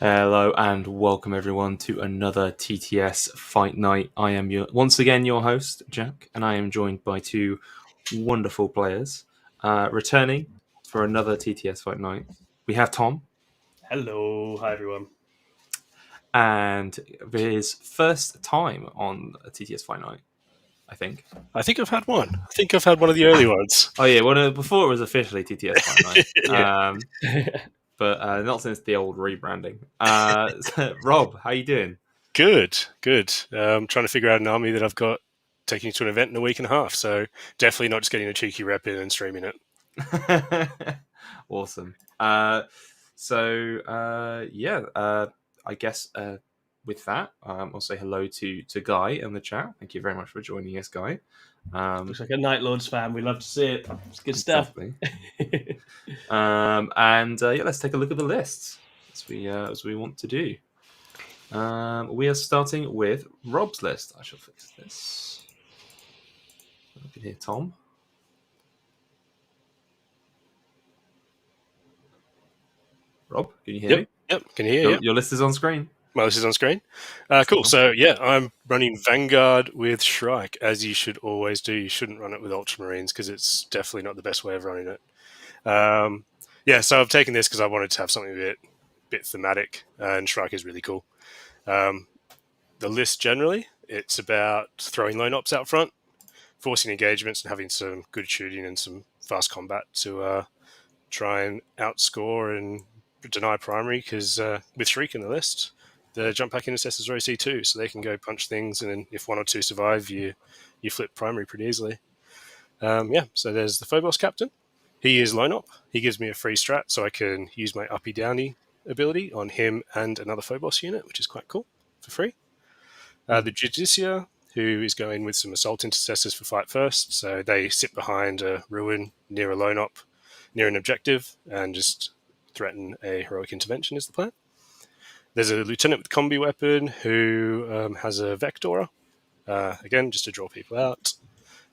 Hello and welcome everyone to another TTS Fight Night. I am once again your host, Jack, and I am joined by two wonderful players. Returning for another TTS Fight Night, we have Tom, Hello, hi everyone. and his first time on a TTS Fight Night, I think. I think I've had one. I think I've had one of the early ones. Oh yeah, well before it was officially TTS Fight Night. Yeah. But not since the old rebranding. Rob, how you doing? Good. Trying to figure out an army that I've got taking you to an event in a week and a half. So definitely not just getting a cheeky rep in and streaming it. Awesome. I guess with that, I'll say hello to Guy in the chat. Thank you very much for joining us, Guy. Looks like a Night Lords fan. We love to see it. It's good stuff. Let's take a look at the lists as we want to do. We are starting with Rob's list. I shall fix this. I can hear Tom. Rob, can you hear me? Yep, can you hear? Your list is on screen. My list is on screen. Cool. So, I'm running Vanguard with Shrike, as you should always do. You shouldn't run it with Ultramarines because it's definitely not the best way of running it. So I've taken this because I wanted to have something a bit thematic, and Shrike is really cool. The list generally, it's about throwing lone ops out front, forcing engagements, and having some good shooting and some fast combat to try and outscore and deny primary, because with Shriek in the list, the jump pack intercessors are OC2, so they can go punch things, and then if one or two survive, you flip primary pretty easily. So there's the Phobos captain. He is lone op. He gives me a free strat, so I can use my uppy downy ability on him and another Phobos unit, which is quite cool, for free. The Judicia, who is going with some assault intercessors for fight first, so they sit behind a ruin near a lone op, near an objective, and just threaten a heroic intervention is the plan. There's a lieutenant with combi weapon who has a Vectora, again, just to draw people out.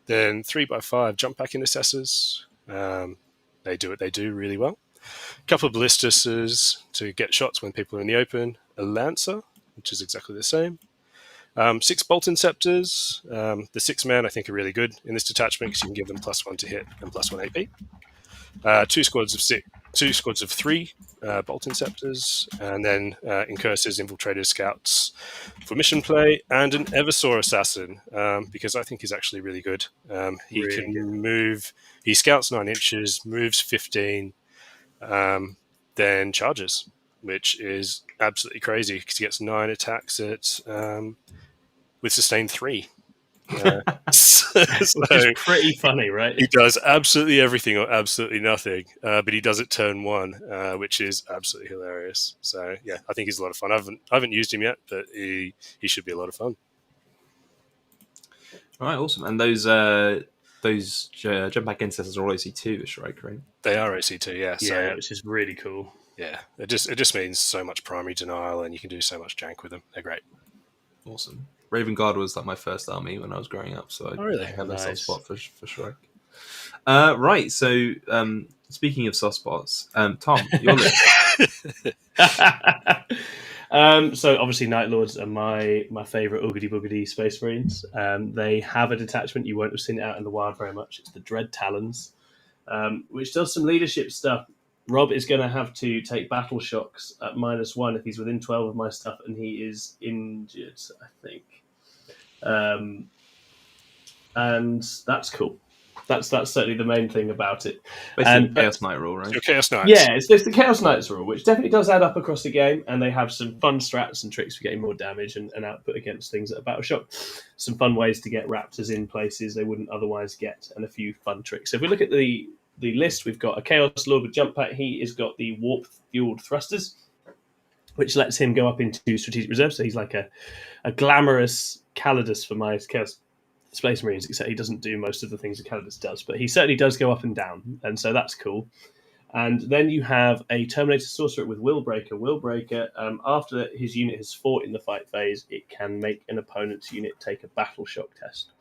Then 3x5 jump pack intercessors. They do what they do really well. A couple of ballistuses to get shots when people are in the open. A Lancer, which is exactly the same. 6 bolt inceptors. The 6 men I think are really good in this detachment because you can give them +1 to hit and +1 AP. 2 squads of 3 bolt inceptors, and then incursors, infiltrators, scouts for mission play, and an Eversaur assassin because I think he's actually really good. He really can move. He scouts 9 inches, moves 15, then charges, which is absolutely crazy because he gets 9 attacks with sustained 3. Which is pretty funny, right? He does absolutely everything or absolutely nothing, but he does it turn 1, which is absolutely hilarious. So yeah, I think he's a lot of fun. I haven't used him yet, but he should be a lot of fun. All right, awesome. And those jump back intercessors are OC2, Shrike, right? They are OC2, yeah. Yeah, which is really cool. Yeah, it just means so much primary denial, and you can do so much jank with them. They're great. Awesome. Raven Guard was like my first army when I was growing up, so I have a soft spot for Shrike. Right, so speaking of soft spots, Tom, your list. So obviously Night Lords are my favourite oogity boogity Space Marines. They have a detachment, you won't have seen it out in the wild very much. It's the Dread Talons, which does some leadership stuff. Rob is going to have to take battle shocks at -1 if he's within 12 of my stuff, and he is injured, I think. And that's cool. That's certainly the main thing about it. Basically, Chaos Knight rule, right? So Chaos Knights. Yeah, it's the Chaos Knights rule, which definitely does add up across the game, and they have some fun strats and tricks for getting more damage and output against things at a battle shock. Some fun ways to get raptors in places they wouldn't otherwise get, and a few fun tricks. So if we look at the list, we've got a Chaos Lord with jump pack. He has got the warp fueled thrusters, which lets him go up into strategic reserve. So he's like a glamorous Calidus for my Chaos Space Marines, except he doesn't do most of the things that Calidus does, but he certainly does go up and down, and so that's cool. And then you have a Terminator Sorcerer with Willbreaker. Willbreaker, after his unit has fought in the fight phase, it can make an opponent's unit take a battle shock test.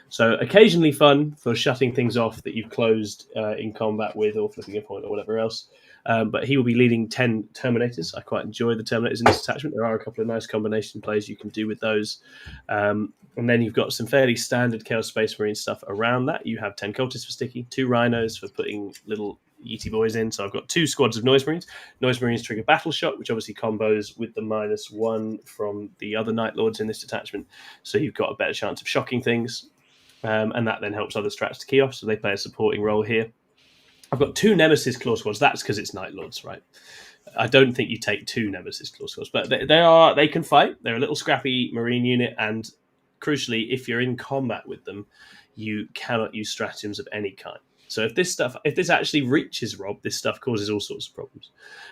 So occasionally fun for shutting things off that you've closed in combat with, or flipping a point or whatever else. But he will be leading 10 Terminators. I quite enjoy the Terminators in this attachment. There are a couple of nice combination plays you can do with those. And then you've got some fairly standard Chaos Space Marine stuff around that. You have 10 Cultists for sticky, 2 Rhinos for putting little Yeety boys in. So I've got 2 squads of Noise Marines. Noise Marines trigger Battle Shock, which obviously combos with the -1 from the other Night Lords in this detachment. So you've got a better chance of shocking things. And that then helps other strats to key off. So they play a supporting role here. I've got 2 Nemesis Claw Squads. That's because it's Night Lords, right? I don't think you take 2 Nemesis Claw Squads, but they can fight. They're a little scrappy Marine unit, and crucially, if you're in combat with them, you cannot use stratagems of any kind. So if this actually reaches Rob, this stuff causes all sorts of problems.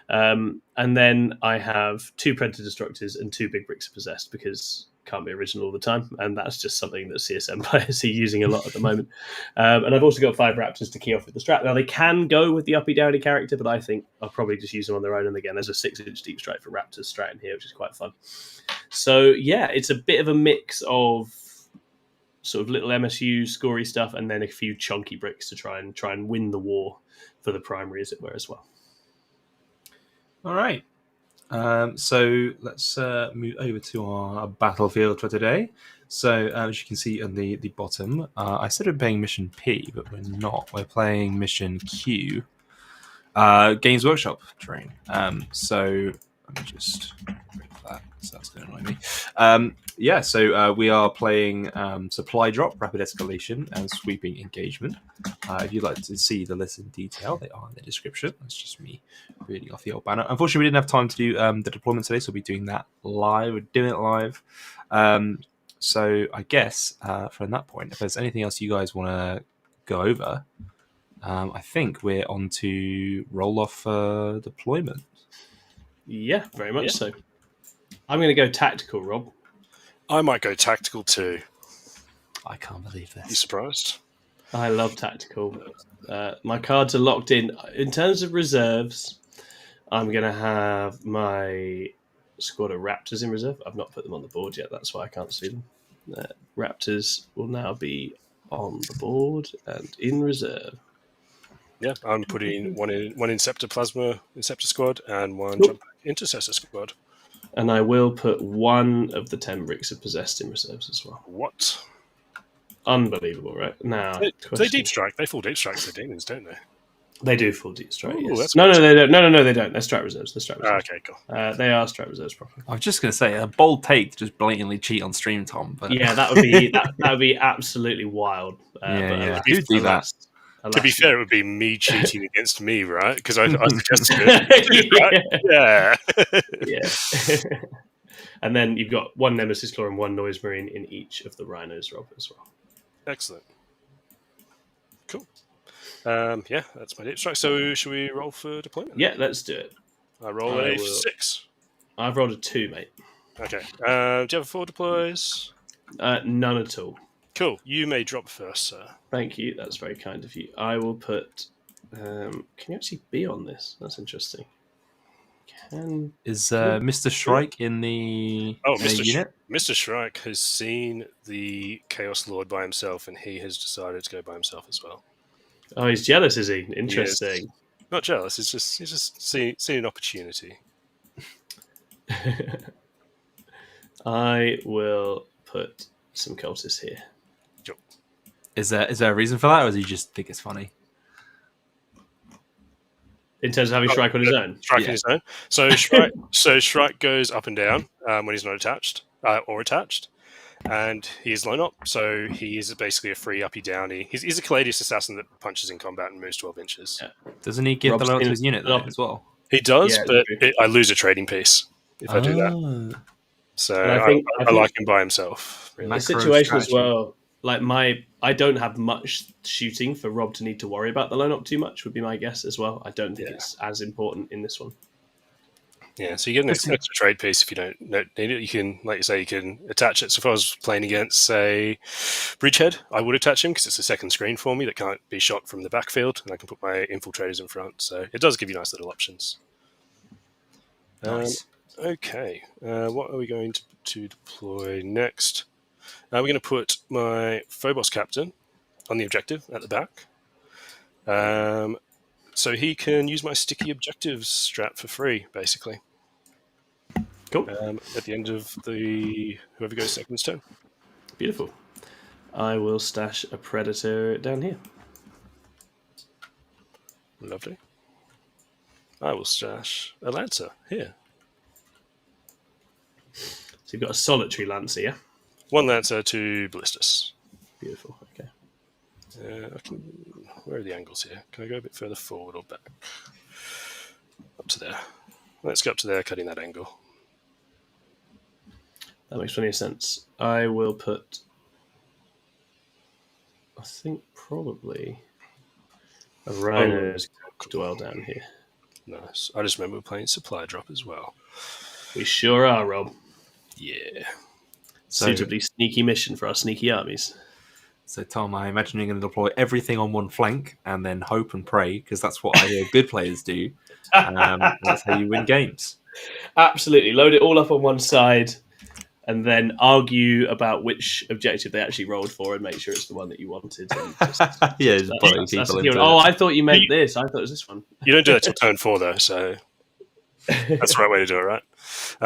And then I have 2 Predator Destructors and 2 Big Bricks of Possessed, because can't be original all the time, and that's just something that CSM players are using a lot at the moment. And I've also got 5 Raptors to key off with the strat. Now they can go with the uppy downy character, but I think I'll probably just use them on their own. And again, there's a 6-inch deep strike for Raptors strat in here, which is quite fun. So yeah, it's a bit of a mix of sort of little MSU scory stuff, and then a few chunky bricks to try and win the war for the primary, as it were, as well. All right. So let's move over to our battlefield for today. So as you can see on the bottom, I said we're playing mission P, but we're not. We're playing mission Q, Games Workshop terrain. So let me just bring that. So that's going to annoy me. So we are playing Supply Drop, Rapid Escalation, and Sweeping Engagement. If you'd like to see the list in detail, they are in the description. That's just me reading off the old banner. Unfortunately, we didn't have time to do the deployment today, so we'll be doing that live. We're doing it live. So I guess from that point, if there's anything else you guys want to go over, I think we're on to roll off deployment. Yeah, very much so. I'm going to go tactical, Rob. I might go tactical too. I can't believe this. You surprised? I love tactical. My cards are locked in. In terms of reserves, I'm going to have my squad of Raptors in reserve. I've not put them on the board yet. That's why I can't see them. Raptors will now be on the board and in reserve. Yeah, I'm putting one Inceptor Plasma Inceptor squad and one Jump Intercessor squad. And I will put 1 of the 10 Bricks of Possessed in reserves as well. What? Unbelievable, right? Now, they deep strike. They full deep strike their demons, don't they? They do full deep strike. Ooh, Yes. No, they don't. No, they don't. They're strat reserves. Okay, cool. They are strat reserves properly. I was just going to say a bold take to just blatantly cheat on stream, Tom. But yeah, that would be absolutely wild. Do that. To be fair, it would be me cheating against me, right? Because I suggested it. Right? Yeah. And then you've got 1 Nemesis Claw and 1 Noise Marine in each of the Rhinos, Rob, as well. Excellent. Cool. That's my deep strike. So should we roll for deployment? Yeah, let's do it. I roll a 6. I've rolled a 2, mate. Okay. Do you have 4 deploys? None at all. Cool. You may drop first, sir. Thank you. That's very kind of you. I will put... can you actually be on this? That's interesting. Is Mr. Shrike in the unit? Mr. Shrike has seen the Chaos Lord by himself, and he has decided to go by himself as well. Oh, he's jealous, is he? Interesting. Not jealous. He's just seen an opportunity. I will put some cultists here. Sure. Is there a reason for that, or does he just think it's funny? In terms of having Shrike on his own? Shrike on his own. So Shrike goes up and down when he's not attached or attached. And he is line up, so he is basically a free uppy downy. He's a Caladius assassin that punches in combat and moves 12 inches. Yeah. Doesn't he give the load to his unit though, as well? He does, but I lose a trading piece if I do that. So I think like him by himself. Really. The situation as well, like I don't have much shooting for Rob to need to worry about the lone op too much, would be my guess as well. I don't think it's as important in this one. Yeah, so you get an extra trade piece if you don't need it. You can, like you say, you can attach it. So if I was playing against, say, Bridgehead, I would attach him because it's a second screen for me that can't be shot from the backfield, and I can put my infiltrators in front. So it does give you nice little options. Nice. Okay, what are we going to deploy next? We're going to put my Phobos captain on the objective at the back. So he can use my sticky objectives strat for free, basically. Cool. At the end of whoever goes second's turn. Beautiful. I will stash a Predator down here. Lovely. I will stash a Lancer here. So you've got a solitary Lancer, yeah? One Lancer to Ballistus. Beautiful. Okay. Where are the angles here? Can I go a bit further forward or back? Up to there. Let's go up to there, cutting that angle. That makes plenty of sense. I will put, I think probably a Rhino's dwell down here. Nice. I just remember we're playing Supply Drop as well. We sure are, Rob. Yeah. Suitably sneaky mission for our sneaky armies. So, Tom, I imagine you're going to deploy everything on one flank and then hope and pray, because that's what I hear good players do. That's how you win games. Absolutely. Load it all up on one side and then argue about which objective they actually rolled for and make sure it's the one that you wanted. And Just oh, I thought you meant this. I thought it was this one. You don't do that till turn 4, though, so that's the right way to do it, right?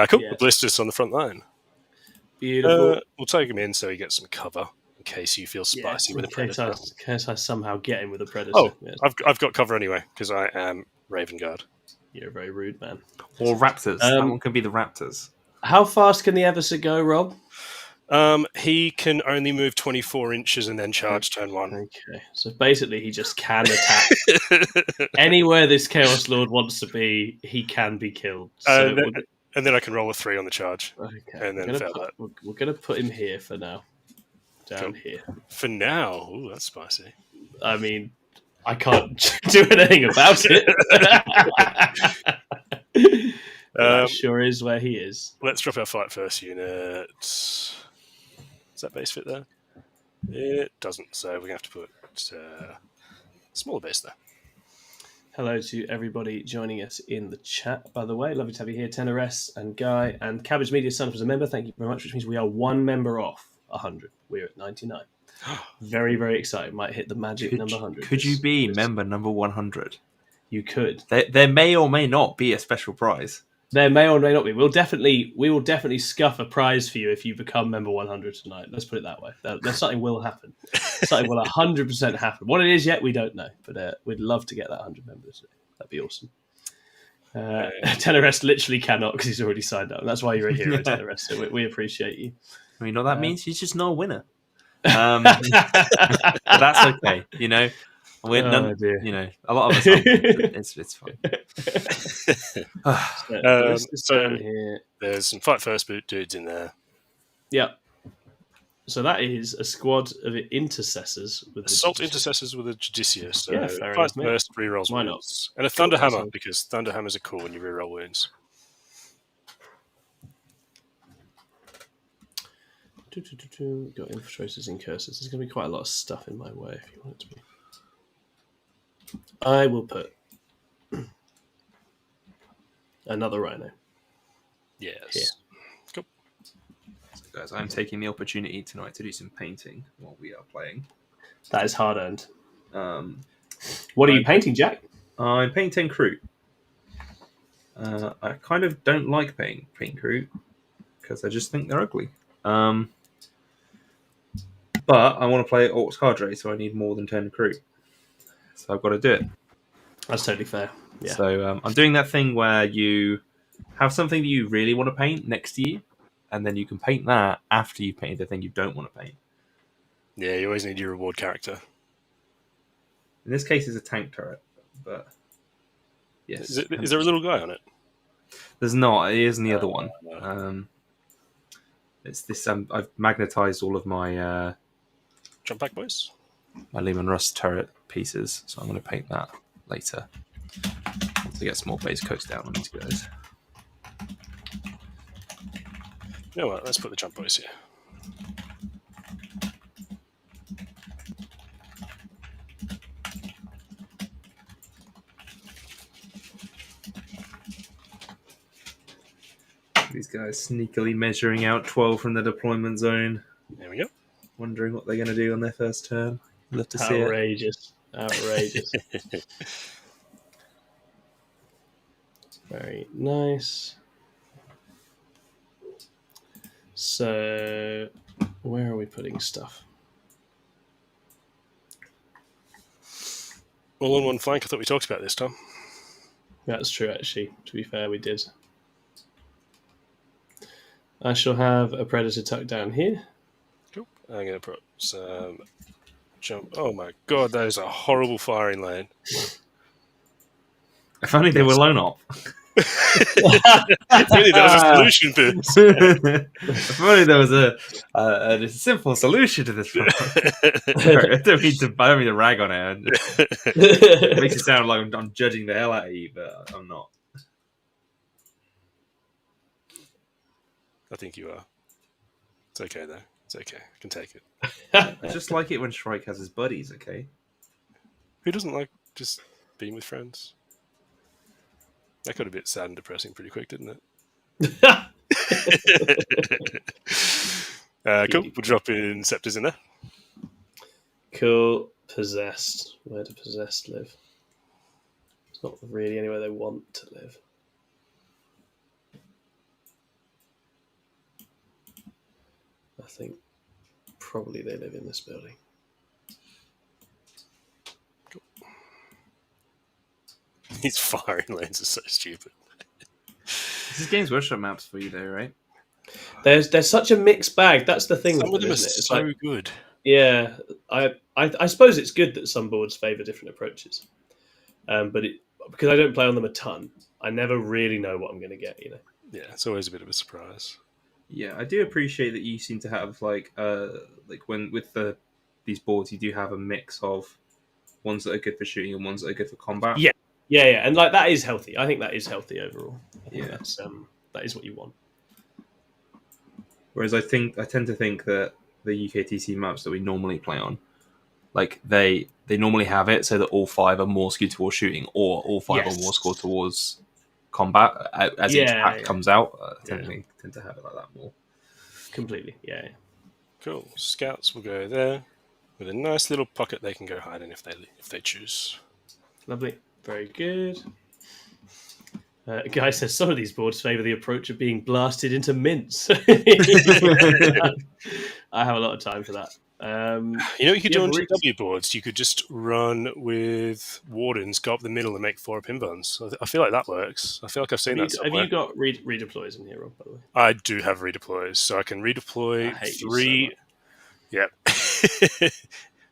Cool. Yeah. The Ballistus on the front line. Beautiful. We'll take him in so he gets some cover in case you feel spicy with a Predator. In case I somehow get him with a Predator. Oh, yeah. I've got cover anyway because I am Vanguard. You're a very rude man. Or Raptors. That one can be the Raptors. How fast can the Everset go, Rob? He can only move 24 inches and then charge turn 1. Okay, so basically he just can attack. Anywhere this Chaos Lord wants to be, he can be killed. So and then I can roll a 3 on the charge. okay. And then we're going to put him here for now. Down Cool. here. For now. Ooh, that's spicy. I mean, I can't do anything about it. That sure is where he is. Let's drop our fight first unit. Does that base fit there? It doesn't, so we're going to have to put a smaller base there. Hello to everybody joining us in the chat, by the way. Lovely to have you here, Tenoress and Guy. And Cabbage Media signed up as a member. Thank you very much, which means we are one member off 100. We're at 99. Very, very excited. Might hit the magic number 100. Could you be member number 100? You could. There may or may not be a special prize. There may or may not be. We will definitely scuff a prize for you if you become member 100 tonight. Let's put it that way. There's something will happen. Something will 100% happen. What it is yet, we don't know. But we'd love to get that 100 members. That'd be awesome. Tenorest literally cannot because he's already signed up. That's why you're a hero, Tenorest. So we appreciate you. I mean, what that means, he's just not a winner. But that's okay. You know, a lot of us aren't. It's fine. So there's some fight first boot dudes in there. Yeah. So that is a squad of intercessors with assault intercessors with a Judicious. So yeah, fair fight enough, first, rerolls Why wounds, and a Thunder Hammer because Thunder Hammers are cool when you reroll wounds. Got infiltrators and curses. There's going to be quite a lot of stuff in my way if you want it to be. I will put another Rhino. Yes. Here. Cool. So guys, I'm taking the opportunity tonight to do some painting while we are playing. That is hard earned. What are you painting, Jack? I'm painting crew. I kind of don't like paint crew because I just think they're ugly. But I want to play Orcs Cadre, so I need more than 10 crew. So I've got to do it. That's totally fair. Yeah. So I'm doing that thing where you have something that you really want to paint next to you, and then you can paint that after you've painted the thing you don't want to paint. Yeah, you always need your reward character. In this case, it's a tank turret, but yes. Is there a little guy on it? There's not. It is in the other one. It's this. I've magnetized all of my Jump back, boys. My Lehman Russ turret pieces, so I'm going to paint that later to get some more base coats down on these guys. You know what? Let's put the jump boys here. These guys sneakily measuring out 12 from the deployment zone. There we go. Wondering what they're going to do on their first turn. Love to see it. Outrageous. Very nice. So, where are we putting stuff? All on one flank. I thought we talked about this, Tom. That's true, actually. To be fair, we did. I shall have a predator tucked down here. Cool. I'm going to put some jump. Oh my god, that is a horrible firing lane. If only they were lone op. Really, there was a solution to this. If only there was a simple solution to this problem. I don't mean to rag on it. It makes it sound like I'm judging the hell out of you, but I'm not. I think you are. It's okay, though. It's okay. I can take it. I just like it when Shrike has his buddies, okay? Who doesn't like just being with friends? That got a bit sad and depressing pretty quick, didn't it? Cool. We'll drop in Scepters in there. Cool. Possessed. Where do possessed live? It's not really anywhere they want to live. I think probably they live in this building. Cool. These firing lanes are so stupid. This is Games Workshop maps for you, though, right? There's such a mixed bag. That's the thing. Some of them are isn't it? It's so like, good. yeah, I suppose it's good that some boards favour different approaches, but because I don't play on them a ton, I never really know what I'm going to get. You know. Yeah, it's always a bit of a surprise. Yeah, I do appreciate that you seem to have like when with these boards, you do have a mix of ones that are good for shooting and ones that are good for combat. Yeah, and like that is healthy. I think that is healthy overall. Yeah, that is what you want. Whereas I tend to think that the UKTC maps that we normally play on, like they normally have it so that all 5 are more skewed towards shooting, or all 5 are more skewed towards combat as each pack comes out. I tend to have it like that more. Completely, yeah. Cool. Scouts will go there with a nice little pocket they can go hide in if they choose. Lovely, very good. Guy says some of these boards favour the approach of being blasted into mince. I have a lot of time for that. You know what you could do on GW boards? You could just run with wardens, go up the middle and make 4 pin buns. I feel like that works. I feel like I've seen that somewhere. Have you got redeploys in here, Rob, by the way? I do have redeploys, so I can redeploy 3... So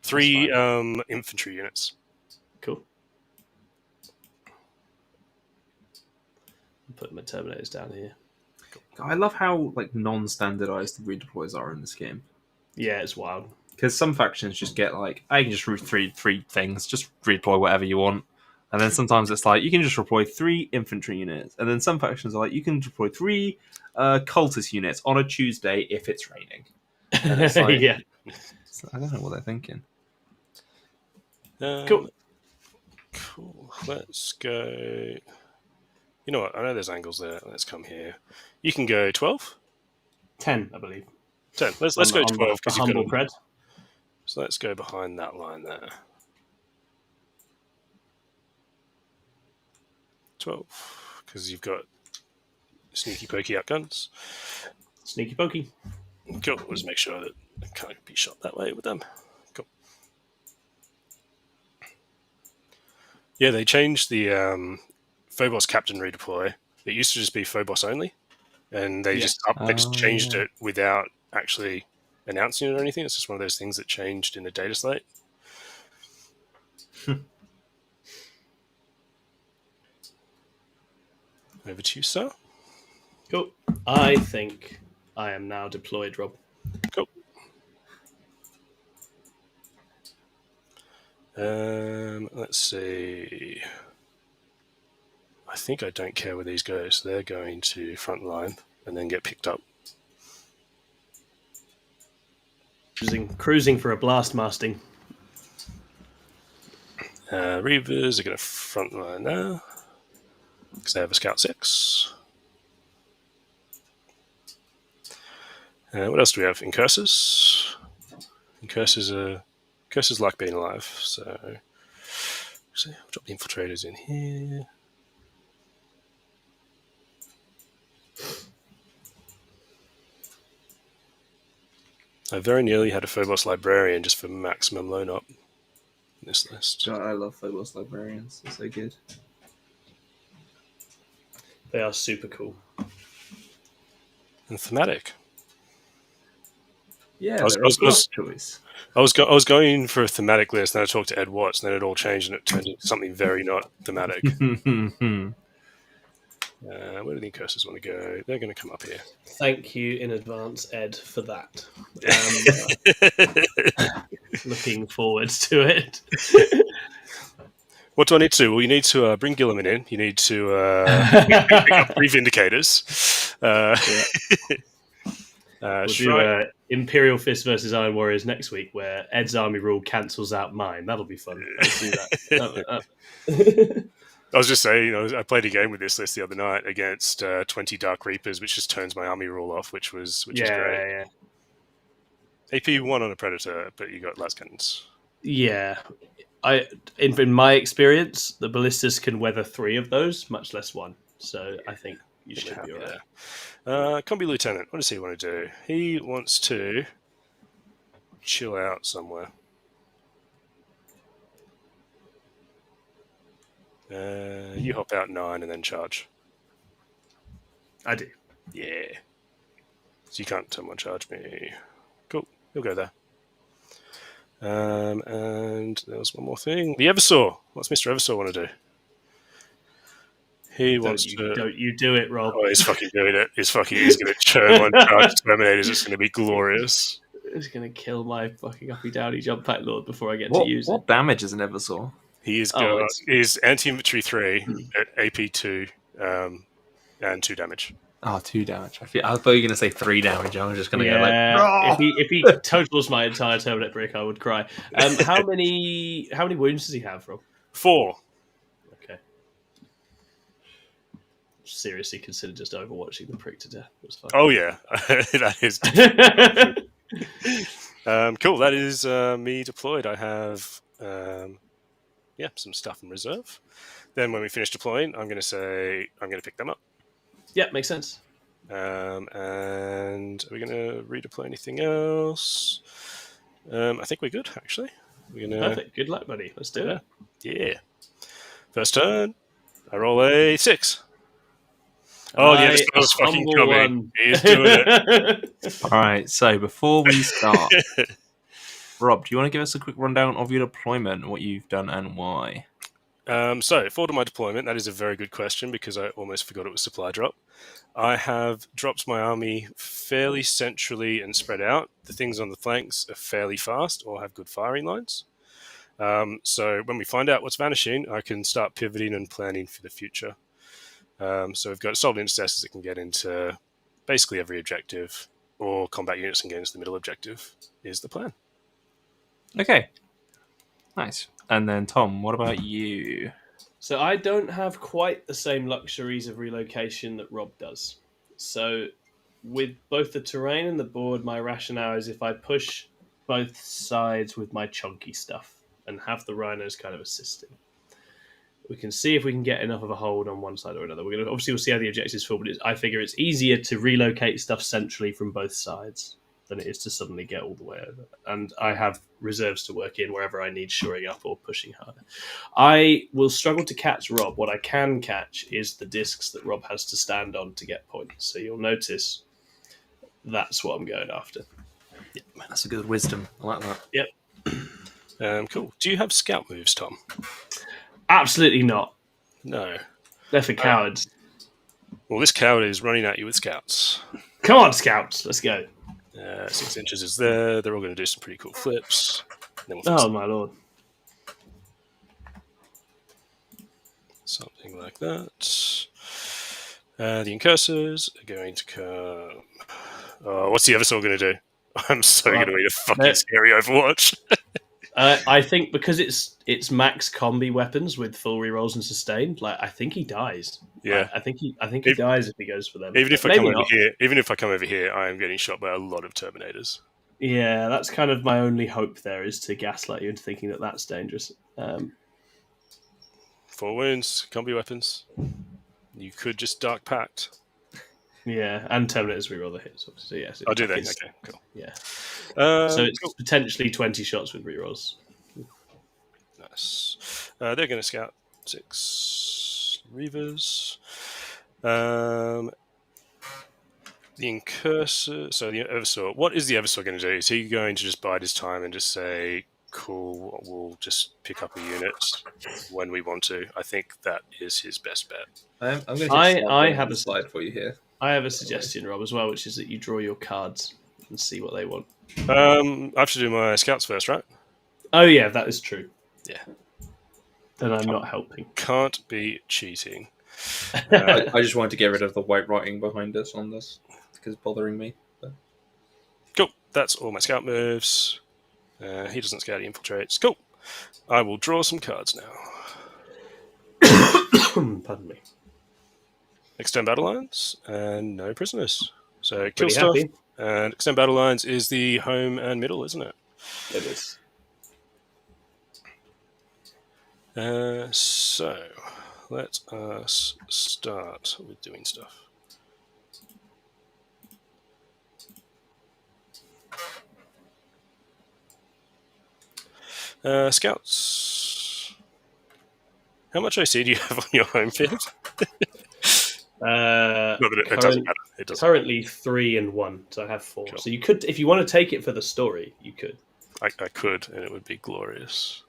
3 infantry units. Cool. I'm putting my Terminators down here. I love how like non-standardized the redeploys are in this game. Yeah, it's wild. Because some factions just get like, I can just root three things, just redeploy whatever you want. And then sometimes it's like, you can just deploy 3 infantry units. And then some factions are like, you can deploy 3 cultist units on a Tuesday if it's raining. And it's like, yeah. I don't know what they're thinking. Cool. Let's go... You know what? I know there's angles there. Let's come here. You can go 12? 10, I believe. 10. Let's go 12 because you've got pred. So let's go behind that line there. 12 because you've got sneaky pokey outguns. Sneaky pokey. Cool. Let's make sure that I can't be shot that way with them. Cool. Yeah, they changed the Phobos Captain redeploy. It used to just be Phobos only, and they just changed it without actually announcing it or anything. It's just one of those things that changed in the data slate. Over to you, sir. Cool. I think I am now deployed, Rob. Cool. Let's see. I think I don't care where these go, so they're going to front line and then get picked up. Cruising for a blast masting. Reavers are going to front line now because they have a Scout 6. What else do we have? Incursors. Incursors like being alive, so I'll drop the infiltrators in here. I very nearly had a Phobos Librarian just for maximum loan up in this list. God, I love Phobos Librarians. They're so good. They are super cool. And thematic. Yeah, I was- they're I was- a bluff choice. I was going for a thematic list, and I talked to Ed Watts, and then it all changed, and it turned into something very not thematic. Where do the Incursors want to go? They're going to come up here. Thank you in advance, Ed, for that. Looking forward to it. What do I need to do? Well, you need to bring Gilliman in. You need to pick up 3 Vindicators. We'll do Imperial Fist versus Iron Warriors next week, where Ed's army rule cancels out mine. That'll be fun. Let's do that. I was just saying, I played a game with this list the other night against 20 Dark Reapers, which just turns my army rule off, which is great. Yeah. AP 1 on a Predator, but you got las cannons. Yeah. In my experience, the ballistas can weather 3 of those, much less 1. So I think you should be all right. Combi Lieutenant, what does he want to do? He wants to chill out somewhere. You hop out 9 and then charge. I do. Yeah. So you can't someone charge me. Cool. He'll go there. And there was one more thing. The Eversaw. What's Mr. Eversaw want to do? He wants to. Don't you do it, Rob? Oh, he's fucking doing it. He's going to churn on charge Terminators. It's going to be glorious. It's going to kill my fucking uppy downy jump pack lord before I get to use it. What damage is an Eversaw? He is is anti-infantry 3 at AP 2 and 2 damage. Oh, 2 damage. I thought you were going to say 3 damage. I was just going to go like, if he totals my entire Terminate brick, I would cry. How many wounds does he have, Rob? 4. Okay. Seriously, consider just overwatching the prick to death. It was fun. Oh yeah, that is. Cool. That is me deployed. I have some stuff in reserve. Then when we finish deploying, I'm going to pick them up. Yeah, makes sense. And are we going to redeploy anything else? I think we're good, actually. Perfect. Good luck, buddy. Let's do it. Yeah. First turn. I roll a 6. Oh, yeah, this was fucking coming. He's doing it. All right, so before we start, Rob, do you want to give us a quick rundown of your deployment, what you've done and why? So, for my deployment, that is a very good question because I almost forgot it was supply drop. I have dropped my army fairly centrally and spread out. The things on the flanks are fairly fast or have good firing lines. So when we find out what's vanishing, I can start pivoting and planning for the future. So we've got solid intercessors that can get into basically every objective, or combat units can get into the middle objective is the plan. Okay. Nice. And then, Tom, what about you? So I don't have quite the same luxuries of relocation that Rob does. So with both the terrain and the board, my rationale is if I push both sides with my chunky stuff and have the rhinos kind of assisting, we can see if we can get enough of a hold on one side or another. We'll see how the objectives fall, but I figure it's easier to relocate stuff centrally from both sides than it is to suddenly get all the way over. And I have reserves to work in wherever I need shoring up or pushing harder. I will struggle to catch Rob. What I can catch is the discs that Rob has to stand on to get points. So you'll notice that's what I'm going after. Yep, that's a good wisdom. I like that. Yep. Cool. Do you have scout moves, Tom? Absolutely not. No. They're for cowards. Well, this coward is running at you with scouts. Come on, scouts. Let's go. 6 inches is there. They're all going to do some pretty cool flips. Then Oh, my lord. Something like that. The Incursors are going to come... what's the Eversaw going to do? I'm so going to need a fucking scary Overwatch. I think because it's max combi weapons with full rerolls and sustained, I think he dies. Yeah, I think he dies if he goes for them. Even if I come over here, I am getting shot by a lot of Terminators. Yeah, that's kind of my only hope there, is to gaslight you into thinking that that's dangerous. 4 wounds, combi weapons. You could just Dark Pact. Yeah, and Terminators reroll the hits, obviously. So yes, I'll do that. Okay, cool. Yeah. So it's cool. potentially 20 shots with rerolls. Nice. They're going to scout 6 Reavers. The Incursor. So the Eversaw. What is the Eversaw going to do? Is he going to just bide his time and just say, "Cool, we'll just pick up a unit when we want to"? I think that is his best bet. I'm going to I have a slide for you here. I have a suggestion, Rob, as well, which is that you draw your cards and see what they want. I have to do my scouts first, right? Oh yeah, that is true. Yeah. Then I'm not helping. Can't be cheating. I just wanted to get rid of the white writing behind us on this because it's bothering me. But... Cool. That's all my scout moves. He doesn't scout, he infiltrates. Cool. I will draw some cards now. Pardon me. Extend battle lines and no prisoners. So kill Pretty stuff. happy. And extend battle lines is the home and middle, isn't it? It is. So let us start with doing stuff. Scouts. How much OC do you have on your home field? Not that it doesn't matter. It doesn't currently 3 and 1, so I have 4. Cool. So you could, if you want to take it for the story, you could. I could, and it would be glorious.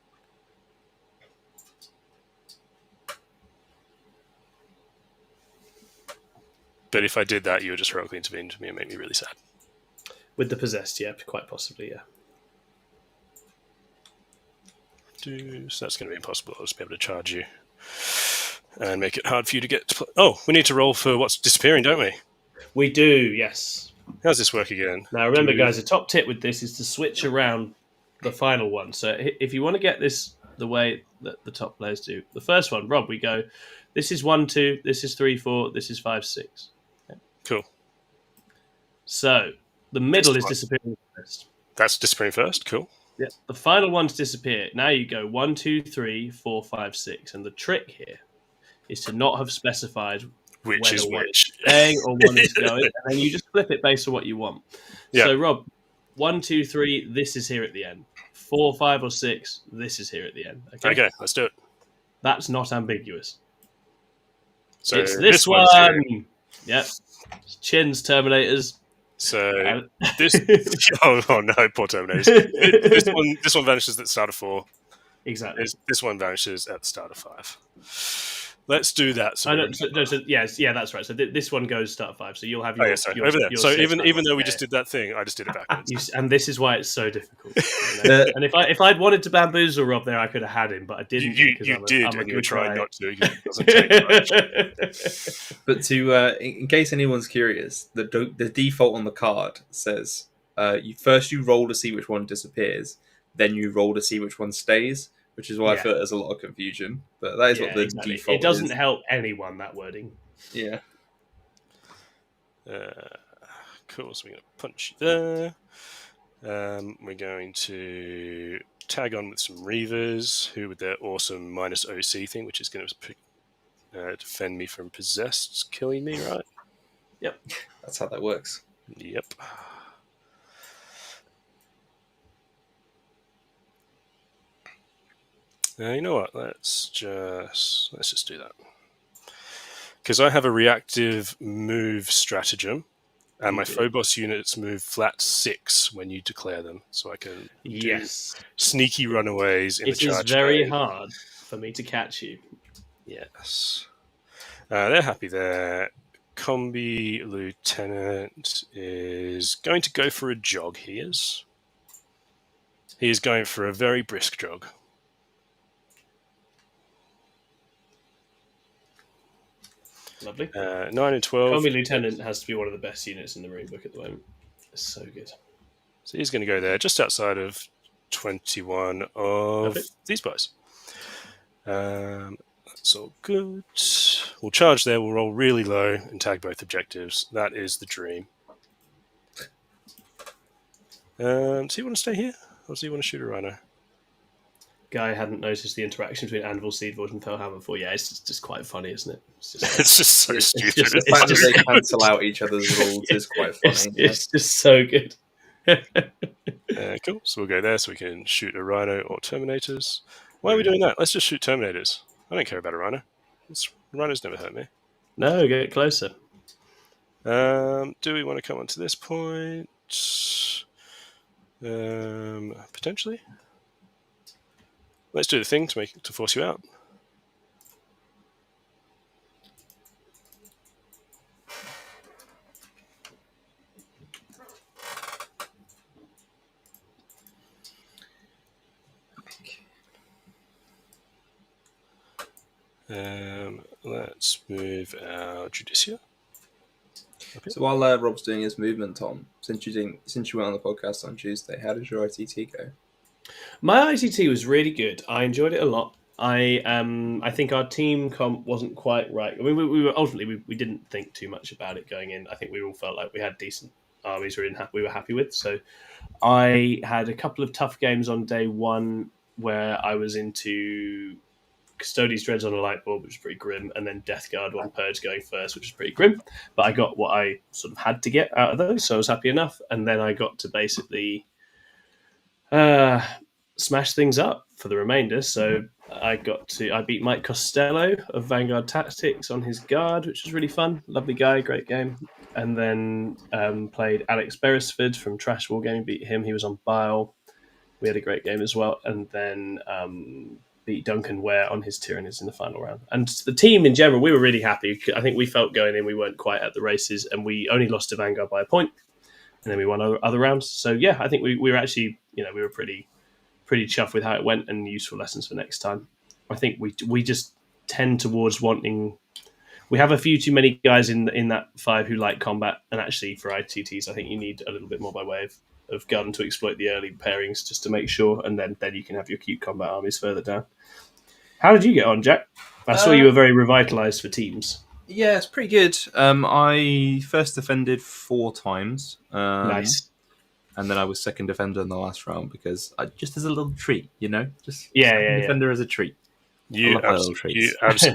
But if I did that, you would just heroically intervene to me and make me really sad. With the possessed, yeah, quite possibly, yeah. So that's going to be impossible. I'll just be able to charge you and make it hard for you to get to play. Oh, we need to roll for what's disappearing, don't we? We do, yes. How's this work again? Now, remember, guys, a top tip with this is to switch around the final one. So if you want to get this the way that the top players do, the first one, Rob, we go, this is 1, 2, this is 3, 4, this is 5, 6. Okay. Cool. So the middle is disappearing first. That's disappearing first. Cool. Yeah. The final one's disappear. Now you go 1, 2, 3, 4, 5, 6. And the trick here is to not have specified which is which. Staying or one is going, and then you just flip it based on what you want. Yeah. So, Rob, 1, 2, 3, this is here at the end. 4, 5, or 6, this is here at the end. Okay, let's do it. That's not ambiguous. So it's this one. Yep. Chins, Terminators. So this. oh no, poor Terminators. this one vanishes at the start of 4. Exactly. This one vanishes at the start of 5. Let's do that. Yes, that's right. So this one goes start 5. So you'll have your, your over there. Your so even though we just did that thing, I just did it backwards. And this is why it's so difficult. And if I'd wanted to bamboozle Rob there, I could have had him, but I didn't. You did, and you were trying not to. It doesn't take much. But in case anyone's curious, the default on the card says you roll to see which one disappears, then you roll to see which one stays. Which is why I feel there's a lot of confusion. But that is what the default is. It doesn't help anyone, that wording. Yeah. Cool, so we're going to punch you there. We're going to tag on with some Reavers, who with their awesome minus OC thing, which is going to defend me from possessed killing me, right? Yep. That's how that works. Yep. You know what? Let's just do that, because I have a reactive move stratagem, and my Phobos units move flat 6 when you declare them, so I can do sneaky runaways in the charge. It is very hard for me to catch you. Yes, they're happy there. Combi Lieutenant is going to go for a jog. He is going for a very brisk jog. Lovely. 9 and 12. Combi Lieutenant has to be one of the best units in the rune book at the moment. It's so good. So he's going to go there, just outside of 21 of these guys. That's all good. We'll charge there. We'll roll really low and tag both objectives. That is the dream. So you want to stay here, or do you want to shoot a rhino? guy hadn't noticed the interaction between Anvil, Seedforge, and Fellhammer before. Yeah, it's just quite funny, isn't it? It's just, It's just so stupid. The fact that they cancel out each other's rules is quite funny. it's just so good. Cool. So we'll go there so we can shoot a Rhino or Terminators. Why are we doing that? Let's just shoot Terminators. I don't care about a Rhino. Rhino's never hurt me. No, get closer. Do we want to come on to this point? Potentially. Let's do the thing to force you out. Let's move our Judicia. Okay. So while Rob's doing his movement, Tom, since you went on the podcast on Tuesday, how did your ITT go? My ITT was really good. I enjoyed it a lot. I think our team comp wasn't quite right. I mean, we were ultimately we didn't think too much about it going in. I think we all felt like we had decent armies we were happy with. So I had a couple of tough games on day one where I was into Custodes Dreads on a light board, which was pretty grim, and then Death Guard on Purge going first, which was pretty grim. But I got what I sort of had to get out of those, so I was happy enough. And then I got to basically smash things up for the remainder. So I beat Mike Costello of Vanguard Tactics on his guard, which was really fun. Lovely guy, great game. And then played Alex Beresford from Trash Wargaming, beat him. He was on Bile. We had a great game as well. And then beat Duncan Ware on his Tyranids in the final round. And the team in general, we were really happy. I think we felt going in we weren't quite at the races, and we only lost to Vanguard by a point, and then we won other rounds. So yeah, I think we were actually, we were pretty chuffed with how it went, and useful lessons for next time. I think we just tend towards wanting. We have a few too many guys in that 5 who like combat, and actually for ITTs, I think you need a little bit more by way of Garden to exploit the early pairings just to make sure, and then you can have your cute combat armies further down. How did you get on, Jack? I saw you were very revitalised for teams. Yeah, it's pretty good. I first defended 4 times. Nice. And then I was second defender in the last round because just as a little treat, just Yeah. defender as a treat. You absolutely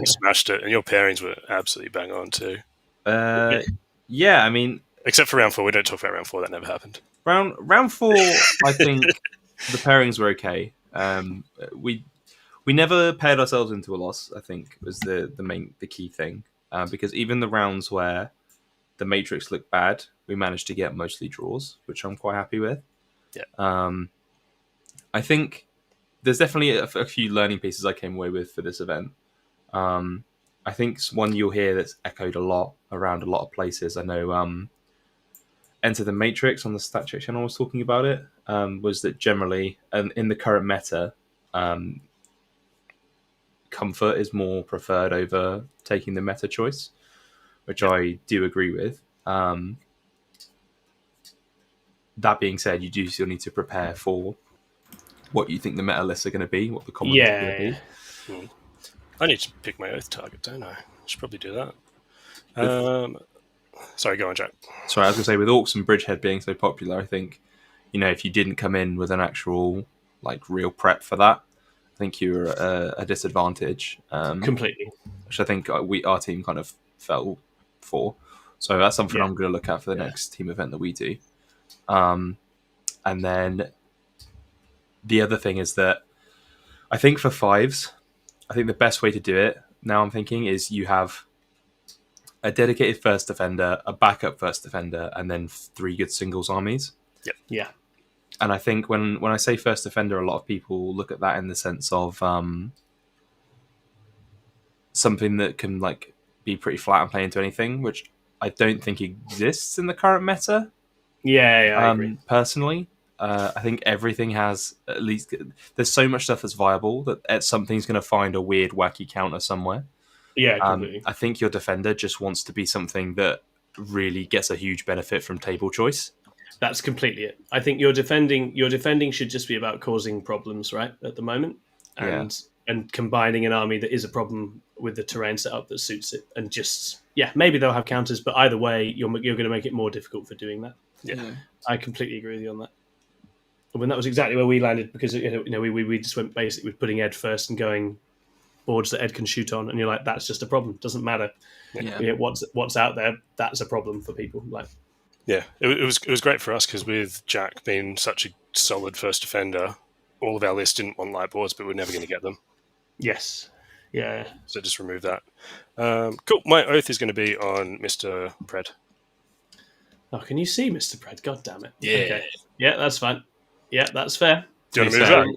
smashed it, and your pairings were absolutely bang on too. Yeah, I mean, except for round 4, we don't talk about round 4. That never happened. Round 4, I think the pairings were okay. We never paired ourselves into a loss, I think, was the key thing. Because even the rounds where the Matrix looked bad, we managed to get mostly draws, which I'm quite happy with. Yeah. I think there's definitely a few learning pieces I came away with for this event. I think one you'll hear that's echoed a lot around a lot of places. I know Enter the Matrix on the Stat Check channel was talking about it, was that generally, in the current meta, comfort is more preferred over taking the meta choice, which I do agree with. That being said, you do still need to prepare for what you think the meta lists are going to be, what the commons are going to be. I need to pick my Oath target, don't I? I should probably do that. Sorry, go on, Jack. Sorry, I was going to say, with Orcs and Bridgehead being so popular, I think, if you didn't come in with an actual, real prep for that, I think you were a disadvantage. Completely. Which I think our team kind of fell for. So that's something I'm going to look at for the next team event that we do. And then the other thing is that I think for 5s, I think the best way to do it, now I'm thinking, is you have a dedicated first defender, a backup first defender, and then 3 good singles armies. Yep. Yeah. And I think when I say first defender, a lot of people look at that in the sense of something that can be pretty flat and play into anything, which I don't think exists in the current meta. Yeah, I agree. Personally, I think everything has at least. There's so much stuff that's viable that something's going to find a weird, wacky counter somewhere. Yeah, completely. I think your defender just wants to be something that really gets a huge benefit from table choice. That's completely it. I think your defending should just be about causing problems, right? At the moment, and combining an army that is a problem with the terrain setup that suits it, and just maybe they'll have counters, but either way, you're going to make it more difficult for doing that. Yeah. I completely agree with you on that. when that was exactly where we landed, because we just went basically with putting Ed first and going boards that Ed can shoot on, and you're like, that's just a problem. Doesn't matter. Yeah. What's out there, that's a problem for people. Like, Yeah, it was great for us because with Jack being such a solid first defender, all of our list didn't want light boards, but we're never going to get them. yes, yeah. So just remove that. Cool. My oath is going to be on Mr. Pred. Oh, can you see Mr. Pred? God damn it. Yeah. Okay. Yeah, that's fine. Yeah, that's fair. Do you want to Makes move sense.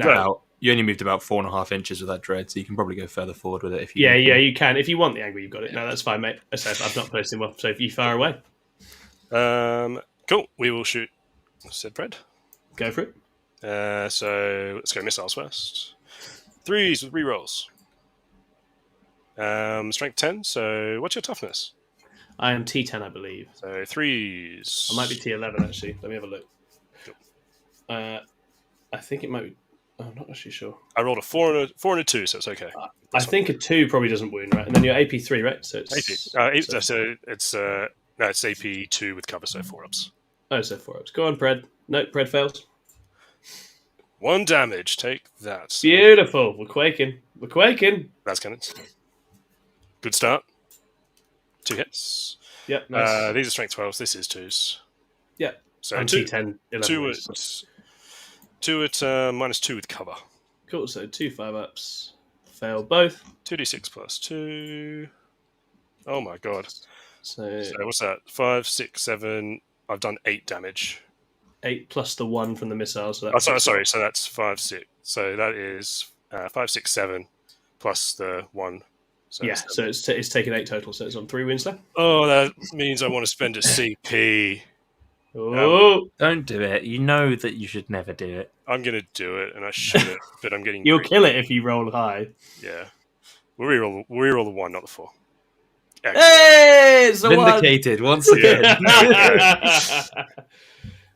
that? You only moved about 4.5 inches with that dread, so you can probably go further forward with it if you. Yeah, you can. If you want the angle, you've got it. No, that's fine, mate. I've not placed him off, so if you fire away, Cool. We will shoot said Pred. go for it. So let's go missiles first. 3s with rerolls. Strength 10. So what's your toughness? I am T10, I believe. So 3s. I might be T11, actually. Let me have a look. Cool. I think it might be. I'm not actually sure. I rolled a 4 and a 2, so it's okay. I think a 2 probably doesn't wound, right? And then you're AP3, right? So it's AP. It's AP 2 with cover, so 4-ups. Oh, so 4-ups. Go on, Pred. No, Pred fails. 1 damage. Take that. Beautiful. We're quaking. That's cannons. Good start. 2 hits. Yep, nice. These are strength 12s. This is 2s. Yeah. So And 2 T10, 11. two at -2 with cover. Cool, so 2 5-ups. Fail both. 2d6 plus 2. Oh my god. So So what's that? 5, 6, 7. I've done 8 damage. 8 plus the 1 from the missile. So Oh, sorry. So that's 5, 6. So that is 5, 6, 7 plus the 1. So yeah, seven. so it's taken 8 total, so it's on 3 wounds left. Oh, that means I want to spend a CP. Oh, Don't do it. You know that you should never do it. I'm going to do it, and I shouldn't, but I'm getting you'll greedy. kill it if you roll high. Yeah. We'll reroll the 1, not the 4. Excellent. Hey, it's a 1. Vindicated once again.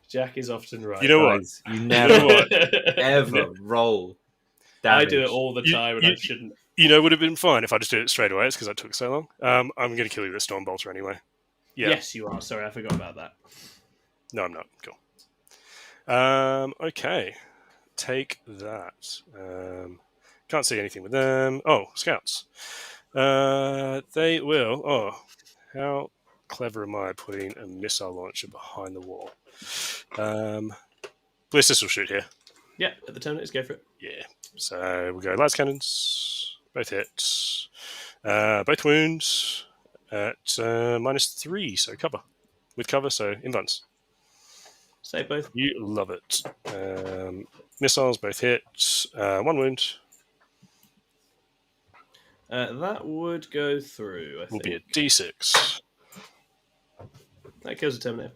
Jack is often right. You know what? Guys, you You never know what? ever roll. I Damage. do it all the time, and I you- shouldn't. You know, would have been fine if I just did it straight away. It's because I took so long. I'm going to kill you with a Stormbolter anyway. Yeah. Yes, you are. Sorry, I forgot about that. No, I'm not. Cool. Okay. Take that. Can't see anything with them. Oh, scouts. They will. Oh, how clever am I putting a missile launcher behind the wall? Ballistas will shoot here. Yeah, at the Terminators, go for it. Yeah. So we'll go las cannons. Both hits. Both wounds at -3, so cover. With cover, so invuns. Save both. You love it. Missiles, both hits. 1 wound. That would go through, I Will think. be a d6. That kills the Terminator.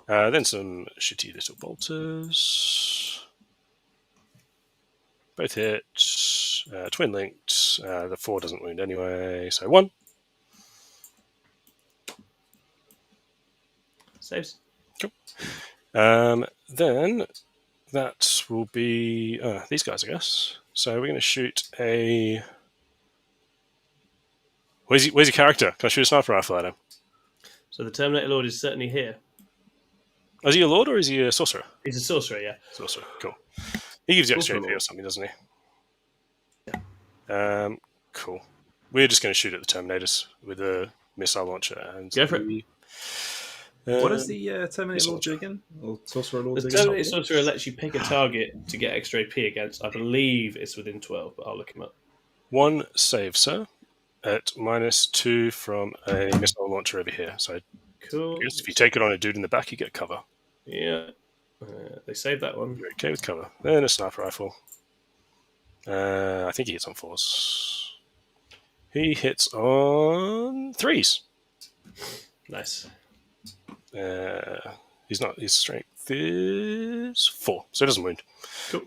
Then some shitty little bolters. Both hits. Twin linked. The 4 doesn't wound anyway, so 1. Saves. Then that will be these guys, I guess. So we're going to shoot a. Where's your character? Can I shoot a sniper rifle at him? So the Terminator Lord is certainly here. Oh, is he a lord or is he a sorcerer? He's a sorcerer, yeah. Sorcerer, cool. He gives you extra Sorcerer AP or something, doesn't he? Cool. We're just going to shoot at the Terminators with a missile launcher. And Go for it. What does the Terminator Lord do again? Or Sorcerer Lord The do again? Terminator Sorcerer lets you pick a target to get extra AP against. I believe it's within 12, but I'll look him up. 1 save, sir, at -2 from a missile launcher over here. So Cool. I guess if you take it on a dude in the back, you get cover. Yeah. They saved that one. You're okay with cover. Then a sniper rifle. I think he hits on 4s. He hits on 3s. Nice. He's not. His strength is 4, so it doesn't wound. Cool.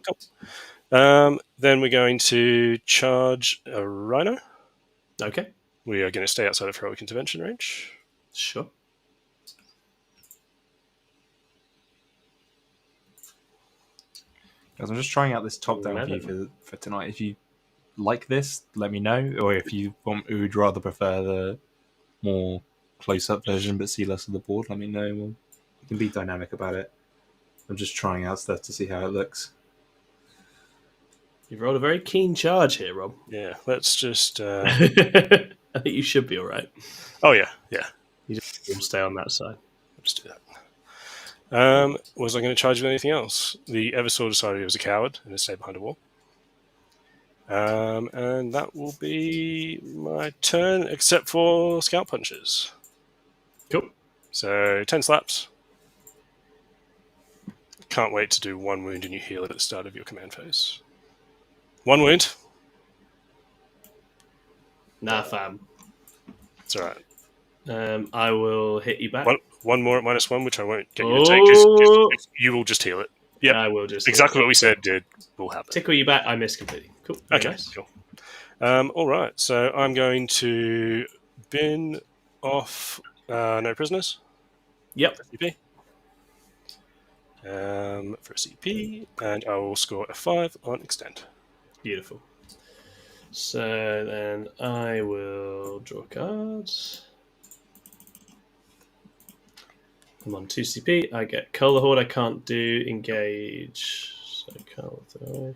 Then we're going to charge a rhino. Okay. We are going to stay outside of heroic intervention range. Sure. Guys, I'm just trying out this top-down view for tonight. If you like this, let me know. Or if you would rather prefer the more close-up version but see less of the board, let me know. We can be dynamic about it. I'm just trying out stuff to see how it looks. You've rolled a very keen charge here, Rob. Yeah, let's just. I think you should be all right. Oh yeah, yeah. You just stay on that side. Let's do that. Was I going to charge with anything else? The Eversaw decided he was a coward and stayed behind a wall. And that will be my turn, except for Scout Punches. Cool. So 10 slaps. Can't wait to do 1 wound and you heal it at the start of your command phase. 1 wound. Nah, fam. It's alright. I will hit you back. One more at -1, which I won't get you to take. 'Cause you will just heal it. Yeah, I will just exactly what we said will happen. tickle you back. I missed completely. Cool. Very Okay, nice. cool. All right, so I'm going to bin off no prisoners. Yep. For CP. For a CP, and I will score a 5 on extend. Beautiful. So then I will draw cards. I'm on 2 CP. I get Cull the Horde. I can't do engage. So Cull throw away.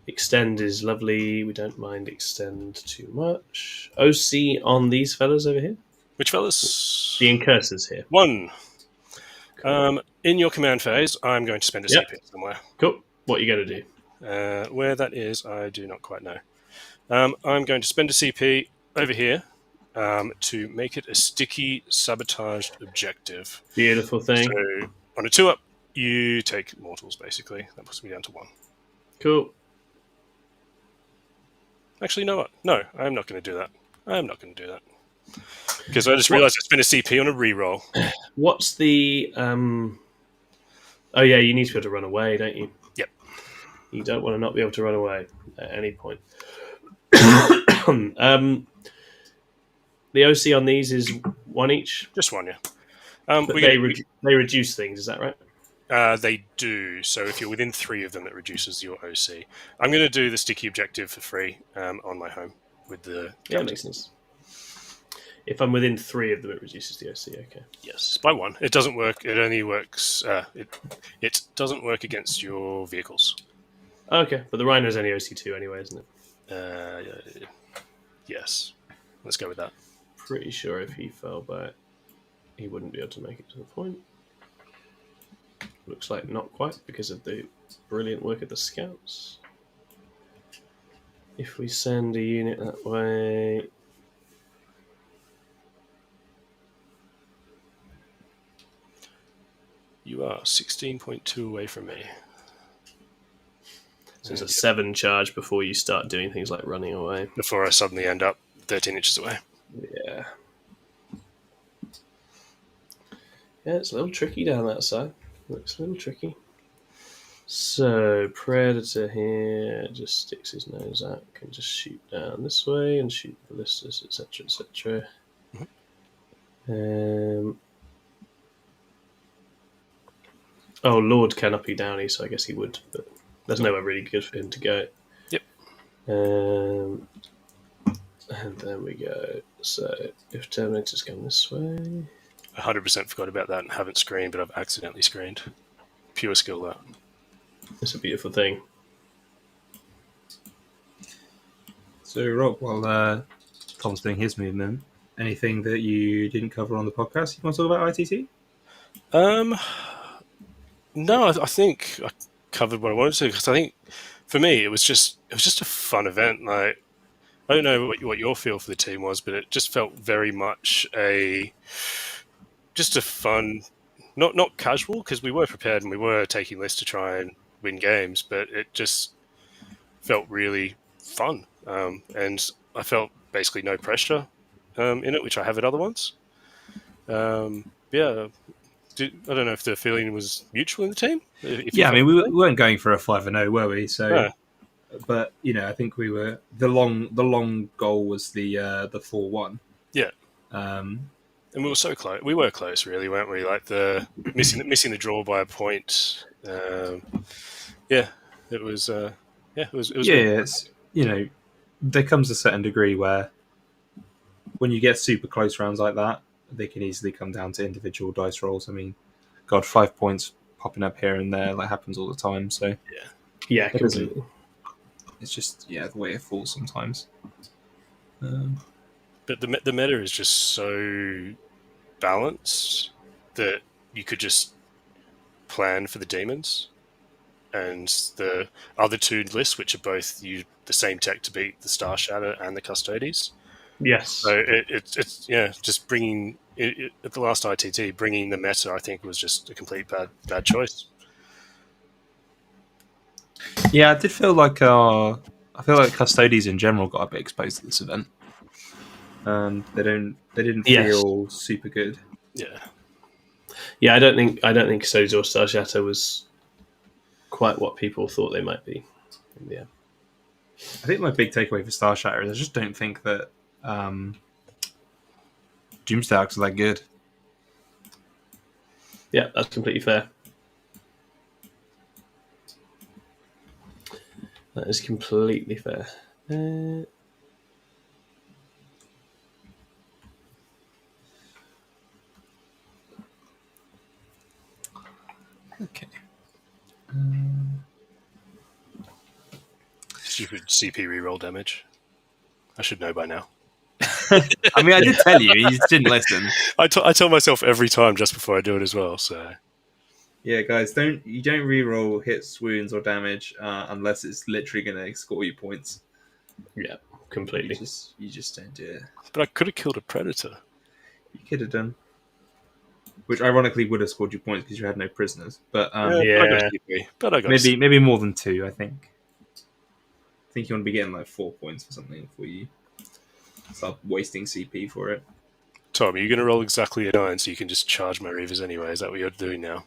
Extend is lovely. We don't mind extend too much. OC on these fellas over here. Which fellas? The incursors here. 1. Cool. In your command phase, I'm going to spend a CP somewhere. Cool. What are you going to do? Where that is, I do not quite know. I'm going to spend a CP over here to make it a sticky, sabotaged objective. Beautiful thing. So on a 2-up, you take mortals, basically. That puts me down to 1. Cool. Actually, you know what? No, I'm not going to do that. I'm not going to do that. Because I just realised I spent a CP on a reroll. What's the... Oh, yeah, you need to be able to run away, don't you? Yep. You don't want to not be able to run away at any point. The OC on these is 1 each. Just 1, yeah. But they reduce things, is that right? They do. So if you're within 3 of them, it reduces your OC. I'm going to do the sticky objective for free on my home with the. Yeah, that makes sense. If I'm within 3 of them, it reduces the OC. Okay. Yes, by 1. It doesn't work. It only works. It doesn't work against your vehicles. Okay, but the Rhino's only OC2 anyway, isn't it? Yes. Let's go with that. Pretty sure if he fell back, he wouldn't be able to make it to the point. Looks like not quite because of the brilliant work of the scouts. If we send a unit that way... You are 16.2 away from me. So it's a 7 charge before you start doing things like running away. Before I suddenly end up 13 inches away. Yeah. Yeah, it's a little tricky down that side. Looks a little tricky. So, Predator here just sticks his nose out, can just shoot down this way and shoot ballistas, etc., etc. Oh, Lord can uppy downy, so I guess he would, but there's nowhere really good for him to go. Yep. And then we go. So, if Terminator's gone this way... 100% forgot about that and haven't screened, but I've accidentally screened. Pure skill, that. It's a beautiful thing. So, Rob, while Tom's doing his movement, anything that you didn't cover on the podcast you want to talk about ITT? No, I think I covered what I wanted to, because I think for me it was just a fun event. Like, I don't know what your feel for the team was, but it just felt very much just a fun, not casual, because we were prepared and we were taking lists to try and win games, but it just felt really fun, and I felt basically no pressure in it, which I have at other ones. Yeah. I don't know if the feeling was mutual in the team. Yeah, I mean, we weren't going for a 5-0, were we? So, no. But I think we were. The long goal was the 4-1. Yeah, and we were so close. We were close, really, weren't we? Like the missing the draw by a point. Yeah, it was. It was. Yeah, it's there comes a certain degree where when you get super close rounds like that, they can easily come down to individual dice rolls. I mean, God, 5 points popping up here and there. That happens all the time. So Yeah, It doesn't- completely. it's just the way it falls sometimes. But the meta is just so balanced that you could just plan for the demons, and the other two lists, which are both use the same tech to beat the Star Shatter and the Custodes. Yes. So it's just bringing at the last ITT, bringing the meta, I think, was just a complete bad choice. Yeah, I did feel like Custodes in general got a bit exposed at this event, and they didn't Yes. feel super good. Yeah, Yeah, I don't think Sozo or Star Shatter was quite what people thought they might be. Yeah. I think my big takeaway for Star Shatter is I just don't think that Doomstarks are that good. Yeah, that's completely fair. That is completely fair. Okay. stupid CP reroll damage. I should know by now. I mean, I did tell you, you just didn't listen. I tell myself every time just before I do it as well. So Yeah, guys, don't re-roll hits, wounds, or damage unless it's literally going to score you points. Yeah, completely. You just don't do it. but I could have killed a predator. You could have done, which ironically would have scored you points because you had no prisoners. But Yeah. But I got maybe more than 2. I think you want to be getting like 4 points for something before you start wasting CP for it. Tom, are you going to roll exactly a 9 so you can just charge my Reavers anyway? Is that what you're doing now?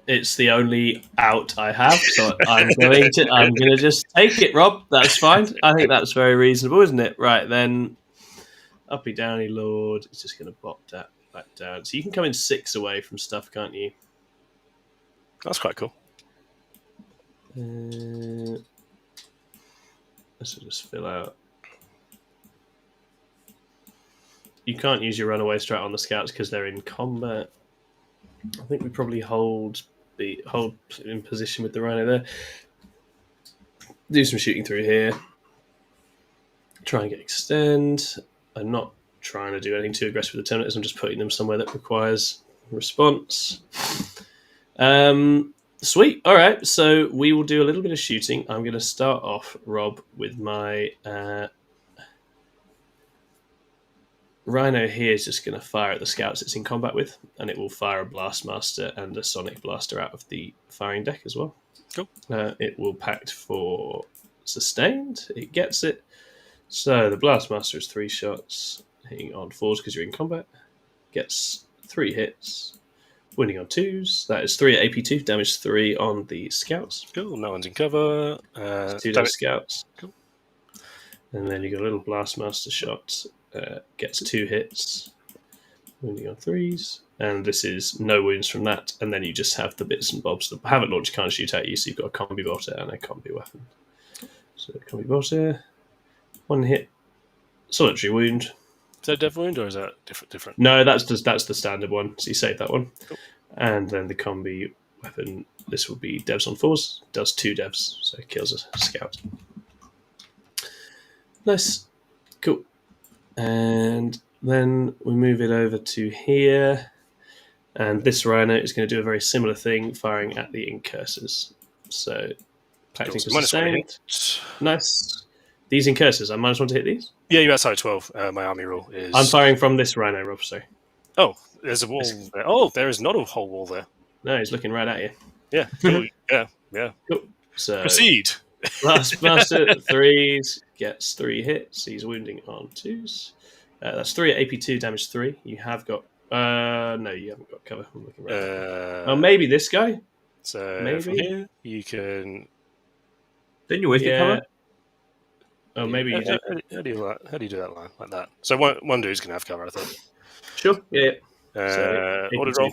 It's the only out I have, so I'm going to just take it, Rob. That's fine. I think that's very reasonable, isn't it? Right then, Uppy Downy Lord is just going to bop that back down. So you can come in 6 away from stuff, can't you? That's quite cool. Let's just fill out. You can't use your runaway strat on the scouts because they're in combat. I think we probably hold in position with the rhino there. Do some shooting through here. Try and get extend. I'm not trying to do anything too aggressive with the Terminators. I'm just putting them somewhere that requires response. Sweet. All right. So we will do a little bit of shooting. I'm going to start off, Rob, with my Rhino here is just going to fire at the scouts it's in combat with, and it will fire a Blastmaster and a Sonic Blaster out of the firing deck as well. Cool. It will pact for sustained. It gets it. So the Blastmaster is 3 shots, hitting on 4s because you're in combat. Gets 3 hits, winning on 2s. That is 3 at AP2, damage 3 on the scouts. Cool. No one's in cover. 2 damage. scouts. Cool. And then you got a little Blastmaster shot. Gets 2 hits, wounding on 3s, and this is no wounds from that. And then you just have the bits and bobs. The Havoc Launcher can't shoot at you, so you've got a combi bolter and a combi weapon. So combi bolter, 1 hit, solitary wound. Is that dev wound or is that different? No, that's the standard one. So you save that one, Cool. And then the combi weapon. This will be devs on 4s. Does 2 devs, so it kills a scout. Nice, cool. And then we move it over to here. And this Rhino is going to do a very similar thing, firing at the Incursors. So, pacting for sustained. Nice. These Incursors, I -1 to hit these? Yeah, you're outside 12. My army rule is... I'm firing from this Rhino, Rob, sorry. Oh, there's a wall there. Oh, there is not a whole wall there. No, he's looking right at you. Yeah, cool. yeah. Cool. So, Proceed. Blastmaster 3s gets 3 hits. He's wounding on 2s. That's 3 at AP2, damage 3. You have got... no, you haven't got cover. I'm looking right maybe this guy? So maybe? from here, you can... Don't you always get cover? Oh, maybe you do. How do you do that line? Like that. So one dude's going to have cover, I think. Sure, yeah. What did roll?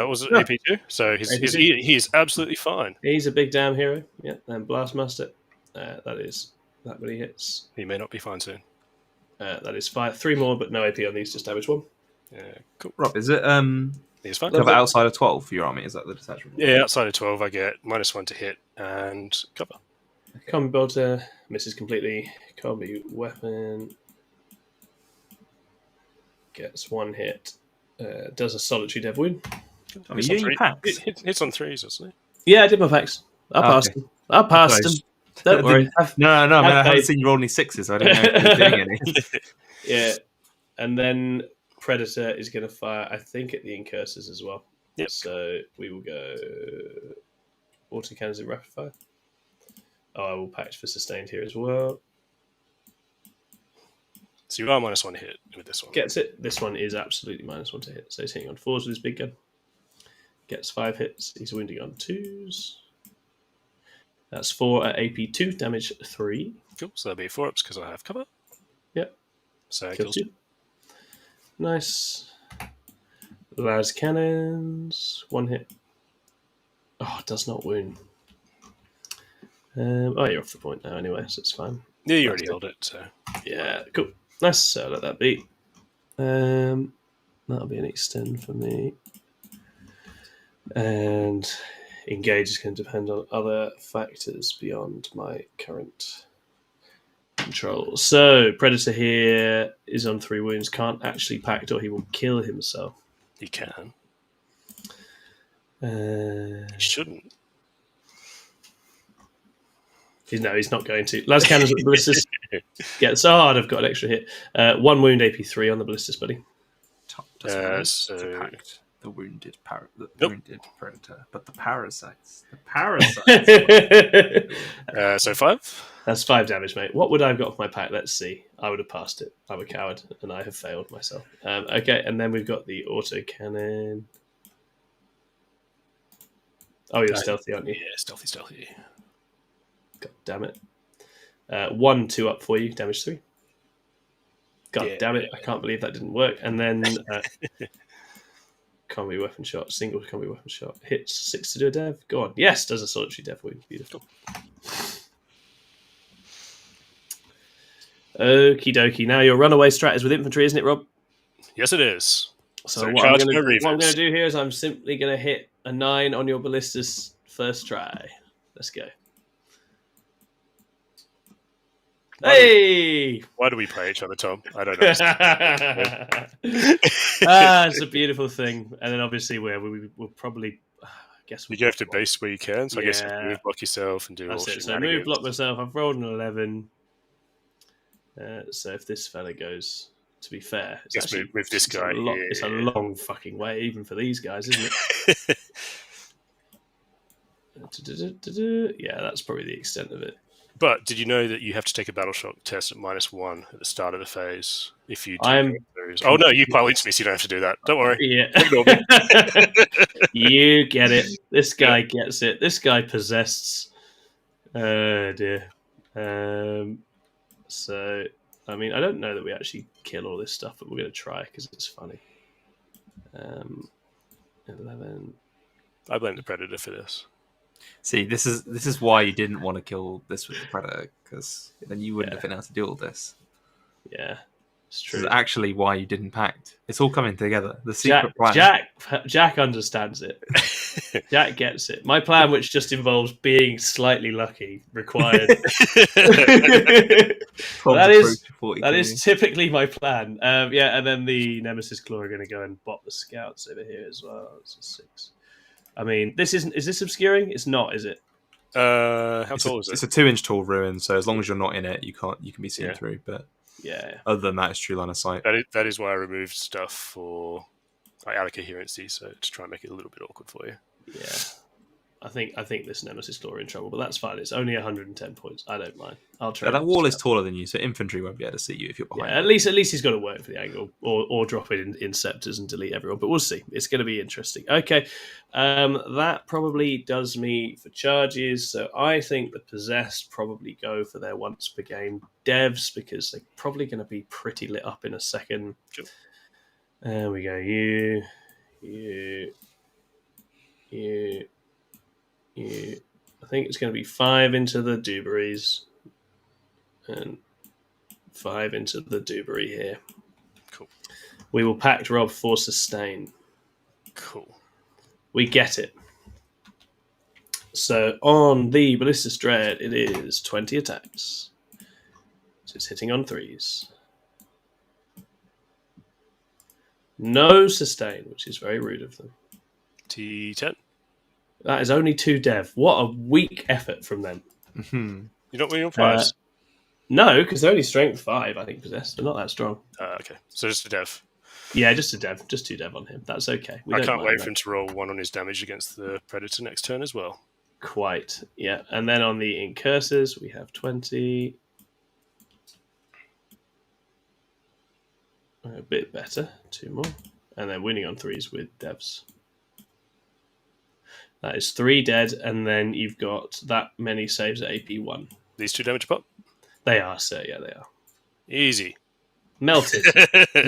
Was it AP2? So he is absolutely fine. He's a big damn hero. Yeah, and Blastmaster. That many hits. He may not be fine soon. That is 3 more, but no AP on these, just damage 1. Yeah, cool. Rob, is it It's fine. Cover outside of 12 for your army. Is that the detachment? Yeah, outside of 12, I get -1 to hit and cover. Okay. Combi bolter misses completely. Combi weapon gets 1 hit. Does a solitary dev wound. I mean, you packs. Hits on 3s, doesn't it? Yeah, I did my packs. I passed Okay. them. I passed them. Don't worry. No, I mean, I haven't paid. seen you roll any 6s, so I don't know if you're doing any. Yeah, and then Predator is going to fire, I think, at the incursors as well. Yep. So we will go autocannons in rapid fire. Oh, I will patch for sustained here as well. So you are -1 hit with this one. Gets it. This one is absolutely -1 to hit. So he's hitting on 4s with his big gun. Gets 5 hits. He's wounding on 2s. That's 4 at AP 2, damage 3. Cool. So that'll be 4-ups because I have cover. Yep. So Kills 2. Nice. Las cannons. 1 hit. Oh, does not wound. You're off the point now anyway, so it's fine. Yeah, you already held it. So Yeah, cool. Nice. So let that be. That'll be an extend for me. And engage is going to depend on other factors beyond my current control. So Predator here is on 3 wounds. Can't actually pact or he will kill himself. you can. You shouldn't. No, he's not going to. Las cannons with ballistas. Get so hard. I've got an extra hit. 1 wound, AP 3 on the ballistas, buddy. Top doesn't want so- to pact the wounded Nope. wounded predator, but the parasites. The parasites. So 5. That's 5 damage, mate. What would I have got for my pack? Let's see. I would have passed it. I'm a coward, and I have failed myself. Okay, and then we've got the autocannon. Oh, you're stealthy, aren't you? Yeah, stealthy. God damn it. 1 2 up for you, damage 3. God Yeah. damn it, I can't believe that didn't work. And then combi weapon shot, single combi weapon shot. Hits 6 to do a dev. Go on. Yes, does a solitary dev wound. Beautiful. Okie dokie. Now your runaway strat is with infantry, isn't it, Rob? Yes, it is. So So what I'm charge going no to reavers. do here is I'm simply going to hit a 9 on your ballistas first try. Let's go. Hey! Why do we play each other, Tom? I don't know. It's a beautiful thing. And then obviously we'll probably, I guess You go to base where you can, so I guess you Yeah. can move block yourself and do That's all it. So shenanigans. move block myself. I've rolled an 11. So if this fella goes, to be fair, it's Just actually move this guy here. It's a long fucking way, even for these guys, isn't it? Yeah, that's probably the extent of it. But did you know that you have to take a battle shock test at -1 at the start of the phase if you do I'm- those? Oh no, you pile into me, so you don't have to do that. Don't worry. Yeah. Ignore me. You get it. This guy gets it. This guy possessed. Oh dear. So, I mean, I don't know that we actually kill all this stuff, but we're going to try because it's funny. 11. I blame the Predator for this. See, this is why you didn't want to kill this with the predator, because then you wouldn't have been able to do all this. Yeah, it's This true. is actually why you didn't pact. It's all coming together. The secret plan. Jack understands it. Jack gets it. My plan, which just involves being slightly lucky, required. That is typically my plan. And then the Nemesis Claw are going to go and bot the scouts over here as well. It's a 6. I mean, is this obscuring? It's not, is it? How tall is it? It's a 2-inch tall ruin, so as long as you're not in it, you can be seen Yeah. through. But Yeah. other than that, it's true line of sight. That is why I removed stuff for out coherency, so to try and make it a little bit awkward for you. Yeah. I think this Nemesis Claw are in trouble, but that's fine. It's only 110 points. I don't mind. I'll try. Yeah, that wall is taller than you, so infantry won't be able to see you if you're behind. Yeah, at least he's got to work for the angle, or drop it in scepters and delete everyone. But we'll see. It's going to be interesting. Okay, that probably does me for charges. So I think the possessed probably go for their once per game devs because they're probably going to be pretty lit up in a second. Sure. There we go. You. I think it's going to be 5 into the Dewberries and 5 into the Dewberry here. Cool. We will pact Rob for sustain. Cool. We get it. So on the Ballistus Dread, it is 20 attacks. So it's hitting on 3s. No sustain, which is very rude of them. T10. That is only 2 dev. What a weak effort from them. Mhm. You're not winning on 5s? No, because they're only strength 5, I think, possessed. They're not that strong. Okay. So just a dev. Yeah, just a dev. Just 2 dev on him. That's okay. I can't wait for him to roll 1 on his damage against the Predator next turn as well. Quite, yeah. And then on the Incursors, we have 20. A bit better. 2 more. And then winning on 3s with devs. That is 3 dead, and then you've got that many saves at AP 1. These 2 damage pop? They are, sir. Yeah, they are. Easy. Melted.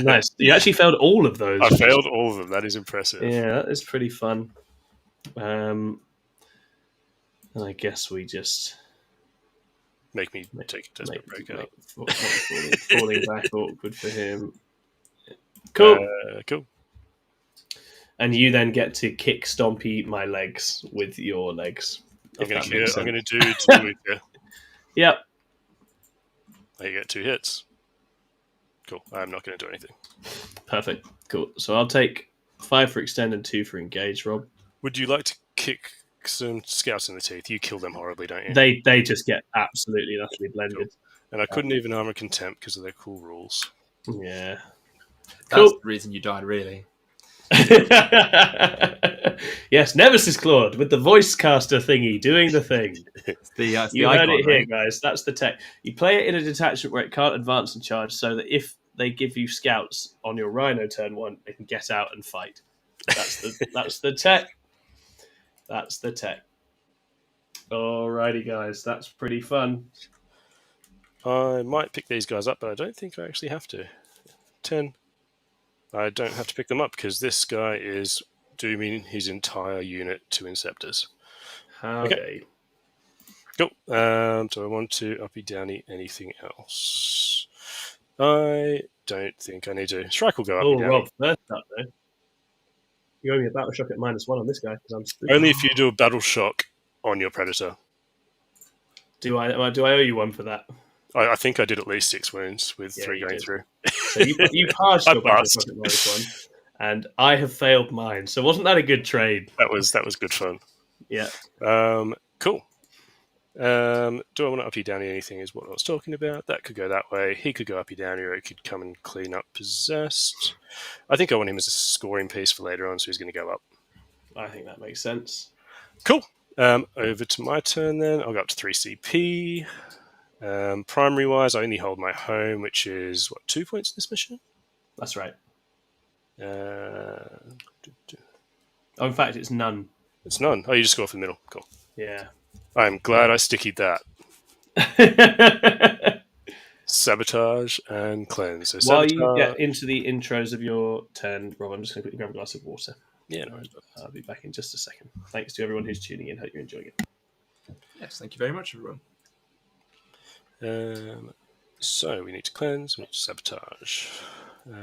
Nice. You actually failed all of those. I failed all of them. That is impressive. Yeah, that is pretty fun. And I guess we just Make me take a desperate breakout. Falling back awkward for him. Cool. Cool. And you then get to kick Stompy my legs with your legs. I'm going to do 2 with you. Yep. You get 2 hits. Cool. I'm not going to do anything. Perfect. Cool. So I'll take 5 for extend and 2 for engage, Rob. Would you like to kick some scouts in the teeth? You kill them horribly, don't you? They just get absolutely and utterly blended. Cool. And I couldn't even armor contempt because of their cool rules. Yeah. That's the reason you died, really. Yes, Nemesis Claude with the voice caster thingy doing the thing. The You heard icon, it here, right? guys. That's the tech. You play it in a detachment where it can't advance and charge, so that if they give you scouts on your Rhino turn 1, they can get out and fight. That's the tech. That's the tech. Alrighty, guys. That's pretty fun. I might pick these guys up, but I don't think I actually have to. 10. I don't have to pick them up because this guy is dooming his entire unit to Inceptors. Okay. Cool. Do I want to uppy downy anything else? I don't think I need to. Strike will go uppy downy. Rob, first up, though. You owe me a battle shock at -1 on this guy because I'm stupid. Only if you do a battle shock on your Predator. Do I owe you one for that? I think I did at least 6 wounds with 3 going did. through. So you passed I your battle passed. shock at -1, and I have failed mine. So wasn't that a good trade? That was good fun. Yeah. Cool. Do I want to uppy downy anything is what I was talking about. That could go that way. He could go uppy downy, or he could come and clean up possessed. I think I want him as a scoring piece for later on, so he's going to go up. I think that makes sense. Cool. Over to my turn then. I'll go up to 3 CP. Primary wise, I only hold my home, which is 2 points in this mission? That's right. Oh, in fact, it's none. it's none. Oh, you just go off in the middle. Cool. Yeah. I'm glad I stickied that. Sabotage and cleanse. So While sabotage. you get into the intros of your turn, Rob, I'm just going to quickly grab a glass of water. Yeah, no worries. I'll be back in just a second. Thanks to everyone who's tuning in. Hope you're enjoying it. Yes, thank you very much, everyone. So we need to cleanse, we need to sabotage.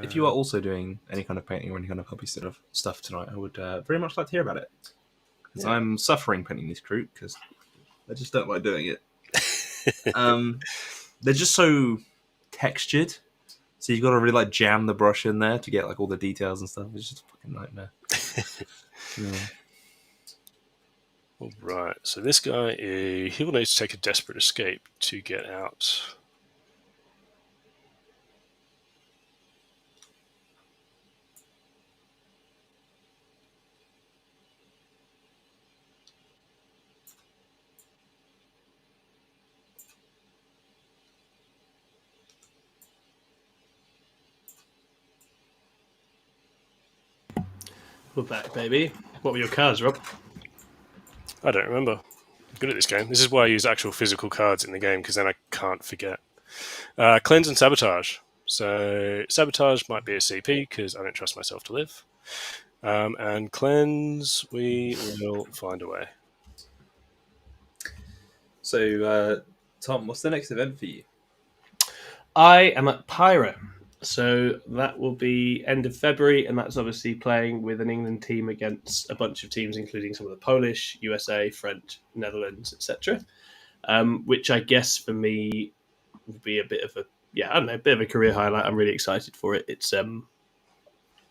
If you are also doing any kind of painting or any kind of hobby stuff tonight, I would very much like to hear about it. Because I'm suffering painting this crew because I just don't like doing it. They're just so textured, so you've got to really jam the brush in there to get all the details and stuff. It's just a fucking nightmare. Yeah. All right, so this guy, he will need to take a desperate escape to get out. We're back, baby. What were your cards, Rob? I don't remember. I'm good at this game. This is why I use actual physical cards in the game, because then I can't forget. Cleanse and sabotage. So sabotage might be a CP, because I don't trust myself to live. And cleanse, we will find a way. So, Tom, what's the next event for you? I am at Pyra. So that will be end of February, and that's obviously playing with an England team against a bunch of teams, including some of the Polish, USA, French, Netherlands, etc. Which I guess for me will be a bit of a bit of a career highlight. I'm really excited for it. It's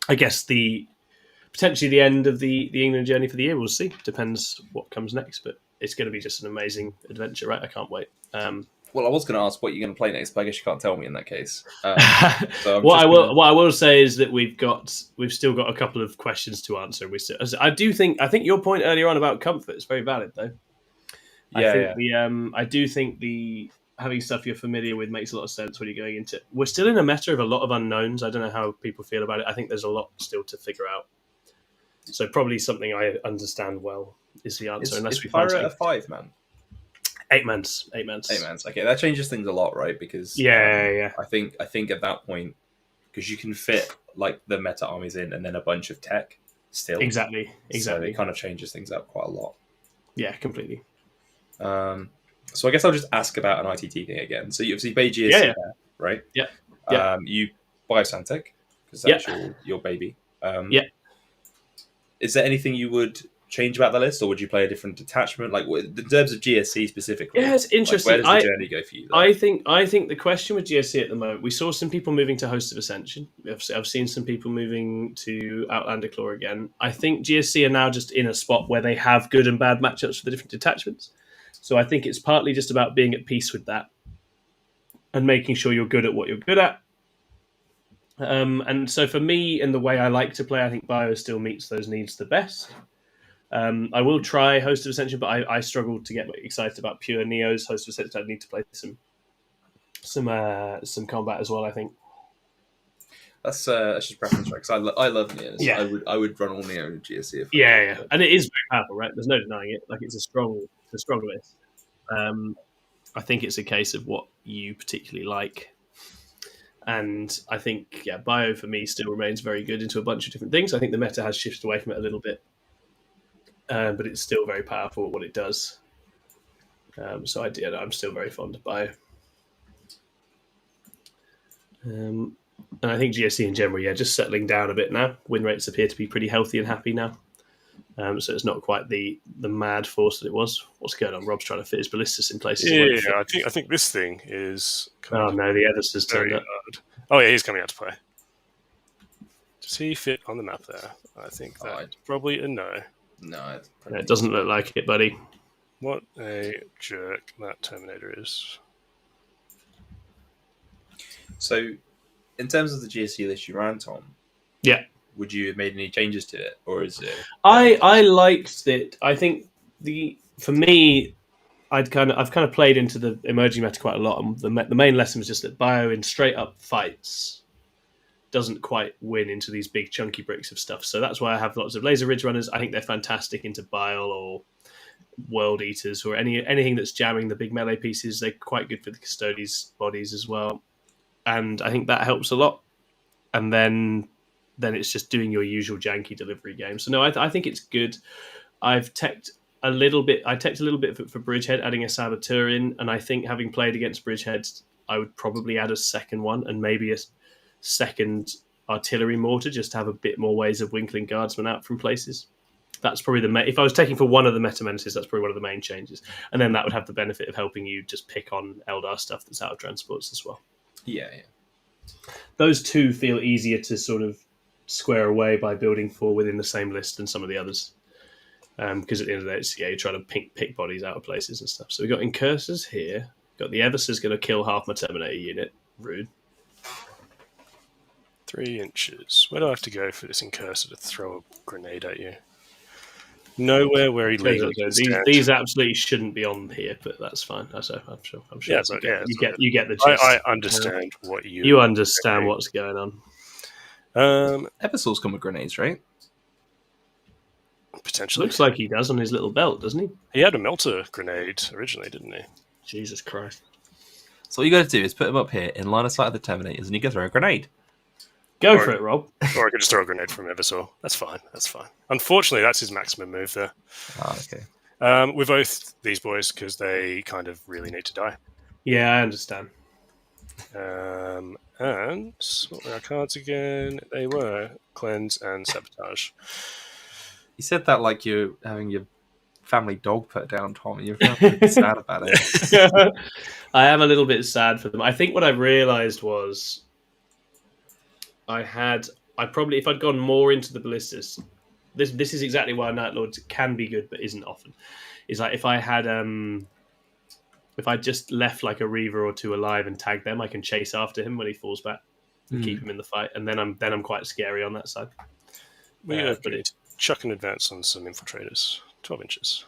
I guess potentially the end of the England journey for the year. We'll see. Depends what comes next, but it's going to be just an amazing adventure, right? I can't wait. Well, I was going to ask what you're going to play next, but I guess you can't tell me in that case. So what I will say is that we've still got a couple of questions to answer. I think your point earlier on about comfort is very valid, though. I do think the having stuff you're familiar with makes a lot of sense when you're going into. We're still in a meta of a lot of unknowns. I don't know how people feel about it. I think there's a lot still to figure out. So probably something I understand well is the answer. Is Pirate a 5-man? 8 months. 8 months. 8 months. Okay, that changes things a lot, right? Because yeah. I think at that point, because you can fit like the meta armies in and then a bunch of tech still. Exactly. So it kind of changes things up quite a lot. Yeah, completely. So I guess I'll just ask about an ITT thing again. So you obviously Bay GSC there, right? Yeah. You buy Santec because that's your baby. Is there anything you would change about the list, or would you play a different detachment? Like in terms of GSC specifically? Yeah, it's interesting. Like, where does the journey go for you? I think the question with GSC at the moment, we saw some people moving to Host of Ascension. I've seen some people moving to Outlander Claw again. I think GSC are now just in a spot where they have good and bad matchups for the different detachments. So I think it's partly just about being at peace with that and making sure you're good at what you're good at. And so for me and the way I like to play, I think Bio still meets those needs the best. I will try Host of Ascension, but I struggle to get excited about pure Neos. Host of Ascension, I need to play some combat as well, I think. That's just preference, right? Because I love Neos. Yeah. I would run all Neo in GSC. Yeah. And it is very powerful, right? There's no denying it. Like, it's a strong list. I think it's a case of what you particularly like. And I think, Bio for me still remains very good into a bunch of different things. I think the meta has shifted away from it a little bit. But it's still very powerful at what it does. So I'm still very fond of Bio. And I think GSC in general, just settling down a bit now. Win rates appear to be pretty healthy and happy now. So it's not quite the mad force that it was. What's going on? Rob's trying to fit his ballistas in places. Yeah, I think this thing is. Oh no, the Evers's turned up. Oh yeah, he's coming out to play. Does he fit on the map there? I think that's probably a no. No, it doesn't look like it, buddy. What a jerk that Terminator is. So, in terms of the GSC list you ran, Tom, would you have made any changes to it, or is it? I liked it. I think for me, I've kind of played into the emerging meta quite a lot, and the main lesson was just that Bio in straight up fights doesn't quite win into these big chunky bricks of stuff. So that's why I have lots of Laser Ridge runners. I think they're fantastic into Bile or World Eaters or anything that's jamming the big melee pieces. They're quite good for the Custodes bodies as well. And I think that helps a lot. And then it's just doing your usual janky delivery game. So no, I think it's good. I've teched a little bit. I teched a little bit for Bridgehead, adding a Saboteur in. And I think having played against Bridgeheads, I would probably add a second one and maybe a second artillery mortar, just to have a bit more ways of winkling guardsmen out from places. That's probably if I was taking for one of the meta menaces, that's probably one of the main changes. And then that would have the benefit of helping you just pick on Eldar stuff that's out of transports as well. Yeah. Those two feel easier to sort of square away by building for within the same list than some of the others. Because at the end of the day, it's, you're trying to pick bodies out of places and stuff. So we've got Incursors here. Got the Evers's going to kill half my Terminator unit. Rude. 3 inches. Where do I have to go for this Incursor to throw a grenade at you? Nowhere where he legally can stand. These absolutely shouldn't be on here, but that's fine. I'm sure. Yeah, you get the gist. I understand what you understand what's going on. Eversoul's come with grenades, right? Potentially. Looks like he does on his little belt, doesn't he? He had a melter grenade originally, didn't he? Jesus Christ. So what you got to do is put him up here in line of sight of the Terminators and you can throw a grenade. Go for it, Rob. Or I could just throw a grenade from Eversoul. That's fine. Unfortunately, that's his maximum move there. Okay. We're both these boys because they kind of really need to die. Yeah, I understand. And what were our cards again? They were Cleanse and Sabotage. You said that like you're having your family dog put down, Tom. You're feeling sad about it. I am a little bit sad for them. I think what I realised was I probably, if I'd gone more into the ballistas, this is exactly why Night Lords can be good but isn't often. Is like if I just left like a Reaver or two alive and tagged them, I can chase after him when he falls back and keep him in the fight, and then I'm quite scary on that side. But chuck an advance on some infiltrators, 12 inches.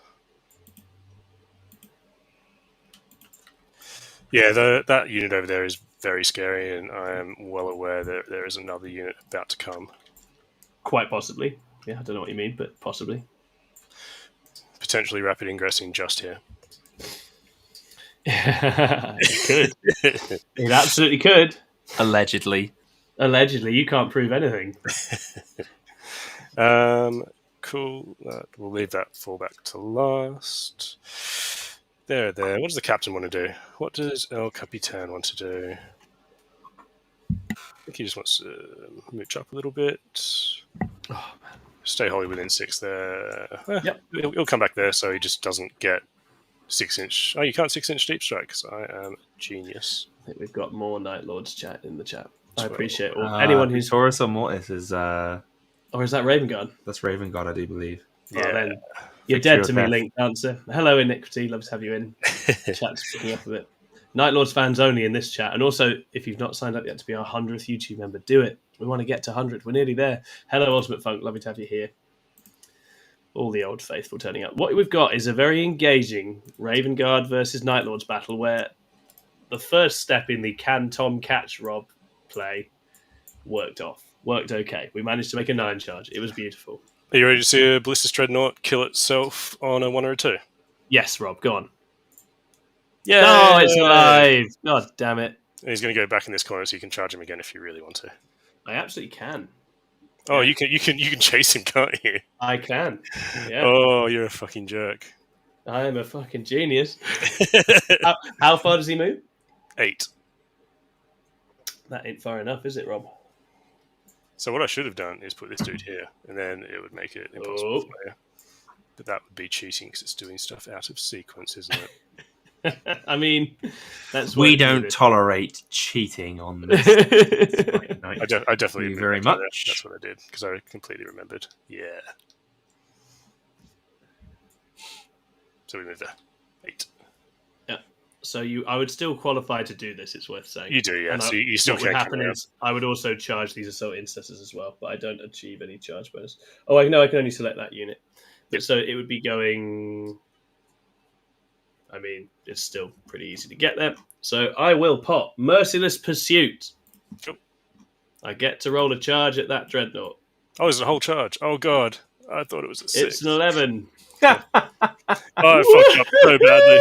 Yeah, that unit over there is very scary, and I am well aware that there is another unit about to come. Quite possibly. Yeah, I don't know what you mean, but possibly. Potentially rapid ingressing just here. It could. It absolutely could. Allegedly. Allegedly. You can't prove anything. Cool. We'll leave that fallback to last. There. What does the captain want to do? What does El Capitan want to do? I think he just wants to mooch up a little bit. Oh, man. Stay wholly within 6 there. Yep. He'll come back there so he just doesn't get 6-inch. Oh, you can't 6-inch deep strike because I am a genius. I think we've got more Night Lords chat in the chat. I appreciate anyone who's Taurus or Mortis is. Or is that Ravenguard? That's Ravenguard, I do believe. Yeah. Oh, then you're dead to me, Link Dancer. Hello, Iniquity. Love to have you in. Chat's picking up a bit. Night Lords fans only in this chat. And also, if you've not signed up yet to be our 100th YouTube member, do it. We want to get to 100. We're nearly there. Hello, Ultimate Funk. Lovely to have you here. All the old faithful turning up. What we've got is a very engaging Ravenguard versus Night Lords battle where the first step in the can Tom catch Rob play worked okay. We managed to make a 9 charge. It was beautiful. Are you ready to see a Ballistus Dreadnought kill itself on a 1 or a 2? Yes, Rob, go on. Yeah. Oh, it's alive. God damn it. He's going to go back in this corner so you can charge him again if you really want to. I absolutely can. Oh, you can chase him, can't you? I can. Yeah. Oh, you're a fucking jerk. I am a fucking genius. How far does he move? 8. That ain't far enough, is it, Rob? So what I should have done is put this dude here, and then it would make it impossible for you. But that would be cheating because it's doing stuff out of sequence, isn't it? I mean, that's we don't tolerate cheating on this. I definitely Thank you very much. That's what I did because I completely remembered. Yeah. So we moved there. 8. Yeah. So I would still qualify to do this. It's worth saying. You do, yeah. So you still what can't. What would happen is I would also charge these assault intercessors as well, but I don't achieve any charge bonus. Oh, I know I can only select that unit. Yep. So it would be going. I mean, it's still pretty easy to get there. So I will pop Merciless Pursuit. Cool. I get to roll a charge at that Dreadnought. Oh, it's a whole charge. Oh, God. I thought it was a 6. It's an 11. Oh, I fucked up so badly.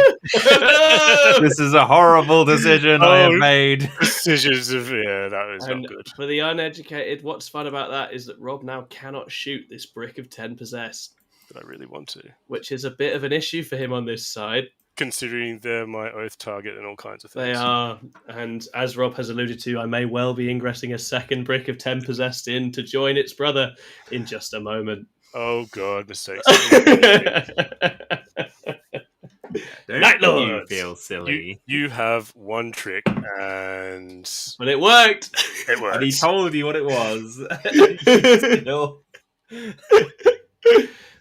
This is a horrible decision I have made. Decisions of, that is not good. For the uneducated, what's fun about that is that Rob now cannot shoot this brick of 10 possessed. But I really want to. Which is a bit of an issue for him on this side. Considering they're my oath target and all kinds of things. They are. And as Rob has alluded to, I may well be ingressing a second brick of 10 possessed in to join its brother in just a moment. Oh, God, mistakes. Night Lords! You feel silly. You have one trick and... But it worked! It worked. And he told you what it was.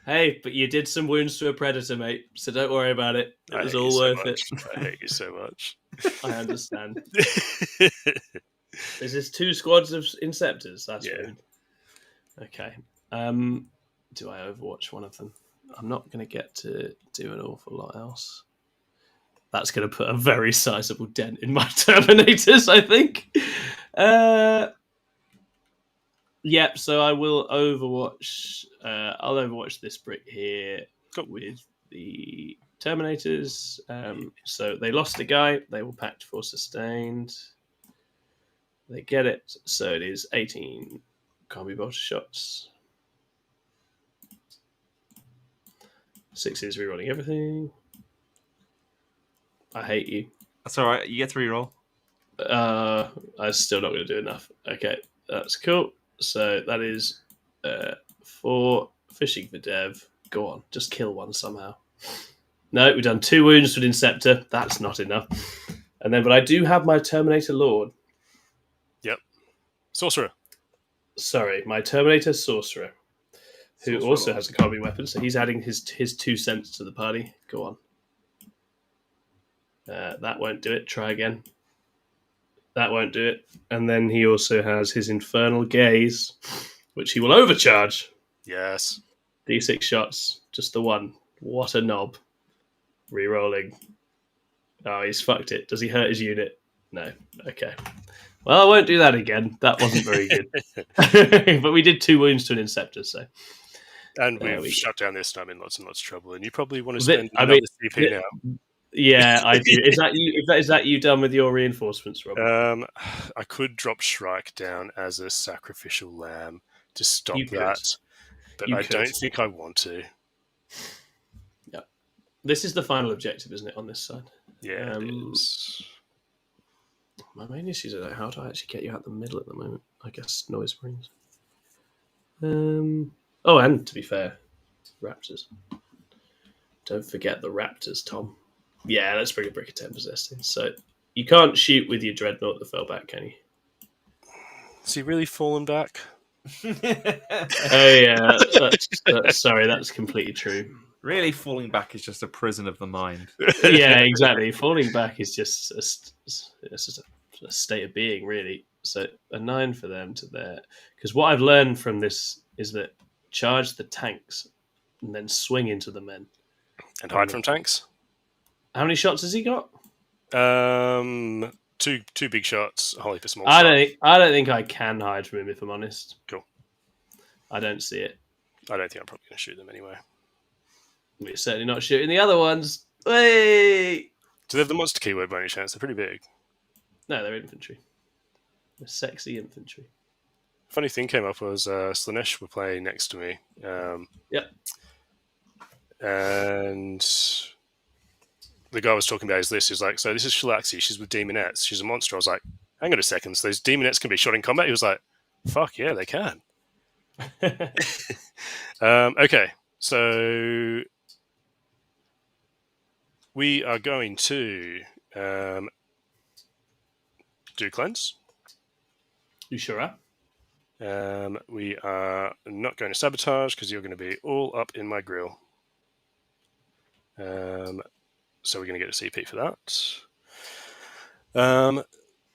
Hey, but you did some wounds to a predator, mate, so don't worry about it. It was all worth it. I hate you so much. I understand. This is 2 squads of Inceptors. That's rude. Okay. Do I overwatch one of them? I'm not going to get to do an awful lot else. That's going to put a very sizable dent in my Terminators, I think. Yep, so I will overwatch. I'll overwatch this brick here with the Terminators. So they lost a guy. They will pact for sustained. They get it. So it is 18 combi bolter shots. 6 is rerolling everything. I hate you. That's all right. You get to reroll. I'm still not going to do enough. Okay, that's cool. So that is 4 fishing for Dev. Go on, just kill one somehow. No, we've done 2 wounds to an Inceptor. That's not enough. And then, but I do have my Terminator Lord. Yep. Sorcerer. Sorry, my Terminator Sorcerer, who Sorcerer also Lord. has a combat weapon. So he's adding his 2 cents to the party. Go on. That won't do it. Try again. That won't do it. And then he also has his Infernal Gaze, which he will overcharge. Yes. D6 shots, just the one. What a knob. Rerolling. Oh, he's fucked it. Does he hurt his unit? No. Okay. Well, I won't do that again. That wasn't very good. But we did 2 wounds to an Inceptor, so. And There we've we shut down this time in lots and lots of trouble. And you probably want to spend another CP now. Yeah, I do. Is that you? Is that you done with your reinforcements, Rob? I could drop Shrike down as a sacrificial lamb to stop You could. that, but You I could. don't think I want to. Yeah. This is the final objective, isn't it, on this side? Yeah, it is. My main issues are like, how do I actually get you out the middle at the moment? I guess noise marines. Oh, and to be fair, raptors. Don't forget the raptors, Tom. Yeah, let's bring a brick of 10 possessed in. So you can't shoot with your dreadnought that fell back, can you? Is he really fallen back? Oh yeah, sorry, that's completely true. Really, falling back is just a prison of the mind. Yeah, exactly. Falling back is just it's just a state of being, really. So a 9 for them to there. Because what I've learned from this is that charge the tanks and then swing into the men. And hide from tanks? How many shots has he got? Two big shots, a whole heap of small I shots. don't think I can hide from him, if I'm honest. Cool. I don't see it. I don't think I'm probably going to shoot them anyway. We're certainly not shooting the other ones. Hey! Do they have the monster keyword by any chance? They're pretty big. No, they're infantry. They're sexy infantry. Funny thing came up was Slanesh were playing next to me. Yep. And the guy was talking about his list. He was like, so this is Shalaxi. She's with Demonettes. She's a monster. I was like, hang on a second. So those Demonettes can be shot in combat? He was like, fuck yeah, they can. Okay. So we are going to do cleanse. You sure are? We are not going to sabotage because you're going to be all up in my grill. So we're going to get a CP for that.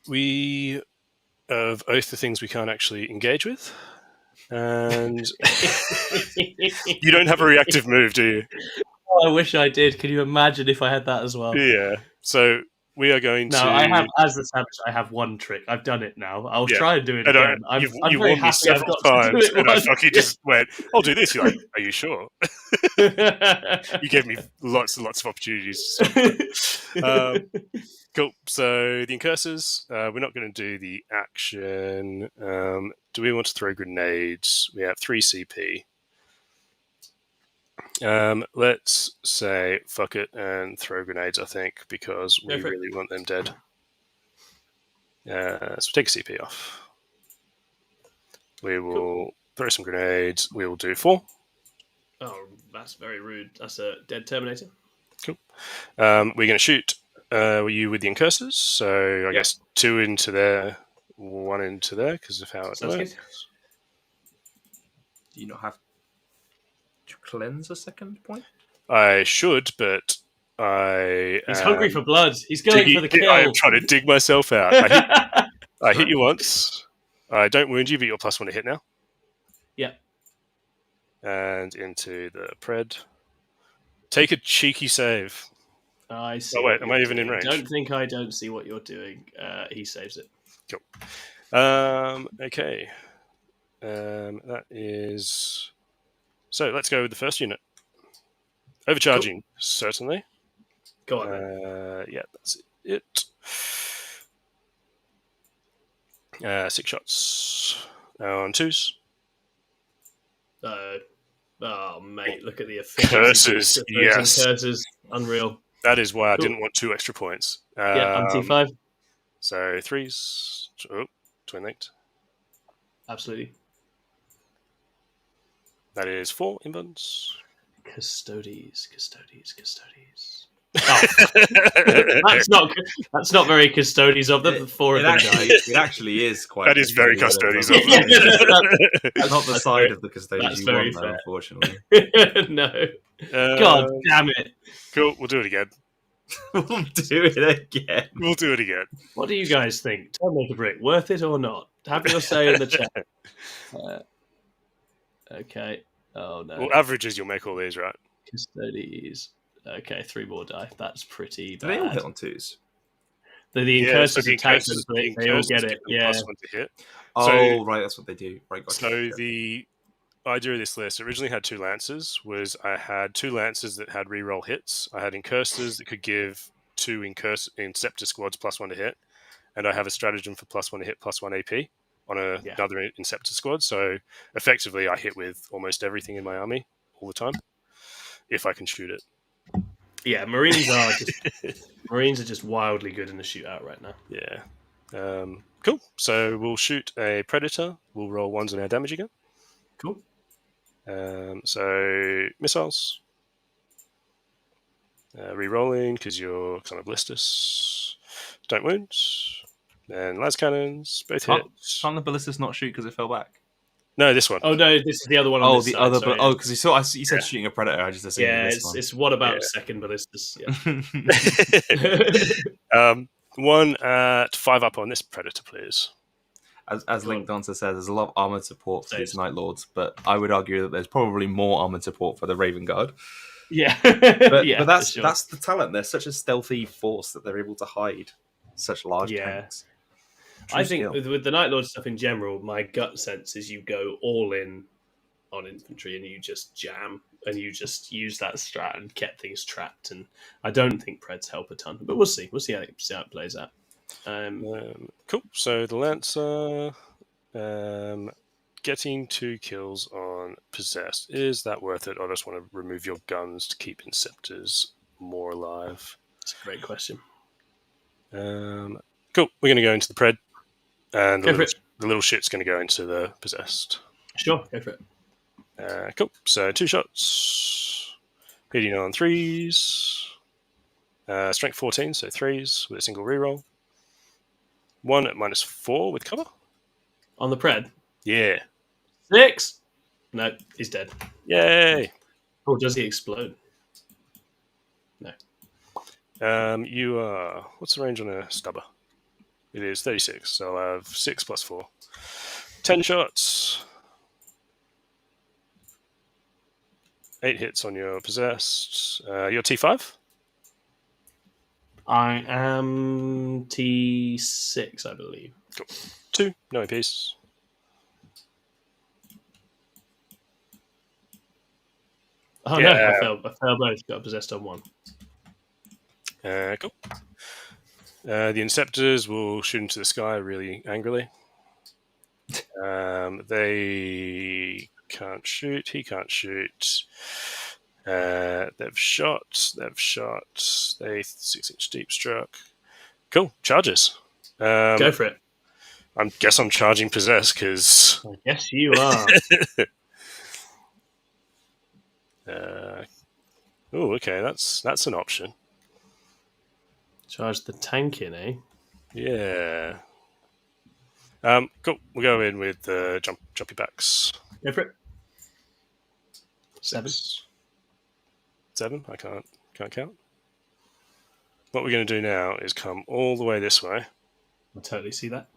We have oath the things we can't actually engage with. And you don't have a reactive move, do you? Oh, I wish I did. Can you imagine if I had that as well? Yeah. So we are going to... No, I have, as the sabotage, I have one trick. I've done it now. I'll try and do it again. You've I'm very warned me happy several I've got to do times, it and I once. fucking just went, I'll do this. You're like, are you sure? You gave me lots and lots of opportunities. Cool. So the incursors, we're not going to do the action. Do we want to throw grenades? We have 3 CP. Let's say fuck it and throw grenades, I think, because we really want them dead. So take a CP off. We will throw some grenades. We will do 4. Oh, that's very rude. That's a dead Terminator. Cool. We're going to shoot you with the incursors. So I guess 2 into there, 1 into there because of how it works. Do you not have to cleanse a second point? I should, but He's hungry for blood. He's going for the kill. I am trying to dig myself out. I hit you once. I don't wound you, but you're +1 to hit now. Yep. And into the pred. Take a cheeky save. I see. Oh, wait, am I even in range? I don't see what you're doing. He saves it. Cool. Okay. That is... So let's go with the first unit. Overcharging, certainly. Go on. Yeah, that's it. 6 shots on 2s. Oh, mate, look at the curses. Yes. Curses. Unreal. That is why I didn't want 2 extra points. Yeah, on T5. So 3s. Oh, twin linked. Absolutely. That is 4 invulns. Custodes. Oh, that's not very Custodes of them. 4 of them died. It actually is quite. That is very Custodes of them. That's not the side of the Custodes you want, though, unfortunately. No. God damn it. Cool, we'll do it again. We'll do it again. What do you guys think? Tell me the brick. Worth it or not? Have your say in the chat. Okay. Oh, no. Well, averages, you'll make all these, right? Custodes. Okay, 3 more die. That's pretty bad. Do they all hit on 2s? The incursors attack them, they all get it. Yeah. +1 to hit. Oh, right, that's what they do. Right, gotcha. So the idea of this list originally had 2 Lancers. I had 2 Lancers that had reroll hits. I had Incursors that could give 2 Inceptor squads +1 to hit. And I have a stratagem for +1 to hit, +1 AP on another Inceptor squad. So effectively, I hit with almost everything in my army all the time, if I can shoot it. Yeah, Marines are just wildly good in the shootout right now. Yeah. Cool. So we'll shoot a Predator. We'll roll 1s on our damage again. Cool. So missiles. Re-rolling because you're kind of ballistus. Don't wound. Then las cannons, both hit. Can't the ballistus not shoot because it fell back? No, this one. Oh no, this is the other one. On this the side, other. sorry, because you said shooting a Predator. I just assumed this one. It's what about second ballistus? Yeah. 1 at 5 up on this Predator, please. As Link Dancer says, there's a lot of armored support for these Night Lords, but I would argue that there's probably more armored support for the Raven Guard. Yeah, but that's the talent. They're such a stealthy force that they're able to hide such large tanks. I think with the Night Lord stuff in general, my gut sense is you go all in on infantry and you just jam and you just use that strat and get things trapped. And I don't think Preds help a ton, but we'll see. We'll see how it plays out. Cool. So the Lancer getting 2 kills on Possessed. Is that worth it? I just want to remove your guns to keep Inceptors more alive. That's a great question. Cool. We're going to go into the Pred. And the little shit's going to go into the Possessed. Sure, go for it. Cool. So 2 shots. Hitting on 3s. Strength 14, so 3s with a single reroll. 1 at -4 with cover. On the Pred? Yeah. 6! No, he's dead. Yay! Or does he explode? No. You are... What's the range on a stubber? It is 36, so I'll have 6 + 4. 10 shots. 8 hits on your Possessed. You're T5? I am T6, I believe. Cool. 2, no APs. Oh no, I failed both. Got Possessed on 1. Cool. The Inceptors will shoot into the sky really angrily. They can't shoot. He can't shoot. They've shot. They 6-inch deep struck. Cool. Charges. Go for it. I guess I'm charging Possess because... I guess you are. Okay. That's an option. Charge the tank in, eh? Yeah. Cool. We'll go in with the jumpy backs. Go for it. 7. 7? I can't count. What we're going to do now is come all the way this way. I totally see that.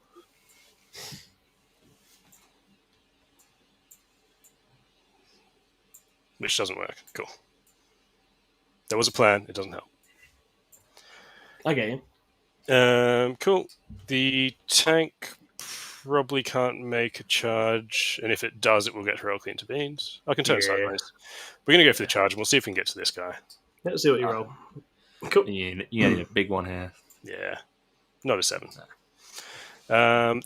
Which doesn't work. Cool. There was a plan. It doesn't help. I get you. Cool. The tank probably can't make a charge, and if it does, it will get heroically intervened. I can turn sideways. We're going to go for the charge, and we'll see if we can get to this guy. Let's see what you roll. Cool. You need a big one here. Yeah. Not a 7.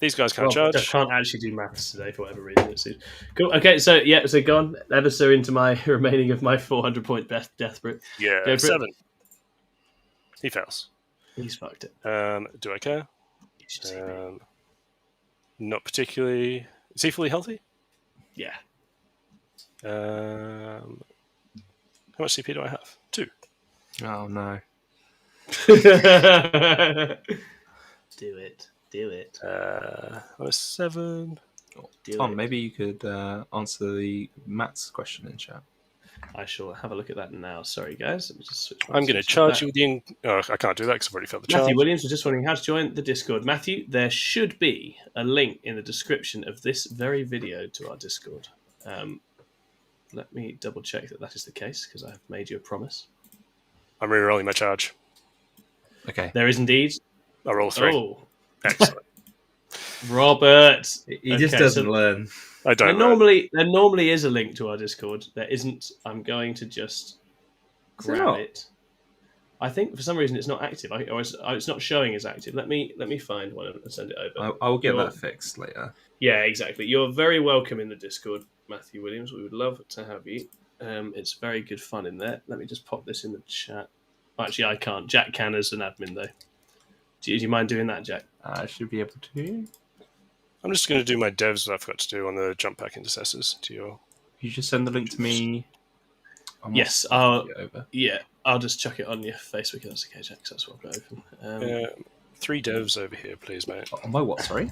These guys can't charge. I can't actually do maths today for whatever reason. Cool. Okay, so go on. Ever so into my remaining of my 400-point death brick. Yeah, 7. He fails. He's fucked it. Do I care? Not particularly. Is he fully healthy? Yeah. How much CP do I have? 2. Oh no. Do it. On a 7. Tom, maybe you could answer the Matt's question in chat. I shall have a look at that now. Sorry, guys. Let me just switch. I'm going to charge you with the. I can't do that because I've already felt the charge. Matthew Williams was just wondering how to join the Discord. Matthew, there should be a link in the description of this very video to our Discord. Let me double check that is the case because I have made you a promise. I'm re-rolling my charge. Okay. There is indeed. I roll 3. Oh, Excellent. Robert. He just doesn't learn. I don't. There normally is a link to our Discord. There isn't. I'm going to just grab it. I think for some reason it's not active. It's not showing as active. Let me find one and send it over. I will get that fixed later. Yeah, exactly. You're very welcome in the Discord, Matthew Williams. We would love to have you. It's very good fun in there. Let me just pop this in the chat. Actually, I can't. Jack can as an admin though. Do you mind doing that, Jack? I should be able to. I'm just going to do my devs that I forgot to do on the jump pack intercessors to your. You just send the link to me. Yes, I'll just chuck it on your Facebook if that's okay, Jack. That's what I've got open. 3 devs over here, please, mate. On my what? Sorry.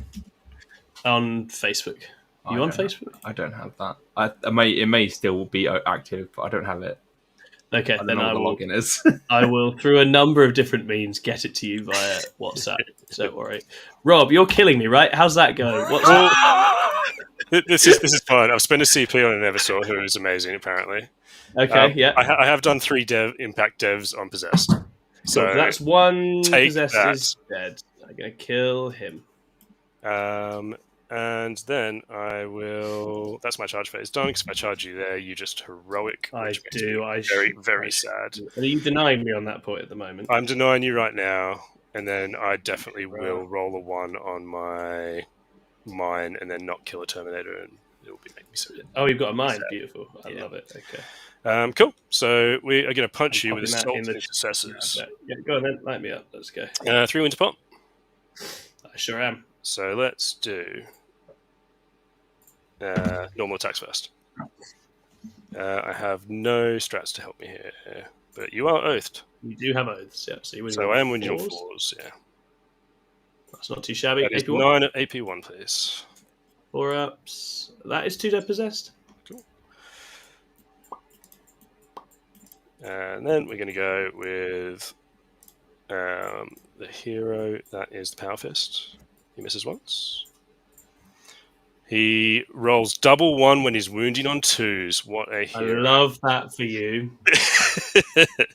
On Facebook. You on Facebook? I don't have that. It may still be active, but I don't have it. Okay, then I will. The login is. I will, through a number of different means, get it to you via WhatsApp. Don't worry. Rob, you're killing me, right? How's that going? This is fine. I've spent a CP on an Eversaw who is amazing, apparently. Okay, yeah. I have done 3 impact devs on Possessed. So that's one Possessed that. is dead. I'm going to kill him. And then I will. That's my charge phase done. Because if I charge you there, you just heroic. I do. Very sad. Are you denying me on that point at the moment? I'm denying you right now, and then I definitely will roll a 1 on my mine, and then not kill a Terminator, and it will be making me so. Oh, you've got a mine. Beautiful. I love it. Okay. Cool. So we are going to punch you with assault intercessors. Yeah, go on then. Light me up. Let's go. 3 winter pop. I sure am. So let's do normal attacks first. I have no strats to help me here, but you are oathed. You do have oaths, yeah. So I am winning on 4s, yeah. That's not too shabby. That is AP1? 9 at AP1, please. 4 ups. That is 2 dead possessed. Cool. And then we're going to go with the hero. That is the Power Fist. He misses once. He rolls double 1 when he's wounding on 2s. What a hero. I love that for you.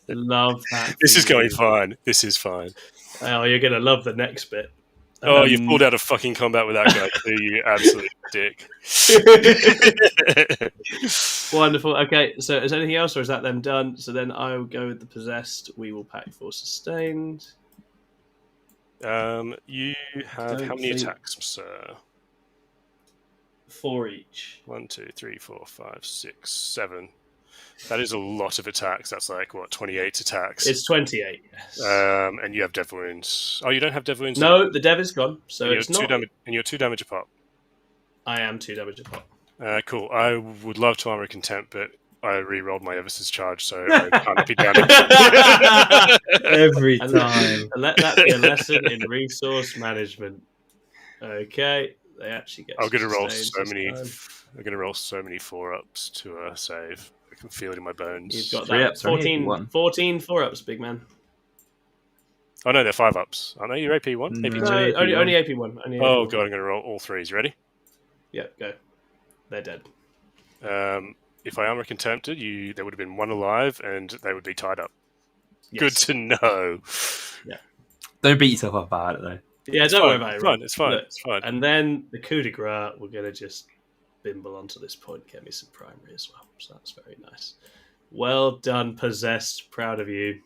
Love that. This is going fine. This is fine. Oh, you're going to love the next bit. Oh, you've pulled out of fucking combat with that guy, too, you absolute dick. Wonderful. Okay, so is anything else, or is that them done? So then I will go with the possessed. We will pack for sustained. You have how many attacks, sir? 4 each. 1, 2, 3, 4, 5, 6, 7. That is a lot of attacks. That's like, what, 28 attacks? It's 28, yes. And you have dev wounds. Oh, you don't have dev wounds? No, the dev is gone. So and it's not. And you're 2 damage a pop. I am 2 damage a pop. Cool. I would love to armor contempt, but I re-rolled my Evers's charge, so I can't be damaged. Every time. Let that be a lesson in resource management. Okay. They actually get. I'm going to roll so many. I'm going to roll so many 4-ups to save. I can feel it in my bones. You've got that. 14 4-ups, big man. Oh no, they're 5-ups. I know you're AP1. No, AP2. Only AP1. Oh god, I'm going to roll all 3s. You ready? Yeah, go. They're dead. If I armor contempted, there would have been 1 alive, and they would be tied up. Yes. Good to know. Yeah. Don't beat yourself up about it though. Yeah, don't worry about it. It's fine. Look, it's fine. And then the coup de grace, we're going to just bimble onto this point, get me some primary as well. So that's very nice. Well done, Possessed. Proud of you.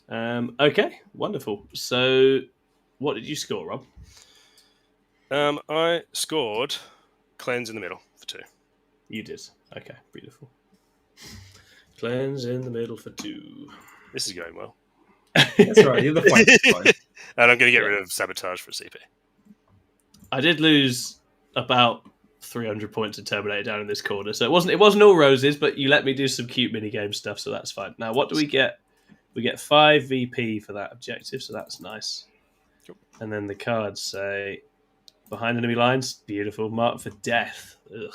Okay, wonderful. So what did you score, Rob? I scored Cleanse in the middle for 2. You did. Okay, beautiful. Cleanse in the middle for 2. This is going well. That's right. You're the fine. And I'm going to get rid of Sabotage for a CP. I did lose about 300 points of Terminator down in this corner, so it wasn't all roses, but you let me do some cute minigame stuff, so that's fine. Now, what do we get? We get 5 VP for that objective, so that's nice. Cool. And then the cards say, behind enemy lines, beautiful, mark for death. Ugh.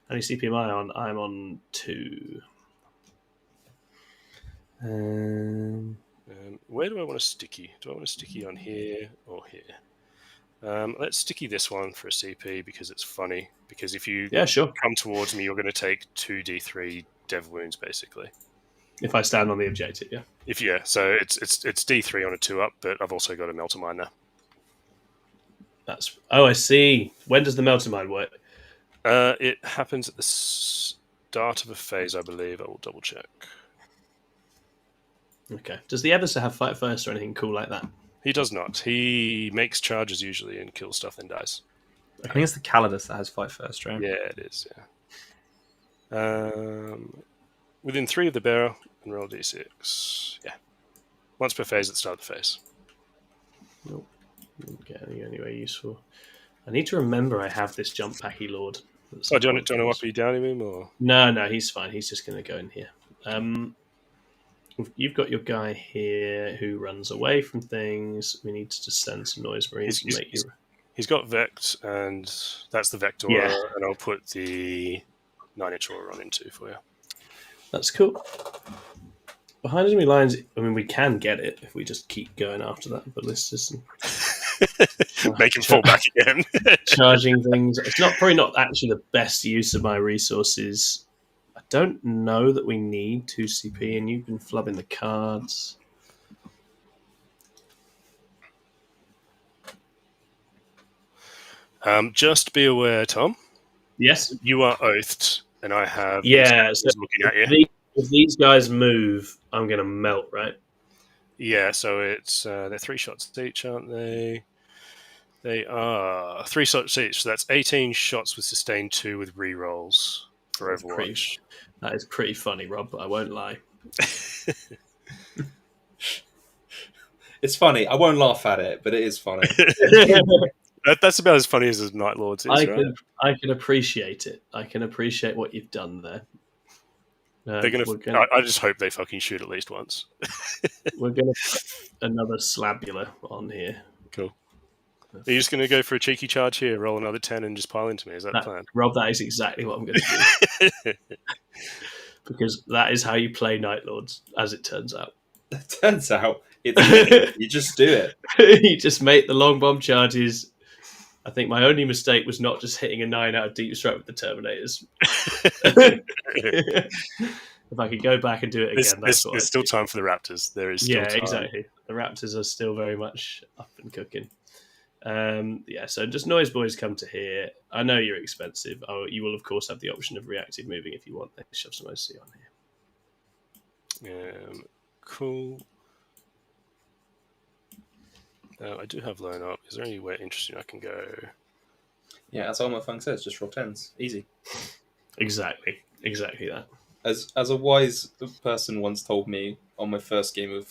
How many CP am I on? I'm on 2. Where do I want a sticky? Do I want a sticky on here or here? Let's sticky this one for a CP because it's funny. Because if you come towards me, you're going to take 2d3 dev wounds, basically. If I stand on the objective, yeah. So it's D3 on a 2-up, but I've also got a Melter Mine there. I see. When does the Melter Mine work? It happens at the start of a phase, I believe. I will double check. Okay. Does the Everser have fight first or anything cool like that? He does not. He makes charges usually and kills stuff, then dies. I think it's the Calidus that has fight first, right? Yeah, it is. Yeah. Within 3 of the bearer and roll d6. Yeah. Once per phase at the start of the phase. Nope. Didn't get anywhere useful. I need to remember I have this jump packy lord. Do you want to up you down him or? No, he's fine. He's just going to go in here. You've got your guy here who runs away from things. We need to just send some noise marines and make you. He's got Vect, and that's the Vect aura, and I'll put the 9-inch aura on in 2 for you. That's cool. Behind enemy lines, I mean, we can get it if we just keep going after that ballistas and make him fall back again. Charging things. It's probably not actually the best use of my resources. I don't know that we need 2 CP, and you've been flubbing the cards. Just be aware, Tom. Yes, you are oathed, and I have. So looking at you. If these guys move, I'm going to melt, right? Yeah. So it's they're 3 shots each, aren't they? They are 3 shots each. So that's 18 shots with sustained 2 with rerolls for Overwatch. That is pretty funny, Rob. I won't lie. It's funny. I won't laugh at it, but it is funny. That's about as funny as Night Lords is, right? I can appreciate it. I can appreciate what you've done there. I just hope they fucking shoot at least once. We're going to put another Slabula on here. Cool. Are you just going to go for a cheeky charge here, roll another 10 and just pile into me? Is that the plan? Rob, that is exactly what I'm going to do. Because that is how you play Night Lords, as it turns out. It turns out, you just do it. You just make the long bomb charges. I think my only mistake was not just hitting a 9 out of Deep Strike with the Terminators. If I could go back and do it again, there's still time for the Raptors. There is still time. Exactly. The Raptors are still very much up and cooking. So just noise boys come to here. I know you're expensive. You will, of course, have the option of reactive moving if you want. Let's shove some OC on here. Cool. I do have line up. Is there anywhere interesting I can go? Yeah, as Alma Fung says, just roll 10s. Easy. Exactly that. As a wise person once told me on my first game of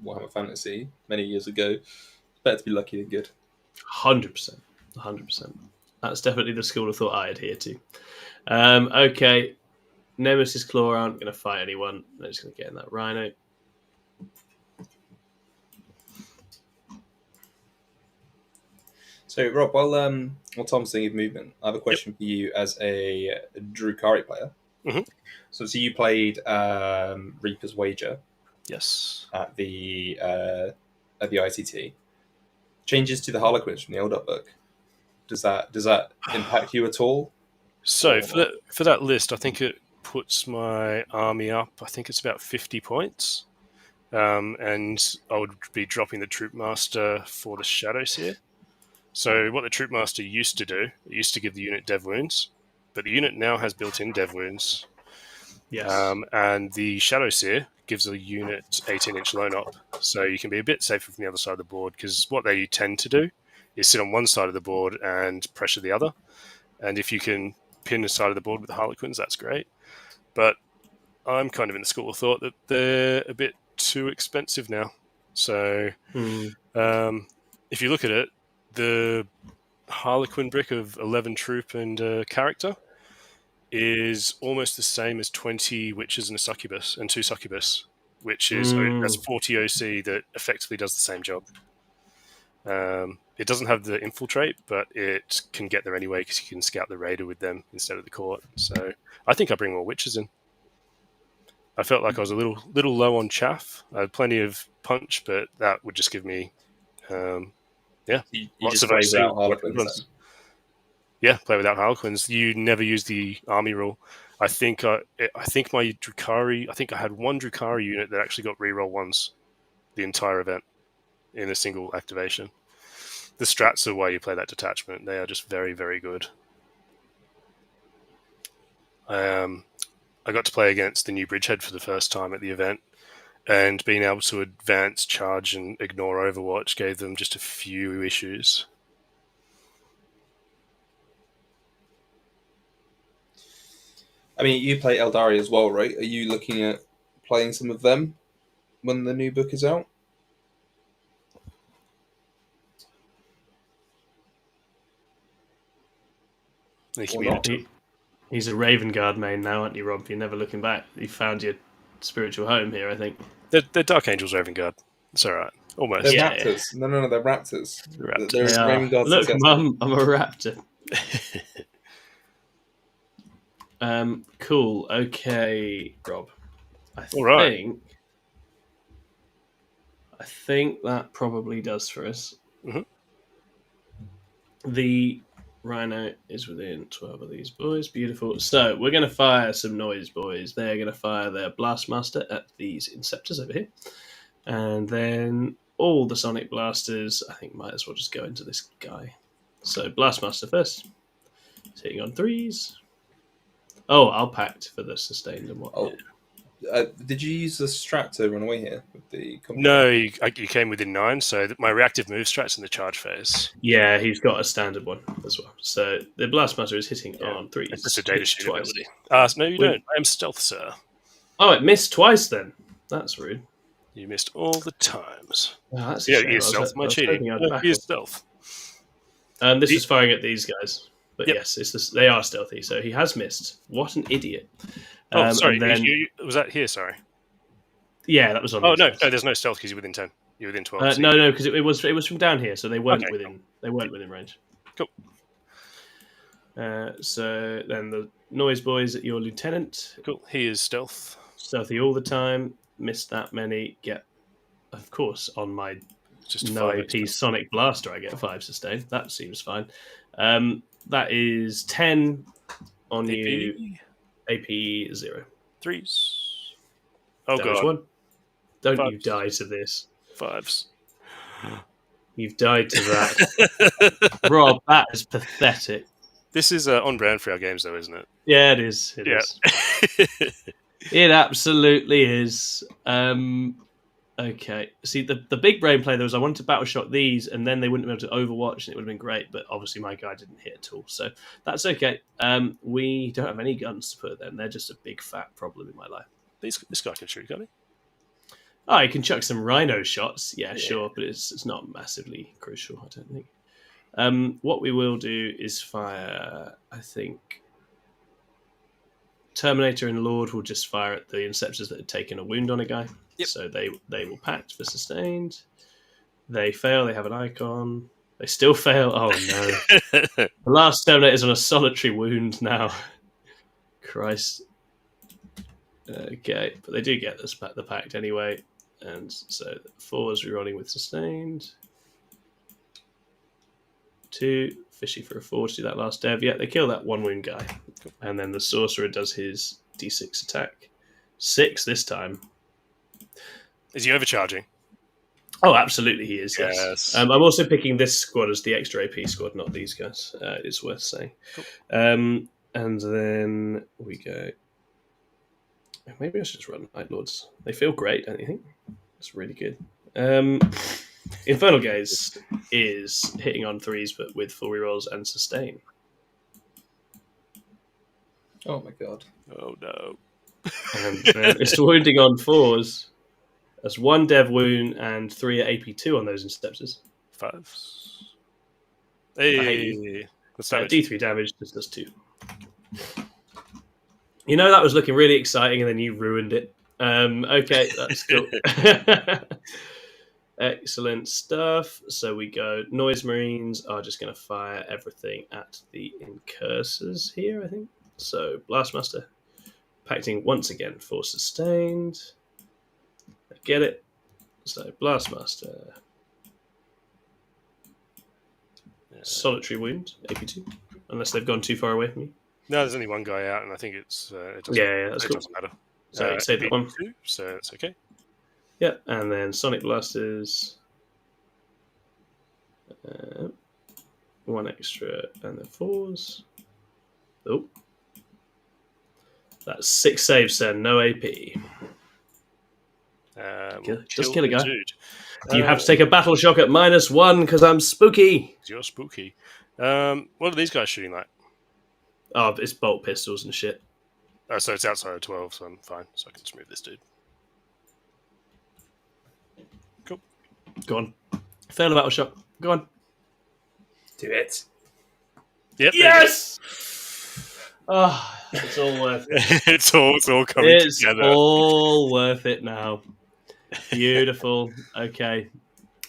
Warhammer Fantasy many years ago, it's better to be lucky than good. 100%. That's definitely the school of thought I adhere to. Okay. Nemesis Claw aren't going to fight anyone. They're just going to get in that Rhino. So, Rob, while Tom's thinking of movement, I have a question for you as a Drukari player. Mm-hmm. So you played Reaper's Wager. Yes. At the ITT. Changes to the Harlequins from the old book. Does that impact you at all? So for that list, I think it puts my army up. I think it's about 50 points, and I would be dropping the Troop Master for the Shadows here. So what the Troop Master used to do, it used to give the unit dev wounds, but the unit now has built-in dev wounds. Yes. And the Shadow Seer gives a unit 18-inch lone op, so you can be a bit safer from the other side of the board, because what they tend to do is sit on one side of the board and pressure the other. And if you can pin the side of the board with the Harlequins, that's great. But I'm kind of in the school of thought that they're a bit too expensive now. So if you look at it, the Harlequin brick of 11 troop and character is almost the same as 20 witches and a succubus and 2 succubus, which is that's 40 OC that effectively does the same job. It doesn't have the infiltrate, but it can get there anyway because you can scout the raider with them instead of the court. So I think I bring more witches in. I felt like I was a little low on chaff. I had plenty of punch, but that would just give me, lots of OC. Yeah, play without Harlequins. You never use the army rule. I think my Drukhari. I think I had one Drukhari unit that actually got reroll ones the entire event in a single activation. The strats are why you play that detachment. They are just very, very good. I got to play against the new Bridgehead for the first time at the event, and being able to advance, charge, and ignore Overwatch gave them just a few issues. I mean, you play Eldari as well, right? Are you looking at playing some of them when the new book is out? He's a Raven Guard main now, aren't you, Rob? You're never looking back. You found your spiritual home here, I think. They're Dark Angels Raven Guard. It's all right. Almost. They're raptors. Yeah. No, they're raptors. Raptors. Raven Guard. Look, Mum, I'm a raptor. Cool. Okay, Rob. I think that probably does for us. Mm-hmm. The Rhino is within 12 of these boys. Beautiful. So we're going to fire some noise, boys. They're going to fire their Blastmaster at these Inceptors over here. And then all the Sonic Blasters, I think, might as well just go into this guy. So Blastmaster first. It's hitting on 3s. Oh, I'll pact for the sustained and whatnot. Did you use the strat to run away here? With the no, you came within 9, so my reactive move strat's in the charge phase. Yeah, he's got a standard one as well. So the Blastmaster is hitting on 3s. It's a data sheet ability. No, you don't. I am stealth, sir. Oh, it missed twice then. That's rude. You missed all the times. Oh, that's you're stealth. Am I cheating? You're stealth. This is firing at these guys. But yes, they are stealthy, so he has missed. What an idiot. Sorry. Was that here? Sorry. Yeah, that was on. Oh, no, there's no stealth because you're within 10. You're within 12. No, because it was from down here, so they weren't within. They weren't within range. Cool. So then the noise boys at your lieutenant. Cool. He is stealth. Stealthy all the time. Missed that many. Get, of course, on my just no AP Sonic Blaster, I get 5 sustain. That seems fine. That is 10 on AP. You. AP 0. 3s. Oh, damage God. 1. Don't 5s. You die to this. 5s. You've died to that. Rob, that is pathetic. This is on brand for our games, though, isn't it? Yeah, it is. It is. It absolutely is. Okay. See, the big brain play, though, was I wanted to battle shot these, and then they wouldn't be able to overwatch, and it would have been great, but obviously my guy didn't hit at all, so that's okay. We don't have any guns to put at them. They're just a big, fat problem in my life. This guy can shoot, can't he? Oh, you can chuck some rhino shots. Yeah, sure, but it's not massively crucial, I don't think. What we will do is fire, I think... Terminator and Lord will just fire at the Inceptors that had taken a wound on a guy. Yep. So they will pact for sustained. They fail. They have an icon. They still fail. Oh, no. The last Terminator's on a solitary wound now. Christ. Okay. But they do get the pact anyway. And so 4's rerolling with sustained. 2. Fishy for a 4 to do that last dev. Yeah, they kill that 1 wound guy. And then the Sorcerer does his D6 attack. 6 this time. Is he overcharging? Oh, absolutely he is, yes. I'm also picking this squad as the extra AP squad, not these guys. It's worth saying. Cool. And then we go... Maybe I should just run Night Lords. They feel great, don't you think? It's really good. Infernal Gaze is hitting on 3s, but with full rerolls and sustain. Oh my god. Oh no. And then it's wounding on 4s. That's 1 dev wound and 3 at AP2 on those Inceptors. 5. hate Hey, that's damage. D3 damage, just does 2. You know, that was looking really exciting, and then you ruined it. Okay, that's cool. Excellent stuff. So we go. Noise Marines are just going to fire everything at the incursors here, I think. So Blastmaster, pacting once again for sustained. I get it. So Blastmaster. Solitary wound, AP2. Unless they've gone too far away from you. No, there's only one guy out, and I think it doesn't, That's it cool. doesn't matter. So save that one. So it's okay. Yeah, and then Sonic Blasters. 1 extra, and then 4s. Oh. That's 6 saves then, no AP. Just kill a guy. Dude. You have to take a battle shock at -1 because I'm spooky. You're spooky. What are these guys shooting like? Oh, it's bolt pistols and shit. Oh, so it's outside of 12, so I'm fine. So I can just move this dude. Cool. Go on. Fail the battle shock. Go on. Do it. Yep. Yes! Oh, it's all worth it. it's all coming together. It's all worth it now. Beautiful. Okay.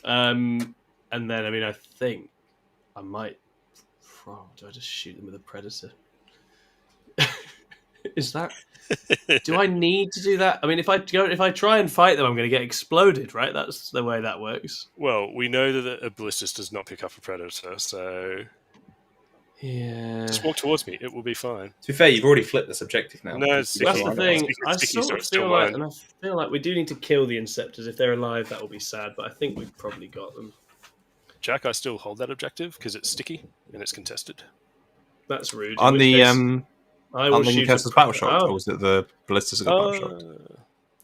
And then, I mean, I think I might... Oh, do I just shoot them with a Predator? Is that... Do I need to do that? I mean, if I try and fight them, I'm going to get exploded, right? That's the way that works. Well, we know that a ballistus does not pick up a predator, so Yeah. just walk towards me. It will be fine. To be fair, you've already flipped this objective now. No, it's That's the thing. I Sticky sort of still feel like, mine. and I feel like we do need to kill the Inceptors. If they're alive, that will be sad. But I think we've probably got them. Jack, I still hold that objective because it's sticky and it's contested. That's rude. On In the which case, I will on the shoot Incursors a- battle shot, Oh. or was it the ballistas that got battle shot?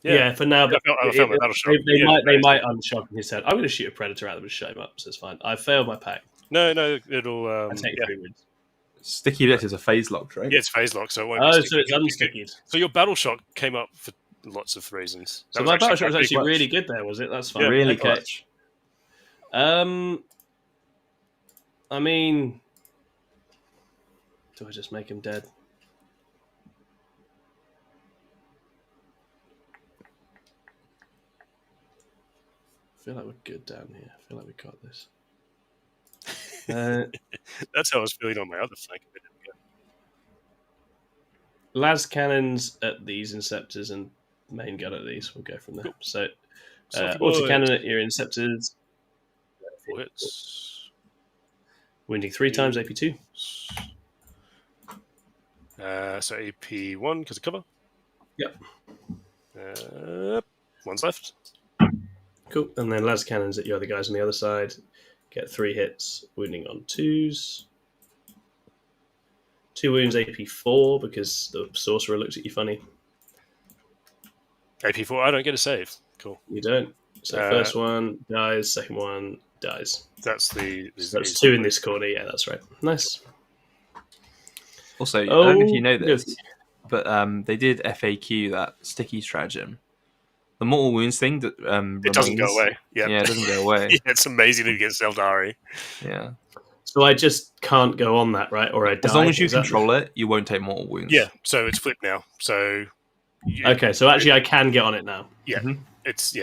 Yeah, for now. But I failed my battle shot. They Yeah, might unshock his head. I'm going to shoot a Predator at them and shut him up, so it's fine. I failed my pack. No, it'll. I take 3 wounds. Sticky lit is a phase locked, right? Yeah, it's phase lock, so it won't Oh, be so it's sticky. unstickied. So your battle shot came up for lots of reasons. So my battle shot was quite actually big. really good there, was it? That's fine. Yeah, really Okay. clutch. I mean, do I just make him dead? I feel like we're good down here. I feel like we got this. That's how I was feeling on my other flank. Las cannons at these Inceptors and main gun at these. We'll go from there. Cool. So, Soft autocannon at your Inceptors, 4 hits. wounding 3 times AP2. So AP1 because of cover. Yep. 1's left. Cool. And then las cannons at your other guys on the other side. Get 3 hits, wounding on 2s. 2 wounds AP4 because the sorcerer looked at you funny. AP4. I don't get a save. Cool. You don't. So first one dies, second one dies. That's the. So that's 2 in this corner. Yeah, that's right. Nice. Also, I don't know if you know good. this, but they did FAQ that sticky stratagem. The mortal wounds thing that It doesn't go away. Yeah, it doesn't go away. Yeah, it's amazing against Eldari. Yeah, So I just can't go on that, right? Or I die. as long as you Is that- control it, you won't take mortal wounds. Yeah, so it's flipped now. So. Okay, so actually I can get on it now. Yeah, Mhm. it's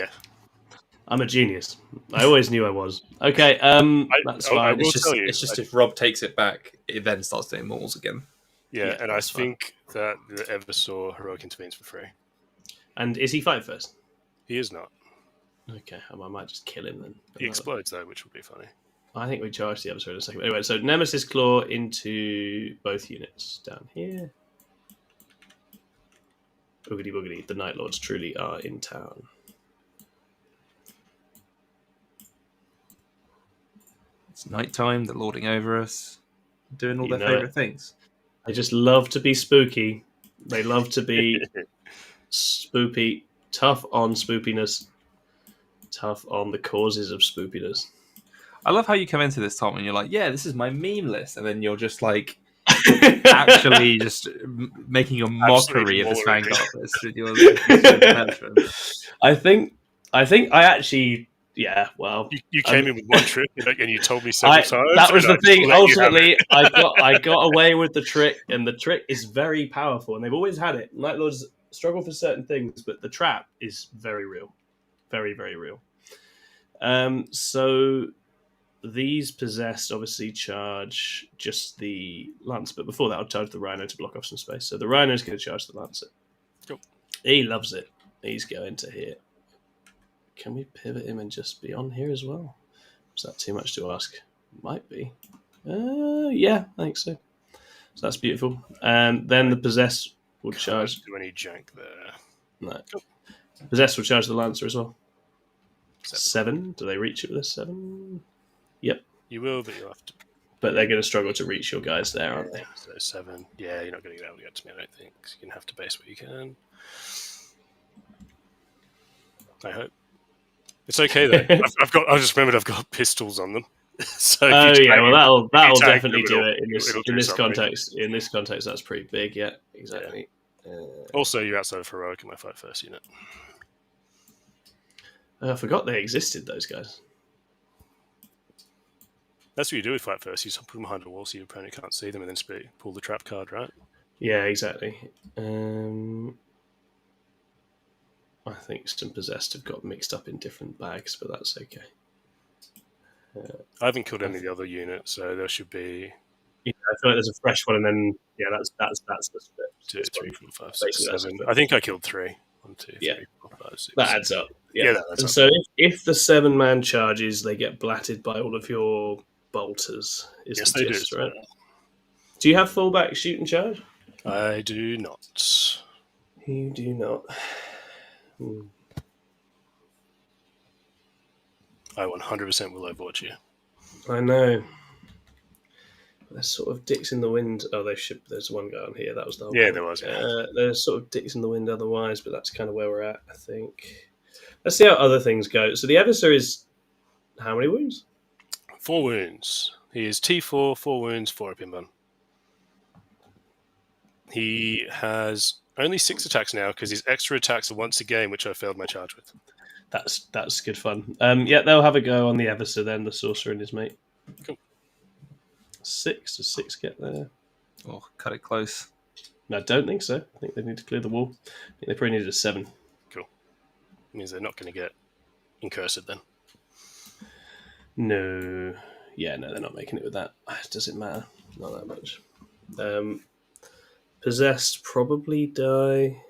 I'm a genius. I always knew I was. Okay, that's I fine. will It's just, tell you, it's just if Rob takes it back, it then starts doing mortals again. Yeah, and I that's fine. think that the Eversaw heroic intervenes for free. And is he fight first? He is not. Okay, I might just kill him then. He explodes though, which would be funny. I think we charge the other side in a second. Anyway, so Nemesis Claw into both units down here. Boogity boogity, the Night Lords truly are in town. It's nighttime, they're lording over us, doing all You their know favourite things. They just love to be spooky. They love to be spoopy, tough on spoopiness, tough on the causes of spoopiness. I love how you come into this, Tom, and you're like, yeah, this is my meme list, and then you're just like, actually just making a mockery of this Absolutely Vanguard list with your attention. I think I think I actually, yeah. Well, You came in with one trick, and you told me several times. That was the thing. Let you have Ultimately, I got away with the trick, and the trick is very powerful, and they've always had it. Night Lords struggle for certain things, but the trap is very real, very very real. So these possessed obviously charge just the Lance, but before that, I'll charge the Rhino to block off some space. So the Rhino is going to charge the Lancer. Cool. He loves it. He's going to hit. Can we pivot him and just be on here as well? Is that too much to ask? Might be. Yeah, I think so. So that's beautiful. And then the Possessed will charge. Do any jank there? No. Cool. Possessed will charge the Lancer as well. 7. 7. Do they reach it with a 7? Yep. You will, but you'll have to. But they're going to struggle to reach your guys there, aren't they? So 7. Yeah, you're not going to be able to get to me, I don't think. So you're going to have to base what you can. I hope. It's okay though. I just remembered I've got pistols on them. So that'll definitely do it in this something. context. In this context, that's pretty big. Yeah, exactly. Yeah. Also, you're outside of heroic in my fight first unit. I forgot they existed. Those guys. That's what you do with fight first. You put them behind a wall so your opponent can't see them, and then pull the trap card, right? Yeah, exactly. I think some Possessed have got mixed up in different bags, but that's okay. I haven't killed any of the other units, so there should be. Yeah, I feel like there's a fresh one, and then that's the split. 2, 3, 4, 5, Basically, 6, 7. I think I killed 3. 1, 2, 3, Yeah. 4, 5, 6. That adds up. Yeah, Yeah, that adds and up. so if the 7-man charges, they get blatted by all of your bolters. Yes, they do. Right? Do you have fullback shoot and charge? I do not. You do not. I 100% will overwatch you. I know. They're sort of dicks in the wind. Oh, they should. There's one guy on here. That was the whole point. There was. Yeah. They're sort of dicks in the wind otherwise, but that's kind of where we're at, I think. Let's see how other things go. So the Eversor is how many wounds? 4 wounds. He is T4, 4 wounds, 4 opium bun. He has only 6 attacks now because his extra attacks are once a game, which I failed my charge with. That's good fun. Yeah, they'll have a go on the Eversor then, the Sorcerer and his mate. Cool. 6. Does 6 get there? Oh, cut it close. No, I don't think so. I think they need to clear the wall. I think they probably needed a 7. Cool. Means they're not going to get incursed then. No. Yeah, no, they're not making it with that. Does it matter? Not that much. Possessed probably die.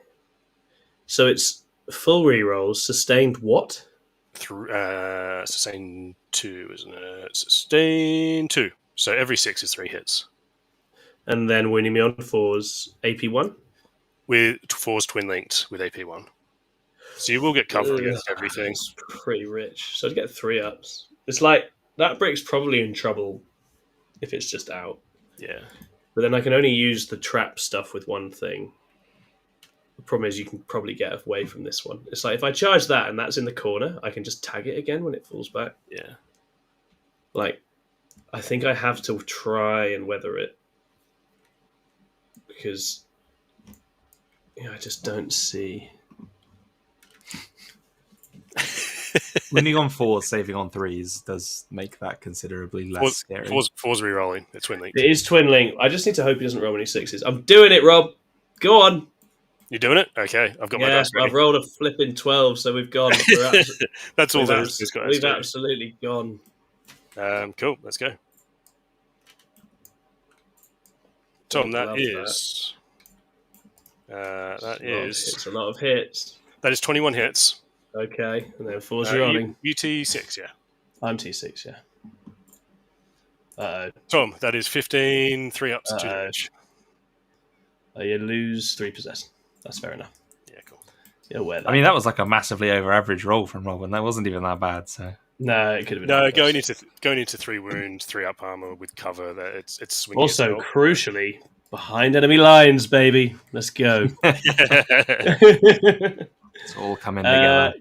So it's full rerolls. Sustained what? Sustain 2, isn't it? Sustain 2. So every 6 is 3 hits. And then winning me on 4s, AP1? With 4's twin linked with AP1. So you will get covered against everything. It's pretty rich. So to get 3 ups. It's like, that brick's probably in trouble if it's just out. Yeah. But then I can only use the trap stuff with one thing. The problem is you can probably get away from this one. It's like if I charge that and that's in the corner, I can just tag it again when it falls back. Yeah. Like, I think I have to try and weather it. Because I just don't see. Winning on 4s, saving on 3s does make that considerably less scary. 4's re-rolling. It's twin linked. It is twin link. I just need to hope he doesn't roll any 6s. I'm doing it, Rob. Go on. You're doing it? Okay. I've got my dice ready. I've rolled a flipping 12, so we've gone. That's all there is. We've absolutely gone. Cool. Let's go. Tom, that is It's a lot of hits. That is 21 hits. Okay, and then 4's rerolling. You T6, yeah. I'm T6, yeah. Uh-oh. Tom, that is 15, 3 ups, 2 damage. You lose 3 possessed. That's fair enough. Yeah, cool. You're aware that. I mean, that was like a massively over-average roll from Robin. That wasn't even that bad, so... No, it could have been. No, going into 3 wounds, 3 up armor with cover. That it's swinging. Also, crucially, behind enemy lines, baby. Let's go. It's all coming together.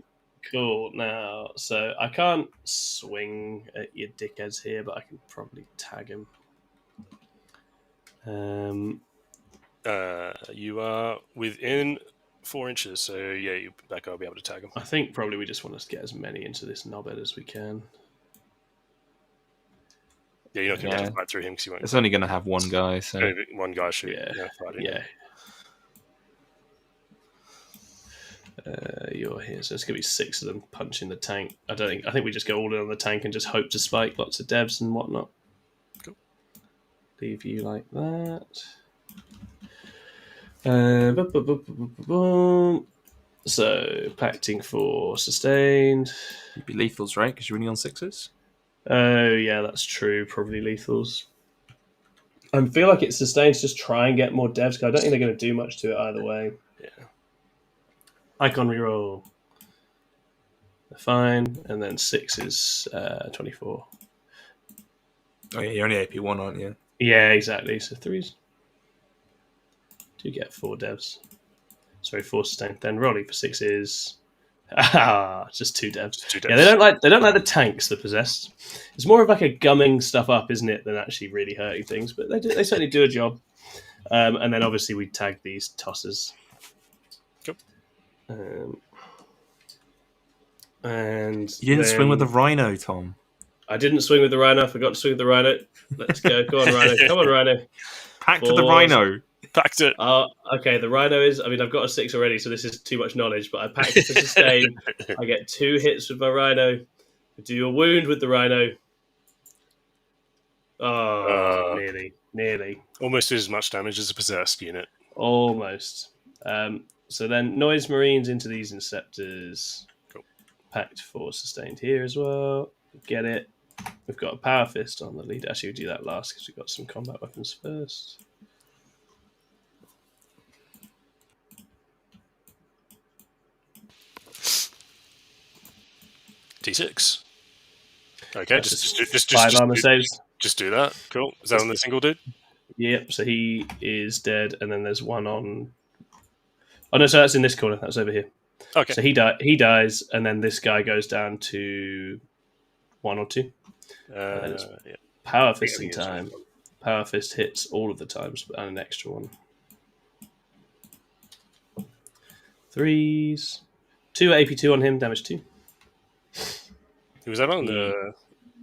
Cool. Now, so I can't swing at your dickheads here, but I can probably tag him. You are within 4 inches, so yeah, that guy will be able to tag him. I think probably we just want to get as many into this knobhead as we can. Yeah, you're not going to get to fight through him because you won't. It's only going to have one guy, so one guy should fighting. Yeah. You're here, so it's going to be 6 of them punching the tank. I think we just go all in on the tank and just hope to spike lots of devs and whatnot. Cool. Leave you like that. So pacting for sustained. You'd be lethals, right? Because you're only on 6s. Oh yeah, that's true. Probably lethals. I feel like it's sustained to just try and get more devs. Because I don't think they're going to do much to it either way. Yeah. Icon reroll. Fine, and then 6 is 24. Oh yeah, you're only AP1, aren't you? Yeah, exactly. So 3s do get 4 devs. Sorry, 4 sustained. Then rolling for 6 is just 2 devs. 2 devs. Yeah, they don't like the tanks, the possessed. It's more of like a gumming stuff up, isn't it, than actually really hurting things. But they certainly do a job. And then obviously we tag these tossers. Cool. And you didn't swing with the rhino, Tom. I didn't swing with the rhino. I forgot to swing with the rhino. Let's go. Go on, rhino. Come on, rhino. Packed with the rhino. Packed it. Okay, the rhino is... I mean, I've got a 6 already, so this is too much knowledge, but I packed it for sustain. I get 2 hits with my rhino. I do a wound with the rhino. Oh, nearly. Almost as much damage as a possessed unit. Almost. So then noise marines into these inceptors. Cool. Packed for sustained here as well. Get it. We've got a power fist on the lead. Actually, we'll do that last because we've got some combat weapons first. T6. Okay, just 5 armor saves. Just do that. Cool. Is that on the single dude? Yep. So he is dead, and then there's one on. Oh no! So that's in this corner. That's over here. Okay. So he dies, and then this guy goes down to 1 or 2. Yeah. Power fisting time. Power fist hits all of the times, and an extra one. 3s. 2 AP2 on him. Damage 2. Was that on the?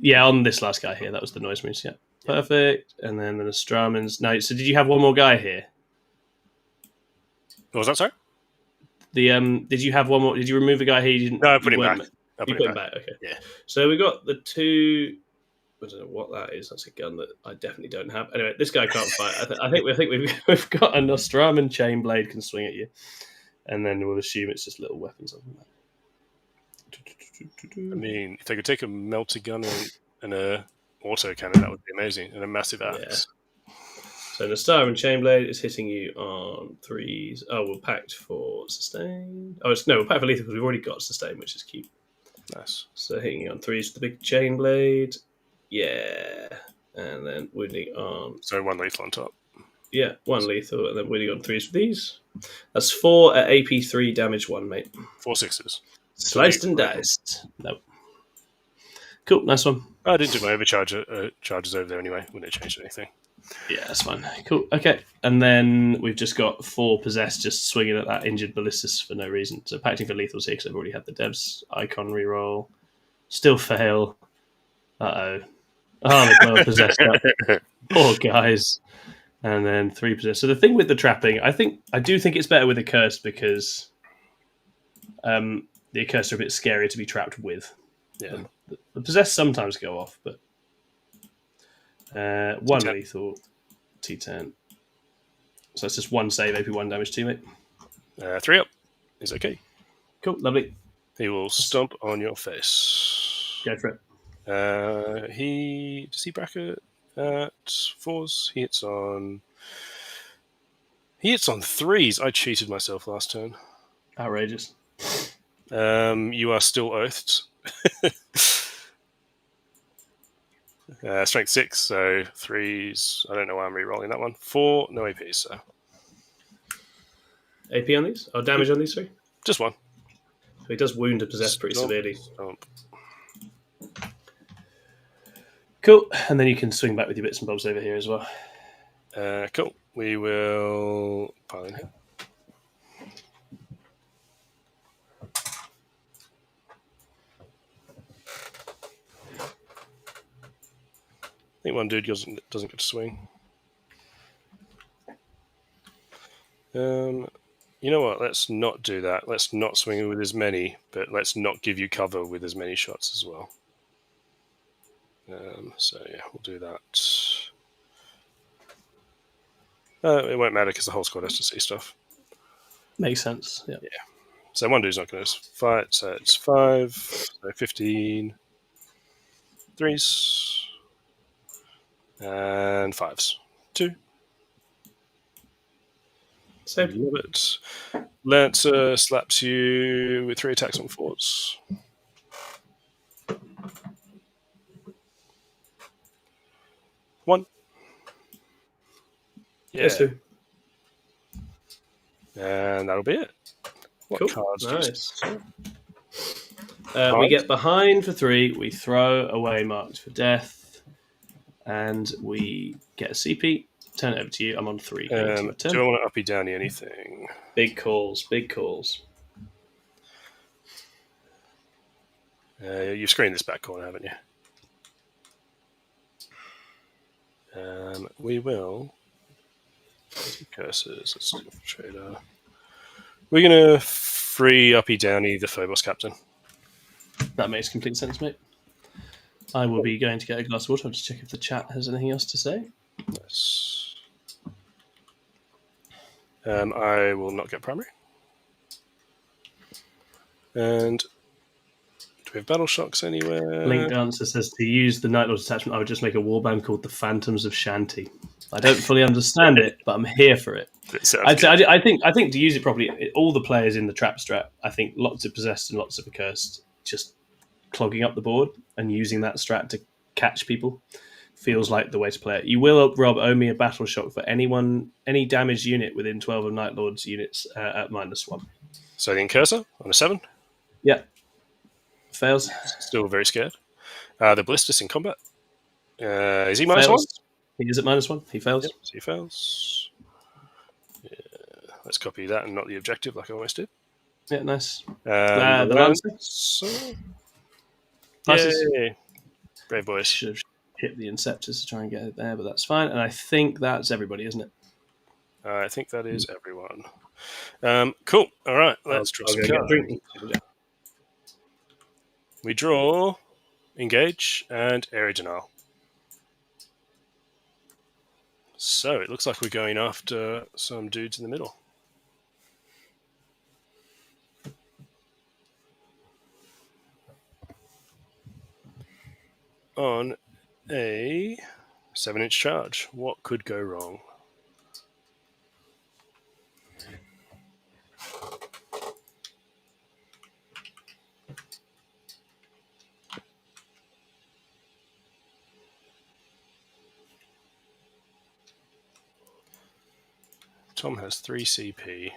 Yeah, on this last guy here. That was the noise moves. Yeah. Perfect. And then the Nostramans. Now, so did you have one more guy here? What was that, sorry? Did you have one more? Did you remove a guy here? You didn't. No, I put him back. You put him back. Okay. Yeah. So we got the 2. I don't know what that is. That's a gun that I definitely don't have. Anyway, this guy can't fight. I think we've got a Nostraman chain blade can swing at you, and then we'll assume it's just little weapons on that. I mean, if they could take a melter gun and a auto cannon, that would be amazing, and a massive axe. Yeah. So the Star and Chainblade is hitting you on 3s. Oh, we're packed for sustain. We're packed for lethal because we've already got sustain, which is cute. Nice. So hitting you on 3s with the big Chainblade. Yeah. And then wounding on... So 1 lethal on top. Yeah, 1 lethal, and then wounding on 3s with these. That's 4 at AP3 damage 1, mate. 4 6s. Sliced and diced. Nope. Cool, nice one. I didn't do my overcharge charges over there anyway. Wouldn't have changed anything. Yeah, that's fine. Cool. Okay, and then we've just got 4 possessed just swinging at that injured ballistus for no reason. So pacting for lethals here because I've already had the devs. Icon reroll. Still fail. Uh-oh. Oh, they blow a possessed up. Poor guys. And then 3 possessed. So the thing with the trapping, I do think it's better with a curse because the accursed are a bit scarier to be trapped with. Yeah. The possessed sometimes go off, but 1 T10. lethal, T10. So that's just 1 save, AP1 damage to mate. 3 up is okay. Cool, lovely. He will stomp on your face. Go for it. Does he bracket at 4s? He hits on 3s. I cheated myself last turn. Outrageous. You are still oathed. Strength 6, so 3s. I don't know why I'm re-rolling that one. 4, no APs, so. AP on these? Oh, damage on these 3? Just 1. So he does wound a possessed pretty severely. Stomp. Cool. And then you can swing back with your bits and bobs over here as well. Cool. We will pile in here. think one dude doesn't get to swing. You know what? Let's not do that. Let's not swing with as many, but let's not give you cover with as many shots as well. So yeah, we'll do that. It won't matter because the whole squad has to see stuff. Makes sense. Yeah. So one dude's not going to fight. So it's 5, so 15, 3s, and 5s. 2. Save. Love it. Lancer slaps you with 3 attacks on 4s. 1. Yeah. Yes, two. And that'll be it. What Cool. cards do you Nice. We get behind for 3. We throw away marked for death, and we get a CP. Turn it over to you. I'm on 3. do I want to uppy downy anything? Big calls. Big calls. You've screened this back corner, haven't you? We will. Curses. Let's do trader. We're gonna free uppy downy the Phobos captain. That makes complete sense, mate. I will be going to get a glass of water. I'll just check if the chat has anything else to say. Nice. I will not get primary. And do we have battle shocks anywhere? Link Dancer says to use the Night Lord attachment, I would just make a warband called the Phantoms of Shanti. I don't fully understand it, but I'm here for it. I think to use it properly, all the players in the trap strat, I think lots of possessed and lots of accursed, just clogging up the board and using that strat to catch people feels like the way to play it. You will, Rob, owe me a battle shock for any damaged unit within 12 of Night Lord's units at -1. So the Incursor on a 7. Yeah. Fails. Still very scared. The Ballistus in combat. Is he -1? He is at -1. He fails. Yep, so he fails. Yeah. Let's copy that and not the objective like I always did. Yeah, nice. The Lancer. Yay. Brave boys. Should have hit the Inceptors to try and get it there, but that's fine. And I think that's everybody, isn't it? I think that is everyone. Cool. All right. Let's draw some cards. We draw, engage, and area denial. So it looks like we're going after some dudes in the middle. On a 7-inch charge, what could go wrong? Tom has 3 CP.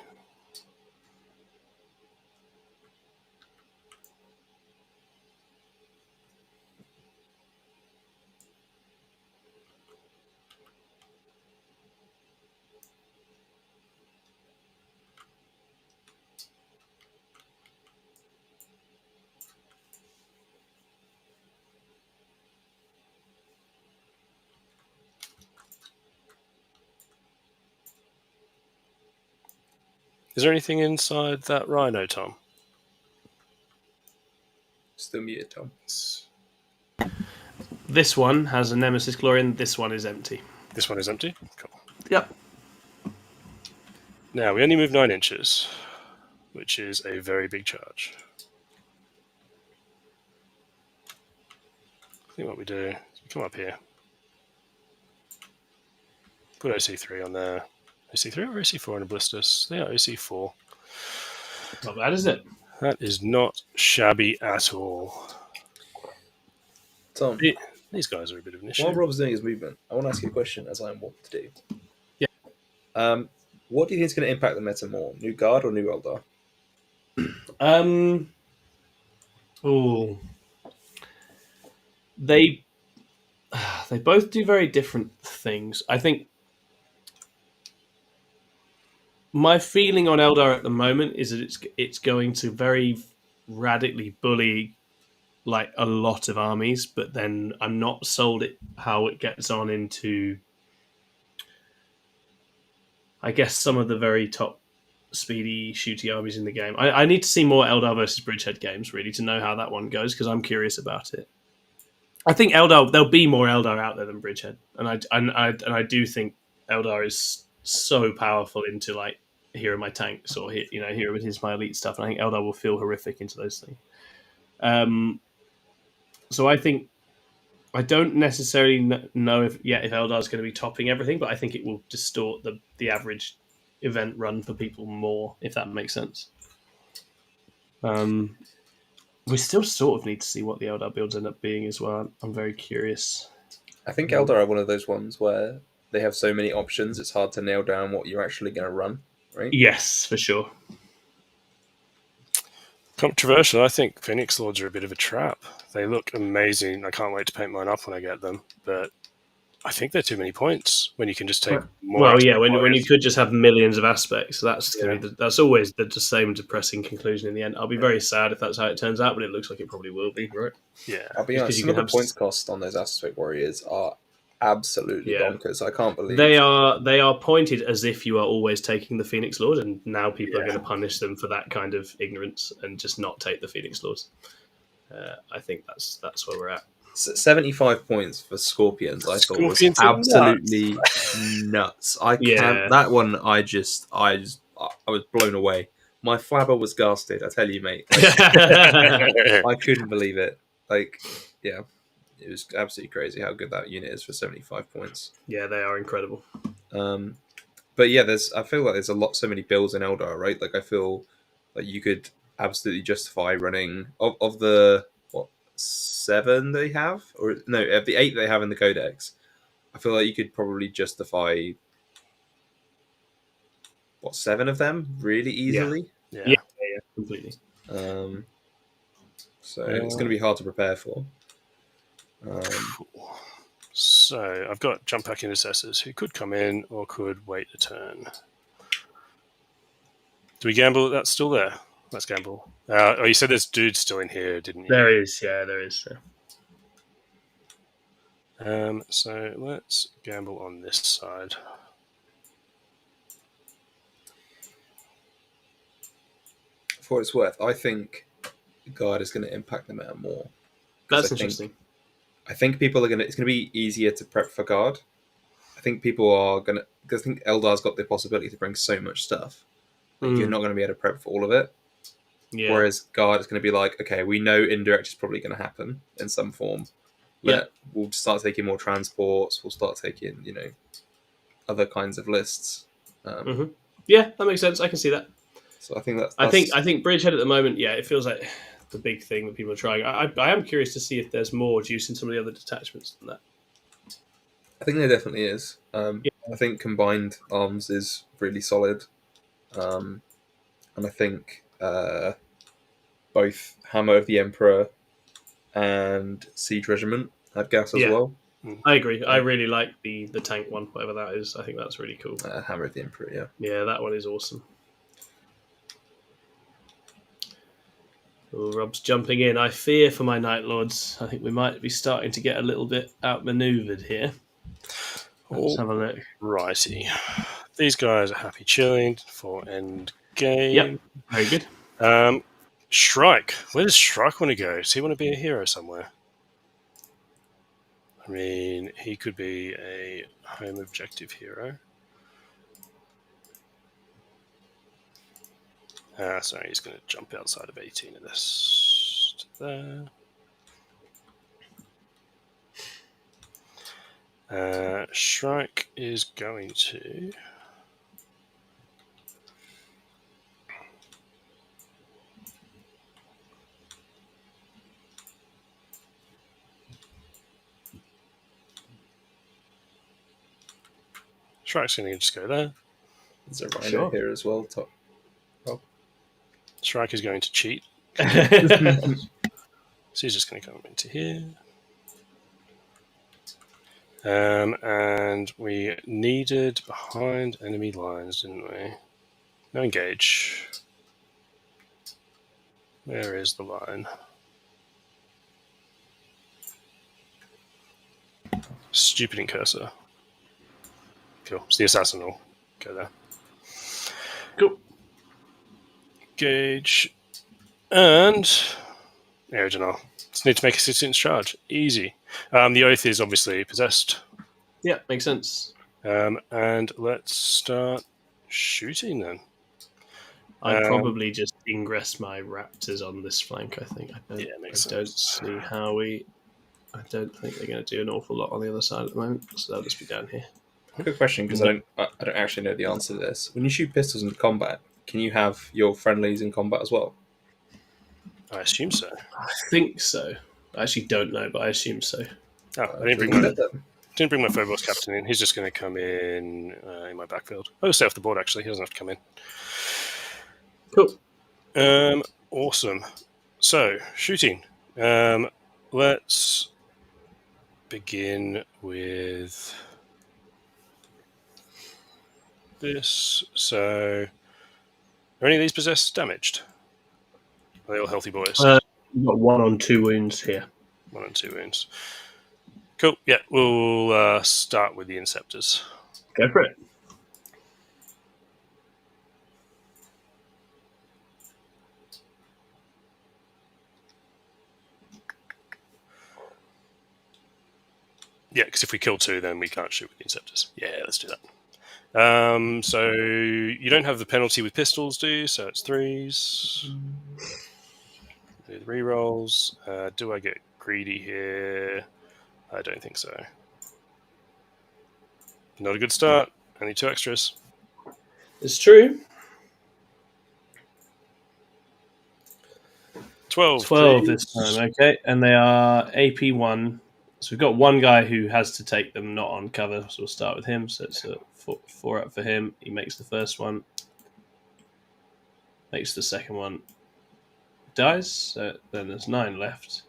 Is there anything inside that rhino, Tom? Still muted, Tom. This one has a Nemesis Glorian. This one is empty. This one is empty? Cool. Yep. Now, we only move 9 inches, which is a very big charge. I think what we do is we come up here. Put OC3 on there. OC3 or OC4 in a Ballistus? They are OC4. Not bad, is it? That is not shabby at all. Tom, These guys are a bit of an issue. while Rob's doing his movement, I want to ask you a question, as I am wont to do. Yeah. What do you think is going to impact the meta more, New Guard or New Eldar? Oh, they both do very different things. I think my feeling on Eldar at the moment is that it's going to very radically bully like a lot of armies, but then I'm not sold it how it gets on into, I guess, some of the very top speedy shooty armies in the game. I need to see more Eldar versus Bridgehead games really to know how that one goes, because I'm curious about it. I think Eldar, there'll be more Eldar out there than Bridgehead, and I do think Eldar is so powerful into like, here are my tanks, or here is my elite stuff, and I think Eldar will feel horrific into those things. So I think, I don't necessarily know if Eldar is going to be topping everything, but I think it will distort the average event run for people more, if that makes sense. We still sort of need to see what the Eldar builds end up being as well. I'm very curious. I think Eldar are one of those ones where they have so many options, it's hard to nail down what you're actually going to run, right? Yes, for sure. Controversial. I think Phoenix Lords are a bit of a trap. They look amazing. I can't wait to paint mine up when I get them, but I think they're too many points when you can just take more. Well, yeah, when you could just have millions of aspects, so that's that's always the same depressing conclusion in the end. I'll be very sad if that's how it turns out, but it looks like it probably will be, right? Yeah, I'll be honest. Some of the points cost on those aspect warriors are absolutely bonkers. I can't believe they are pointed as if you are always taking the Phoenix Lord, and now people are going to punish them for that kind of ignorance and just not take the Phoenix Lords. I think that's where we're at. 75 points for Scorpions, I thought was absolutely nuts. I can't. That one, I was blown away. My flabber was gassed. I tell you, mate. I couldn't believe it. It was absolutely crazy how good that unit is for 75 points. Yeah, they are incredible. But yeah, I feel like there's so many builds in Eldar, right? Like, I feel like you could absolutely justify running of the 7 they have, or no, of the 8 they have in the Codex. I feel like you could probably justify 7 of them really easily. Yeah, completely. So it's going to be hard to prepare for. So I've got jump pack intercessors who could come in or could wait a turn. Do we gamble that that's still there? Let's gamble. You said there's dudes still in here, didn't you? There is, there is. So let's gamble on this side. For what it's worth, I think Guard is going to impact them out more. That's interesting. I think people are going to... It's going to be easier to prep for Guard. I think people are going to... Because I think Eldar's got the possibility to bring so much stuff. You're not going to be able to prep for all of it. Yeah. Whereas Guard is going to be like, okay, we know indirect is probably going to happen in some form. We'll start taking more transports. We'll start taking, other kinds of lists. Yeah, that makes sense. I can see that. So I think that's... I think Bridgehead at the moment, it feels like the big thing that people are trying. I am curious to see if there's more juice in some of the other detachments than that. I think there definitely is. I think combined arms is really solid. And I think both Hammer of the Emperor and Siege Regiment had gas as well. I agree. I really like the tank one, whatever that is. I think that's really cool. Hammer of the Emperor, yeah. Yeah, that one is awesome. Oh, Rob's jumping in. I fear for my Night Lords. I think we might be starting to get a little bit outmaneuvered here. Let's have a look. Righty. These guys are happy chilling for end game. Yep, very good. Shrike. Where does Shrike want to go? Does he want to be a hero somewhere? I mean, he could be a home objective hero. Sorry, he's going to jump outside of 18 of this to there. Shrike is going to... Shrike's going to just go there. There's a Rhino here as well. Shrike is going to cheat. So he's just going to come into here. And we needed behind enemy lines, didn't we? No engage. Where is the line? Stupid cursor. Cool. It's the assassin will go there. Cool. Gauge. And Original. Just need to make a 6-inch charge. Easy. The oath is obviously possessed. Yeah, makes sense. And let's start shooting then. I'd probably just ingress my raptors on this flank, I think. I don't see how I don't think they're going to do an awful lot on the other side at the moment, so they'll just be down here. Good question, because I don't actually know the answer to this. When you shoot pistols in combat, can you have your friendlies in combat as well? I assume so. I think so. I actually don't know, but I assume so. Oh, I didn't bring my Phobos captain in. He's just going to come in my backfield. I'll stay off the board, actually. He doesn't have to come in. Cool. Awesome. So, shooting. Let's begin with this. So, are any of these possessed damaged? Are they all healthy boys? We've got 1 on 2 wounds here. 1 on 2 wounds. Cool. Yeah, we'll start with the Inceptors. Go for it. Yeah, because if we kill 2, then we can't shoot with the Inceptors. Yeah, let's do that. So you don't have the penalty with pistols, do you? So it's 3s. Do the rerolls. Do I get greedy here? I don't think so. Not a good start. I need 2 extras. It's true. 12 this time, okay. And they are AP1. So we've got one guy who has to take them not on cover, so we'll start with him. So it's a 4 up for him. He makes the first one. Makes the second one. Dies. So then there's 9 left.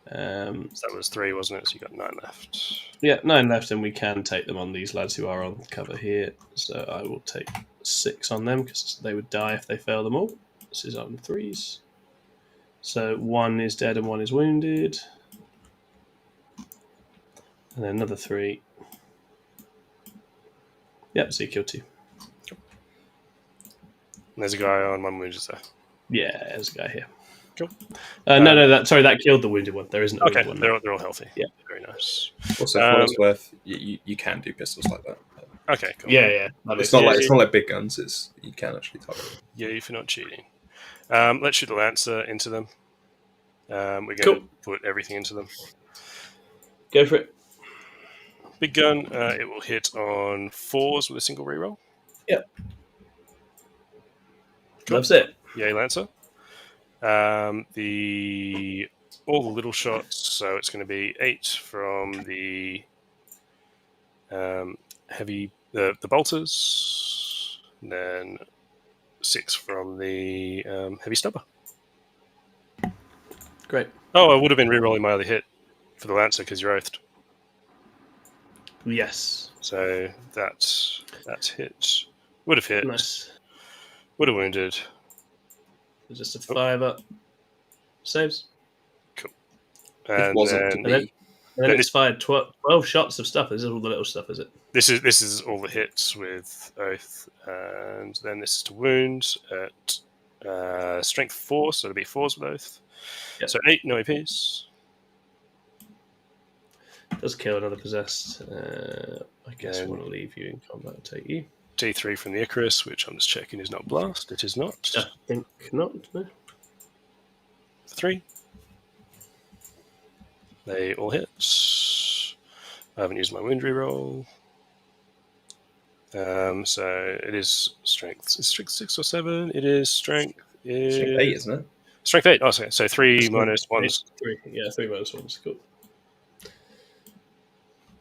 So that was 3, wasn't it? So you got 9 left. Yeah, 9 left, and we can take them on these lads who are on cover here. So I will take 6 on them because they would die if they fail them all. This is on 3s. So 1 is dead and 1 is wounded. And then another 3. Yep, so you kill 2. And there's a guy on 1 wounded there. Yeah, there's a guy here. Cool. That killed the wounded one. There isn't a wounded one. They're all healthy. Yeah. Very nice. Also, for what it's worth, you can do pistols like that. Okay, cool. Yeah. It's not like big guns. You can actually target them. Yeah, if you're not cheating. Let's shoot the Lancer into them. We're going to put everything into them. Go for it. Big gun, it will hit on 4s with a single reroll. Yep. Cool. Loves it. Yay, Lancer. All the little shots, so it's going to be 8 from the heavy, the bolters, and then 6 from the heavy stubber. Great. Oh, I would have been rerolling my other hit for the Lancer because you're oathed. Yes. So that's hit. Would have hit. Nice. Would have wounded. Just a 5 up. Saves. Cool. It wasn't then it's fired 12 shots of stuff. This is all the little stuff, is it? This is all the hits with oath, and then this is to wound at strength 4, so it'll be 4s with oath. Yep. So 8, no APs. Does kill another possessed. I guess I want to leave you in combat and take you. D3 from the Icarus, which I'm just checking is not blast. It is not. I think not. No. 3. They all hit. I haven't used my wound reroll. So it is strength. Is strength 6 or 7? It is strength. Strength 8, isn't it? Strength 8. Oh, sorry. So 3 minus 1s. 3. Yeah, 3 minus 1s. Cool.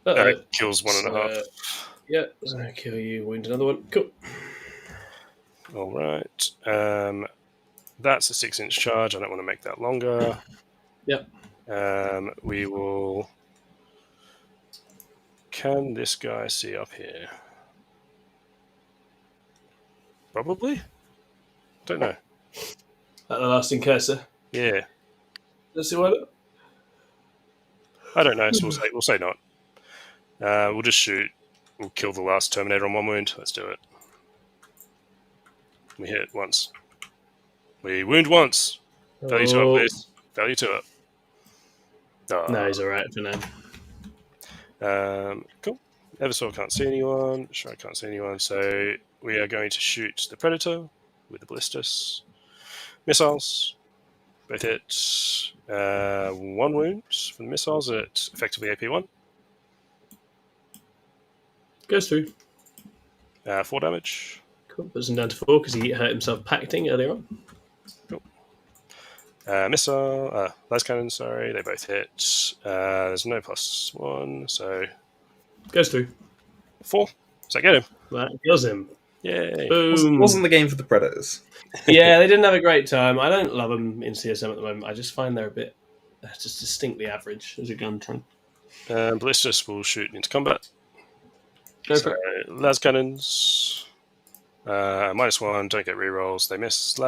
That kills 1.5. Yeah, so I kill you, wound another one. Cool. All right. That's a 6-inch charge. I don't want to make that longer. Yep. We will. Can this guy see up here? Probably. Don't know. At the lasting cursor. Yeah. Let's see what. I don't know. So we'll say not. We'll just shoot. We'll kill the last Terminator on 1 wound. Let's do it. We hit once. We wound once. Value to it, please. Value to it. Oh. No, he's alright for now. Cool. Eversaw can't see anyone. Shrike can't see anyone. So we are going to shoot the Predator with the ballistas. Missiles. Both hit. 1 wound for the missiles at effectively AP1. Goes through. 4 damage. Cool. Puts him down to 4 because he hurt himself pacting earlier on. Cool. Missile. Las cannon, sorry. They both hit. There's no +1, so... Goes through. 4. Does that get him? That kills him. Yay. Boom. Wasn't the game for the Predators. Yeah, they didn't have a great time. I don't love them in CSM at the moment. I just find they're a bit... just distinctly average as a gun trunk. Ballistas will shoot into combat. Go for it. Las cannons. -1, don't get rerolls. They miss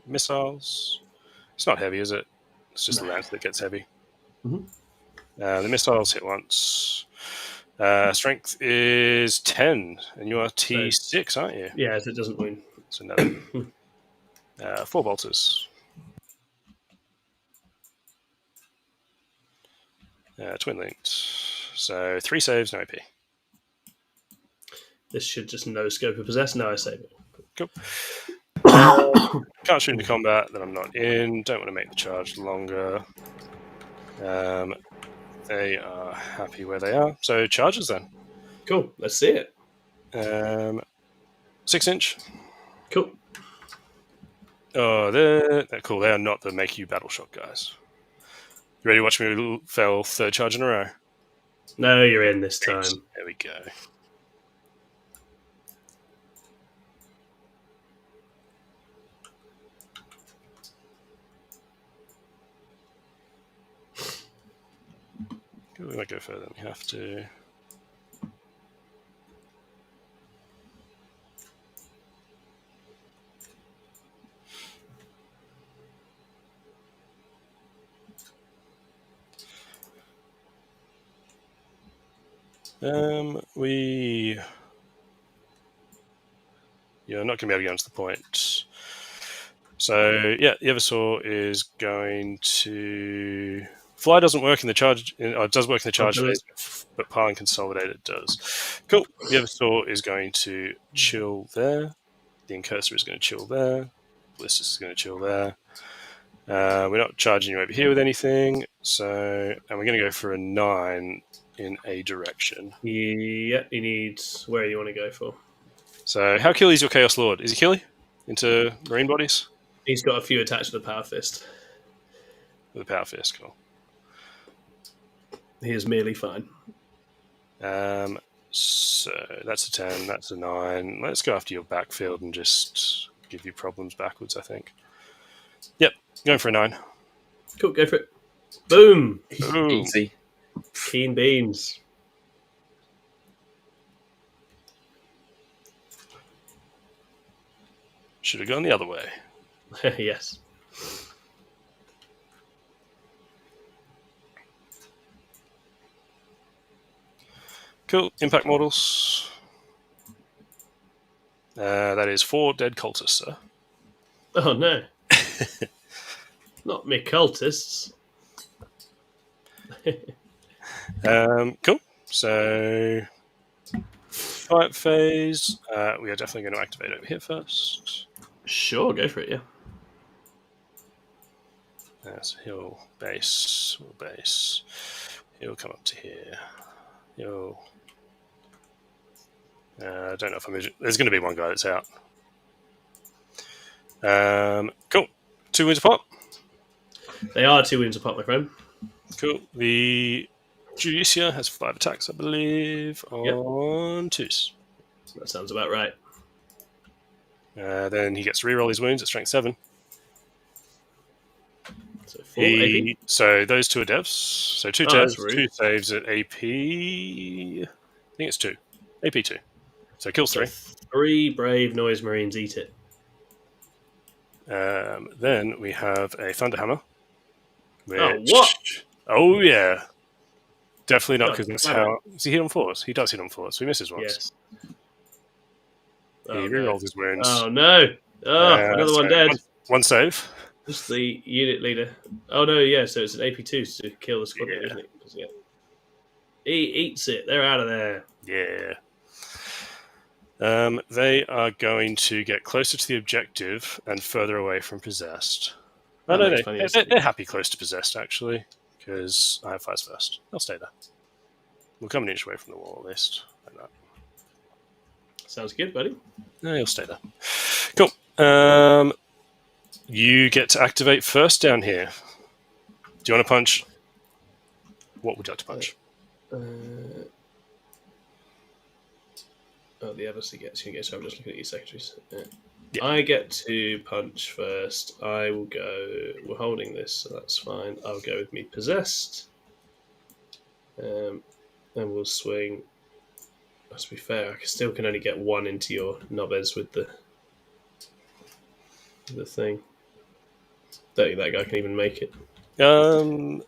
missiles. It's not heavy, is it? It's just the lance that gets heavy. Mm-hmm. The missiles hit once. Strength is 10, and you are T6, aren't you? Yeah, so it doesn't win. So no. 4 bolters. Twin linked. So 3 saves, no AP. This should just no scope of possess. No, I save it. Cool. Can't shoot into combat that I'm not in. Don't want to make the charge longer. They are happy where they are. So charges then. Cool. Let's see it. 6-inch. Cool. Oh, they're cool. They are not the make you battle shock guys. You ready to watch me fail 3rd charge in a row? No, you're in this time. There we go. We might go further than we have to. You're not going to be able to get onto the point. So, yeah, the Eversaw is going to... Fly doesn't work in the charge... It does work in the charge phase, but Par and Consolidate it does. Cool. The Eversaw is going to chill there. The Incursor is going to chill there. Ballistus is going to chill there. We're not charging you over here with anything. So, and we're going to go for a 9 in a direction. Yeah, he needs where you want to go for. So, how killy is your Chaos Lord? Is he killy into marine bodies? He's got a few attached to the Power Fist. With the Power Fist, cool. He is merely fine. So that's a 10, that's a 9. Let's go after your backfield and just give you problems backwards, I think. Yep, going for a 9. Cool, go for it. Boom! Ooh. Easy. Keen beans. Should have gone the other way. Yes. Cool. Impact models. That is 4 dead cultists, sir. Oh, no. Not me cultists. Cool. So, fight phase. We are definitely going to activate over here first. Sure, go for it, yeah. So he'll base. He'll come up to here. He'll... I don't know if I'm... There's going to be one guy that's out. Cool. 2 wounds apart. They are 2 wounds apart, my friend. Cool. The Judicia has 5 attacks, I believe, on 2s. That sounds about right. Then he gets to reroll his wounds at strength 7. So 4 AP. So those 2 are devs. So 2 devs, 2 saves at AP. I think it's 2. AP 2. So kills 3. 3 brave noise marines eat it. Then we have a Thunderhammer. Oh, what? Oh, yeah. Definitely not, because that's how... Does he hit on 4s? He does hit on 4s, so he misses once. Yes. He rerolls his wounds. Oh, no. Another one dead. One save. Just the unit leader. Oh, no, yeah, so it's an AP2 to kill the squad leader, isn't it? He eats it. They're out of there. Yeah. They are going to get closer to the objective and further away from possessed. Oh, no, they're happy close to possessed, actually, because I have fires first. They'll stay there. We'll come an inch away from the wall, at least. Like that. Sounds good, buddy. No, you'll stay there. Cool. You get to activate first down here. Do you want to punch? What would you like to punch? The others gets you. So I'm just looking at your secretaries. Yeah. I get to punch first. I will go. We're holding this, so that's fine. I'll go with me possessed. And we'll swing. To be fair, I still can only get one into your knobheads with the thing. Don't think that guy can even make it. I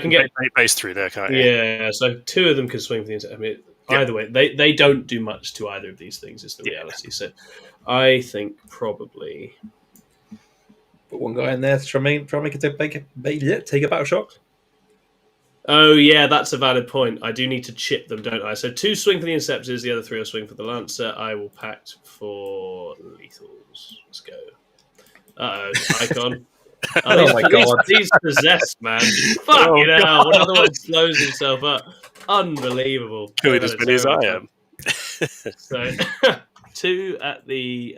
can get base through there, can't you? Yeah, so 2 of them can swing for the inside. I mean, either way, they don't do much to either of these things. Is the reality. So, I think probably put one guy in there to try and make it take a battle shock. Oh yeah, that's a valid point. I do need to chip them, don't I? So 2 swing for the Inceptors, the other 3 will swing for the Lancer. I will pact for lethals. Let's go. Icon. Oh my god. He's possessed, man. Fucking hell. One of the ones blows himself up. Unbelievable. Killing as many as I am. So 2 at the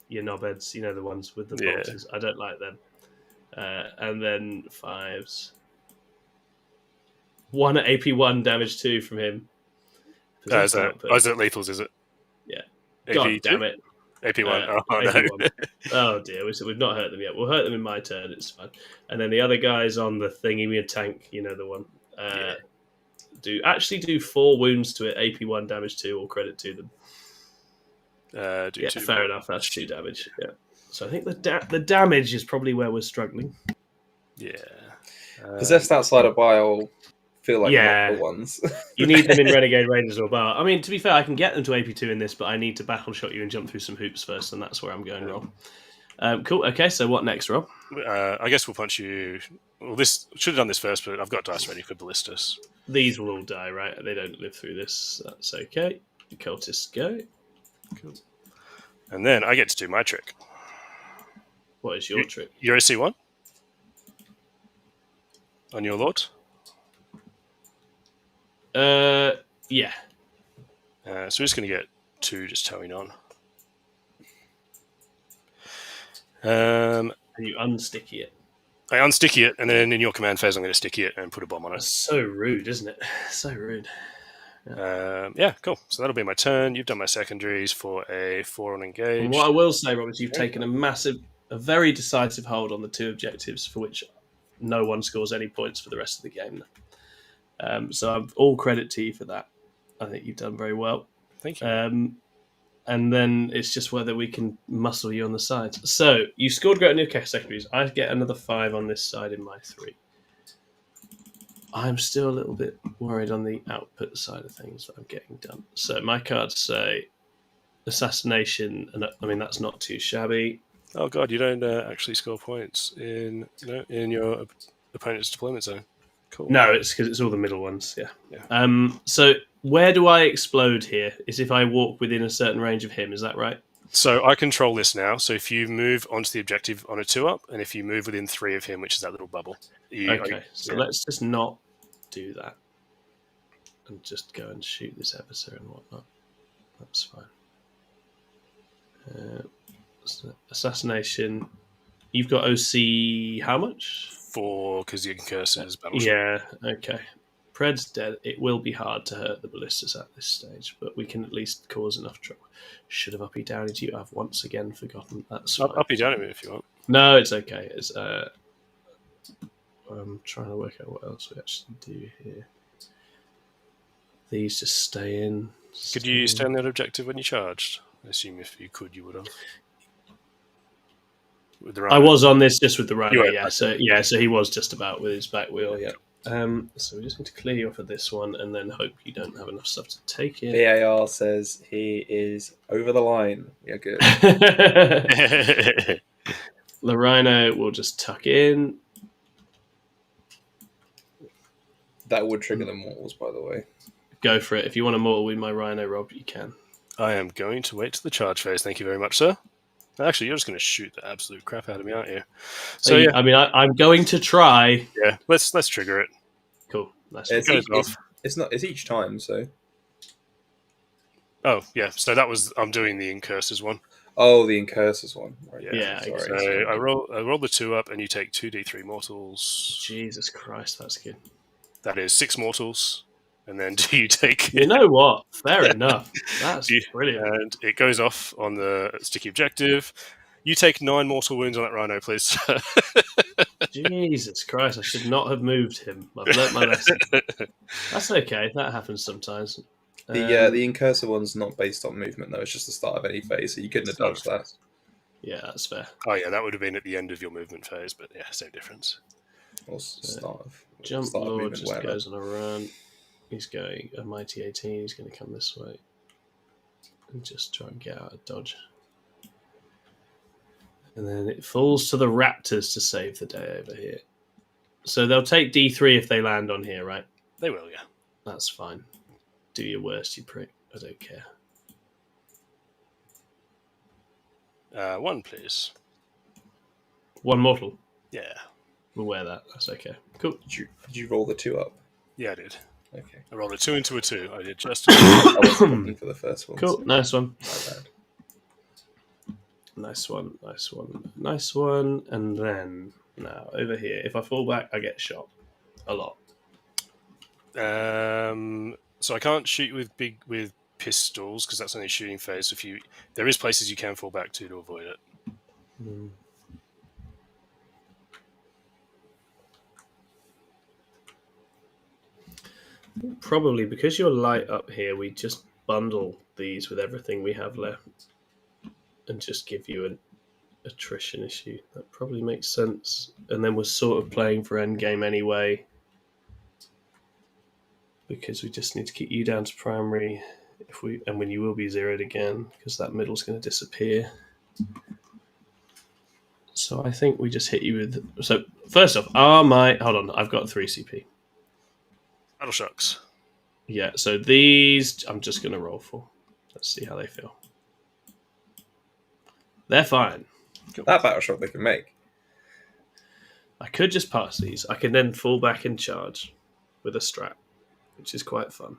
your knobheads, you know, the ones with the boxes. I don't like them. And then 5s. 1 at AP1, damage 2 from him. Is it lethals, is it? Yeah. God damn it. AP1. AP1. No. Oh dear, we've not hurt them yet. We'll hurt them in my turn, it's fine. And then the other guy's on the thingy, me a tank, you know the one. Do 4 wounds to it, AP1, damage 2, all credit to them. 2 fair enough, that's 2 damage. Yeah. So I think the damage is probably where we're struggling. Yeah. Possessed outside of Bile feel like not the ones. You need them in Renegade Rangers or Bar. I mean, to be fair, I can get them to AP2 in this, but I need to battle shot you and jump through some hoops first, and that's where I'm going, Rob. Cool. Okay, so what next, Rob? I guess we'll punch you. Well, this should have done this first, but I've got dice ready for ballistas. These will all die, right? They don't live through this. That's okay. The cultists go. Cool. And then I get to do my trick. What is your trick? Your AC1 on your lord. Yeah. So we're just going to get 2 just towing on. And you unsticky it. I unsticky it, and then in your command phase, I'm going to sticky it and put a bomb on it. That's so rude, isn't it? So rude. Cool. So that'll be my turn. You've done my secondaries for a 4 on engage. And what I will say, Rob, is you've taken a very decisive hold on the 2 objectives for which no one scores any points for the rest of the game. So I'm all credit to you for that. I think you've done very well. Thank you. And then it's just whether we can muscle you on the sides. So you scored great on your secondaries. I get another 5 on this side in my 3. I'm still a little bit worried on the output side of things that I'm getting done. So my cards say assassination, and I mean that's not too shabby. Oh god, you don't actually score points in your opponent's deployment zone. Cool. No, it's because it's all the middle ones. Yeah. So where do I explode here? Is if I walk within a certain range of him. Is that right? So I control this now. So if you move onto the objective on a 2-up, and if you move within 3 of him, which is that little bubble. Let's just not do that, and just go and shoot this episode and whatnot. That's fine. Assassination. You've got OC. How much? 4, because you can curse as battle. Yeah. Okay. Pred's dead. It will be hard to hurt the ballistas at this stage, but we can at least cause enough trouble. Should have uppy downied you. I've once again forgotten. That's fine. Uppy downied me if you want. No, it's okay. It's I'm trying to work out what else we actually do here. These just stay in. Could you stay on that objective when you charged? I assume if you could, you would have. I was on this just with the runner, yeah. So he was just about with his back wheel, yeah. So we just need to clear you off of this one, and then hope you don't have enough stuff to take it. VAR says he is over the line. Yeah, good. The Rhino will just tuck in. That would trigger the mortals, by the way. Go for it. If you want a mortal with my Rhino, Rob, you can. I am going to wait to the charge phase. Thank you very much, sir. Actually, you're just going to shoot the absolute crap out of me, aren't you? So yeah, I mean, I'm going to try. Yeah, let's trigger it. Cool. Nice. It's each time, so. Oh yeah, so I'm doing the Incursors one. Oh, the Incursors one. Right, yeah. Sorry. So I roll the 2 up, and you take 2d3 mortals. Jesus Christ, that's good. That is 6 mortals, and then do you take? You know what? Fair enough. That's brilliant. And it goes off on the sticky objective. You take 9 mortal wounds on that Rhino, please. Jesus Christ, I should not have moved him. I've learnt my lesson. That's okay. That happens sometimes. The Incursor one's not based on movement, though. It's just the start of any phase, so you couldn't have dodged that. Yeah, that's fair. Oh, yeah, that would have been at the end of your movement phase, but yeah, same difference. Or start of Jump start of Lord movement, just whatever. goes on a run. He's going a mighty 18. He's going to come this way and just try and get out of dodge. And then it falls to the Raptors to save the day over here. So they'll take D3 if they land on here, right? They will, yeah. That's fine. Do your worst, you prick. I don't care. 1, please. 1 mortal. Yeah. We'll wear that. That's okay. Cool. Did you roll the 2 up? Yeah, I did. Okay. I rolled a 2 into a 2. I did just. I wasn't looking for the first one. Cool. So Nice one. my bad. Nice one. Nice one. Nice one. And then now over here, if I fall back, I get shot a lot. So I can't shoot with pistols because that's only shooting phase. So there is places you can fall back to avoid it. Probably because you're light up here, we just bundle these with everything we have left and just give you an attrition issue. That probably makes sense. And then we're sort of playing for endgame anyway, because we just need to keep you down to primary and when you will be zeroed again, because that middle's going to disappear. So I think we just hit you with. So first off, hold on, I've got 3 CP. Battle shocks. Yeah, so these I'm just going to roll for. Let's see how they feel. They're fine. That battle shock they can make. I could just pass these. I can then fall back and charge with a strat, which is quite fun.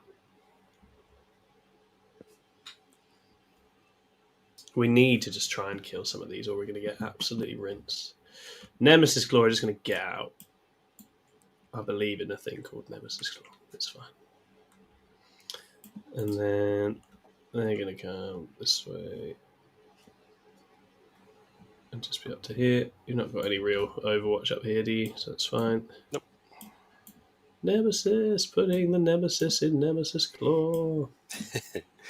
We need to just try and kill some of these or we're going to get absolutely rinsed. Nemesis Claw are just going to get out. I believe in a thing called Nemesis Claw. It's fine. And then they're going to come this way. And just be up to here. You've not got any real Overwatch up here, do you? So that's fine. Nope. Nemesis, putting the Nemesis in Nemesis Claw.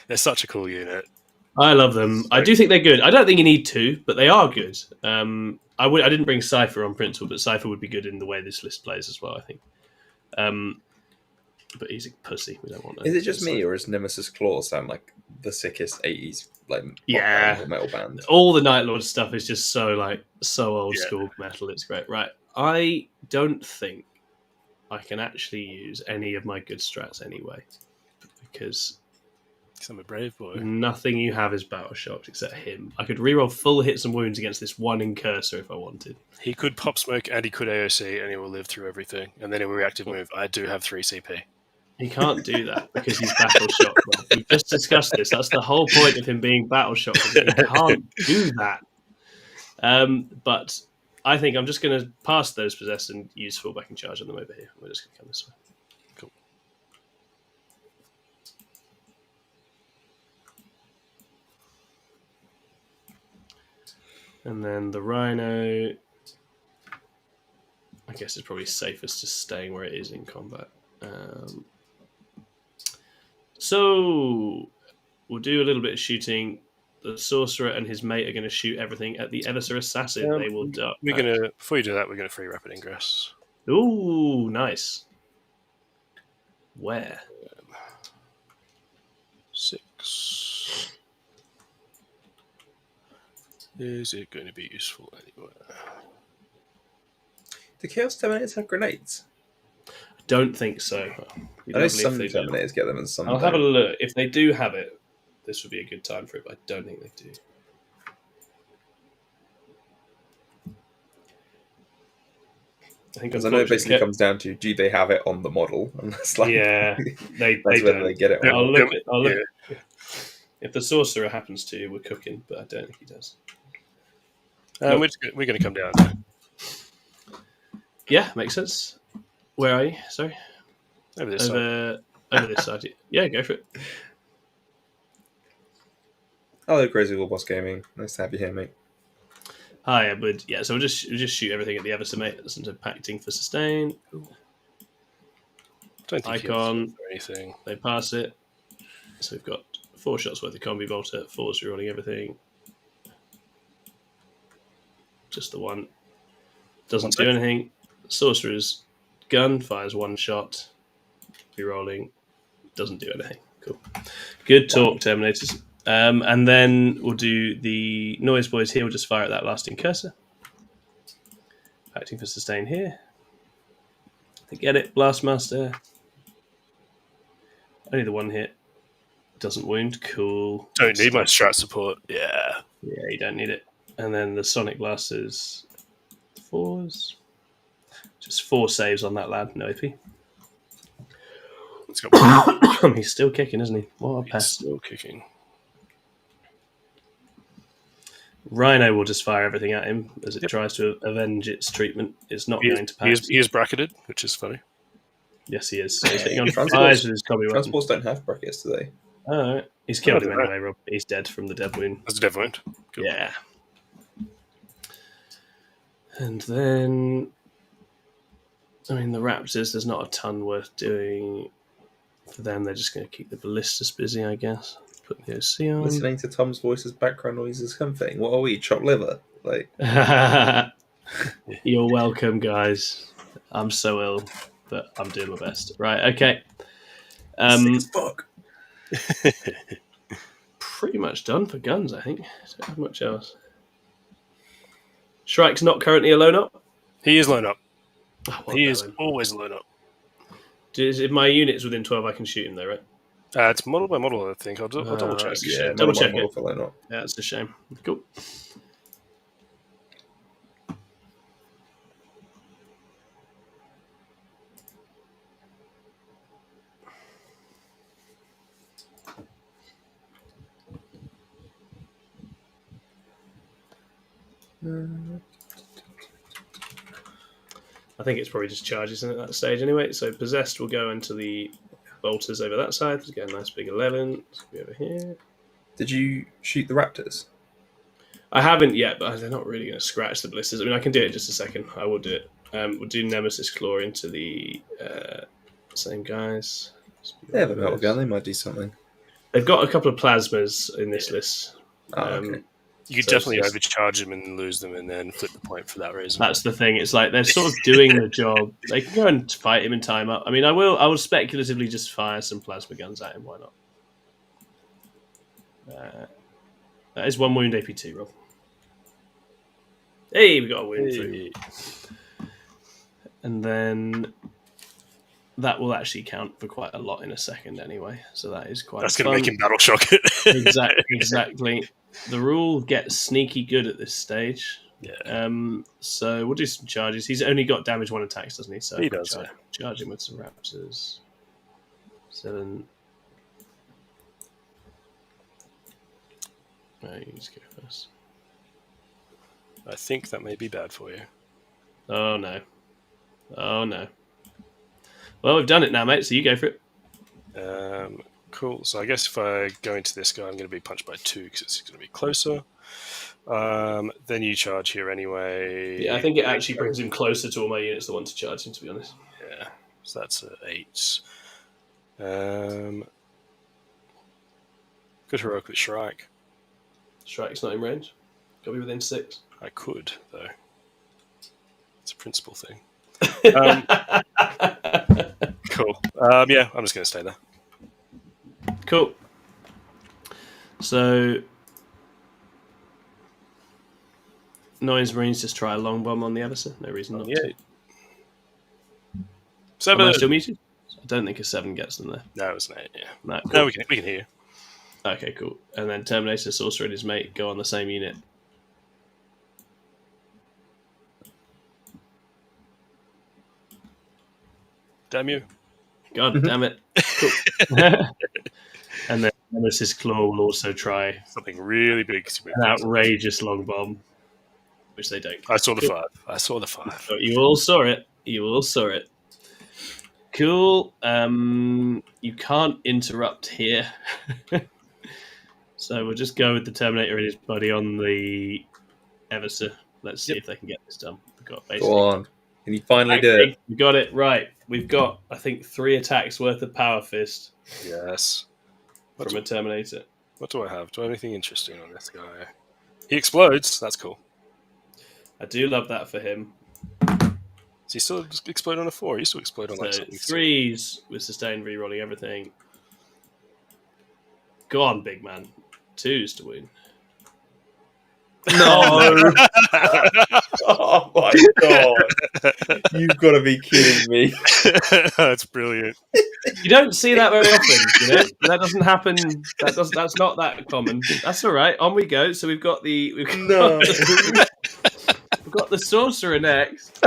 They're such a cool unit. I love them. I do think they're good. I don't think you need to, but they are good. I didn't bring Cypher on principle, but Cypher would be good in the way this list plays as well, I think. But he's a pussy. We don't want that. Is it just me, or is Nemesis Claw sound like the sickest 80s metal band? All the Night Lord stuff is just so old school metal. It's great. Right. I don't think I can actually use any of my good strats anyway, because I'm a brave boy. Nothing you have is battle shocked except him. I could reroll full hits and wounds against this one Incursor if I wanted. He could pop smoke and he could AOC and he will live through everything. And then in a reactive move, I do have 3 CP. He can't do that because he's battle shocked. We've just discussed this. That's the whole point of him being battle shocked. He can't do that. But I think I'm just going to pass those possessed and use full back and charge on them over here. We're just going to come this way. Cool. And then the Rhino, I guess it's probably safest just staying where it is in combat. So we'll do a little bit of shooting. The Sorcerer and his mate are going to shoot everything at the Eversor Assassin. They will duck. Before you do that, we're going to free rapid ingress. Ooh, nice. Where? 6. Is it going to be useful anywhere? Do Chaos Terminators have grenades? I don't think so. I know some Terminators get them and some I'll have a look. If they do have it, this would be a good time for it, but I don't think they do. Because I know it basically comes down to, do they have it on the model? And that's like, yeah, they whether don't. they get it. I'll look. Yeah. If the sorcerer happens to, we're cooking, but I don't think he does. We're going to come down there. Yeah, makes sense. Where are you? Sorry, over this side. Over this side. Yeah, go for it. Hello, Crazy War Boss Gaming. Nice to have you here, mate. Hi, Edward. Yeah, so we'll just shoot everything at the Eversomate. So pacting for sustain. Don't think Icon. Or anything. They pass it. So we've got 4 shots worth of combi bolter. 4's rerolling everything. Just the one. Doesn't do anything. Sorcerer's gun fires 1 shot. Rerolling. Doesn't do anything. Cool. Good talk, Terminators. And then we'll do the noise boys here. We'll just fire at that lasting cursor. Acting for sustain here. They get it. Blastmaster. Only the 1 hit. Doesn't wound. Cool. Don't need my strat support. Yeah. Yeah, you don't need it. And then the Sonic Blasters. 4s. Just 4 saves on that lad. No AP. Let's go. He's still kicking, isn't he? What a He's pest. still kicking. Rhino will just fire everything at him as it tries to avenge its treatment. It's not going to pass. He is bracketed, which is funny. Yes, he is. So he's hitting on Transports with his combi weapon. Transports don't have brackets, do they? All right. He's killed him anyway, Rob. He's dead from the dev wound. That's a dev wound. Cool. Yeah. And then, I mean, the Raptors, there's not a ton worth doing for them. They're just going to keep the ballistas busy, I guess. Put the OC on. Listening to Tom's voice as background noise is comforting. What are we? Chopped liver? Like, You're welcome, guys. I'm so ill, but I'm doing my best. Right, okay. sick as fuck. Pretty much done for guns, I think. Don't have much else. Shrike's not currently alone up. He is loaned up. Oh, well He done. is always loaned up. If my unit's within 12, I can shoot him, though, right? It's model by model, I think. I'll double check. Yeah, double check it. For not. Yeah, that's a shame. Cool. I think it's probably just charges in at that stage anyway. So Possessed will go into the bolters over that side. Let's get a nice big 11. Let's go over here. Did you shoot the Raptors? I haven't yet, but they're not really going to scratch the blisters. I mean, I can do it in just a second. I will do it. We'll do Nemesis Claw into the same guys. They have a metal gun. They might do something. They've got a couple of plasmas in this list. Okay. You could definitely overcharge them and lose them and then flip the point for that reason. That's the thing. It's like they're sort of doing the job. They can go and fight him in time up. I mean, I will speculatively just fire some plasma guns at him. Why not? That is 1 wound AP2, Rob. Hey, we got a wound through. And then that will actually count for quite a lot in a second anyway. So that is quite That's going to make him battle shock it. Exactly. The rule gets sneaky good at this stage. Yeah. So we'll do some charges. He's only got damage 1 attacks, doesn't he? So he does. Charge him with some Raptors. 7. No, you just go first. I think that may be bad for you. Oh no. Well, we've done it now, mate. So you go for it. Cool. So I guess if I go into this guy, I'm going to be punched by 2 because it's going to be closer. Then you charge here anyway. Yeah, I think it actually brings him closer to all my units that want to charge him, to be honest. Yeah. So that's 8. Good heroic with Shrike. Shrike's not in range. Got to be within 6. I could, though. It's a principle thing. Cool. Yeah, I'm just going to stay there. Cool. So, Noise Marines just try a long bomb on the Everson. No reason not to. 7. Am I still muted? I don't think a 7 gets them there. No, it was an 8, yeah. No, cool. No, we can hear you. Okay, cool. And then Terminator, Sorcerer, and his mate go on the same unit. Damn you. God damn it. Cool. And then Nemesis Claw will also try something really big. An outrageous long bomb, which they don't. I saw the 5. I saw the 5. So you all saw it. You all saw it. Cool. You can't interrupt here. So we'll just go with the Terminator and his buddy on the Everser. Let's see if they can get this done. Go on. Can you finally do it? We got it right. We've got, I think, 3 attacks worth of Power Fist. Yes. From a Terminator. What do I have? Do I have anything interesting on this guy? He explodes. That's cool. I do love that for him. Does he still explode on a 4? He used to explode on like something. 3s with sustained re-rolling everything. Go on, big man. 2s to wound. No! Oh my god! You've got to be kidding me. That's brilliant. You don't see that very often, you know. That doesn't happen. That's not that common. That's all right. On we go. So we've got the Sorcerer next.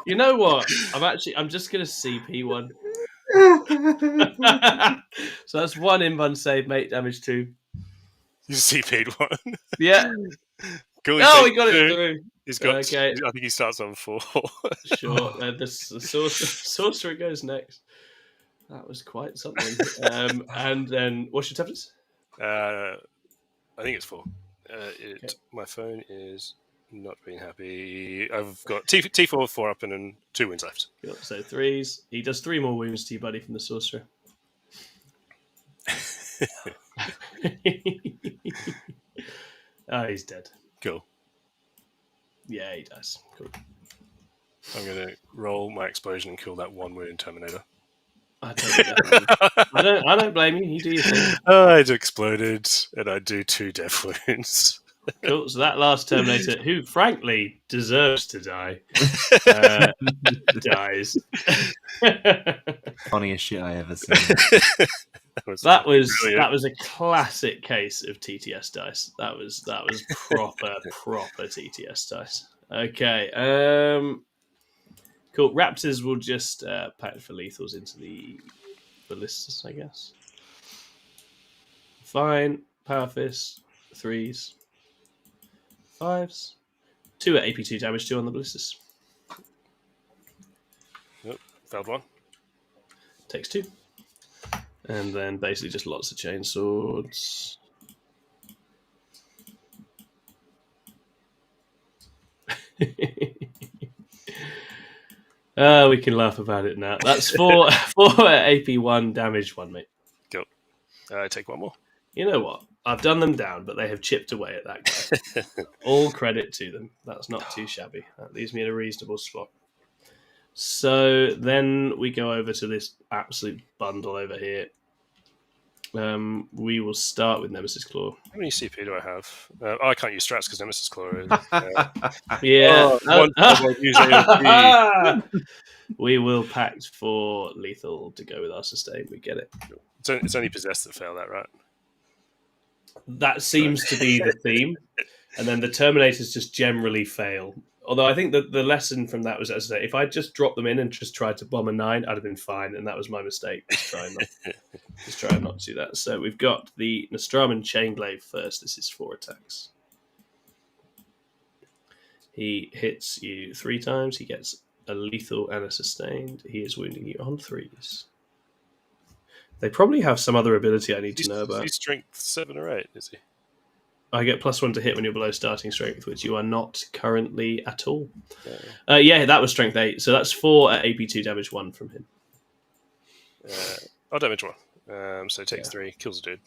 You know what? I'm just gonna CP one. So that's 1 invuln save, mate. Damage 2. You CP'd 1. Yeah. Cool, we got it through. He's got. Okay. I think he starts on 4. Sure. The Sorcerer goes next. That was quite something. And then, what's your toughness? I think it's 4. Okay. My phone is not being happy. I've got T4, 4 up, and then 2 wounds left. Cool. So 3s. He does 3 more wounds to you, buddy, from the Sorcerer. Oh, he's dead. Cool. Yeah, he does. Cool. I'm going to roll my explosion and kill that 1 wound Terminator. I don't blame you. You do your thing. It exploded, and I do 2 death wounds. Cool. So that last Terminator, who frankly deserves to die, dies. Funniest shit I ever seen. That was a classic case of TTS dice. That was proper TTS dice. Okay. Cool. Raptors will just pact for lethals into the ballistas, I guess. Fine. Power Fist. 3s. 5s. 2 at AP2 damage 2 on the ballistas. Nope. Failed 1. Takes 2. And then basically just lots of chain swords. We can laugh about it now. That's 4 AP1 damage 1, mate. Cool. Take 1 more. You know what? I've done them down, but they have chipped away at that guy. All credit to them. That's not too shabby. That leaves me in a reasonable spot. So then we go over to this absolute bundle over here. We will start with Nemesis Claw. How many CP do I have? I can't use strats because Nemesis Claw is. Yeah. AOP. We will pact for lethal to go with our sustain. We get it. It's only possessed that fail that, right? That seems to be the theme. And then the Terminators just generally fail. Although I think that the lesson from that was, as I say, if I just dropped them in and just tried to bomb a 9, I'd have been fine, and that was my mistake. Just try not to do that. So we've got the Nostraman Chainglaive first. This is 4 attacks. He hits you 3 times. He gets a lethal and a sustained. He is wounding you on 3s. They probably have some other ability I need to know about. He's strength 7 or 8, is he? I get +1 to hit when you're below starting strength, which you are not currently at all. Yeah, that was strength 8. So that's 4 at AP2 damage 1 from him. Damage 1. So it takes 3, kills a dude.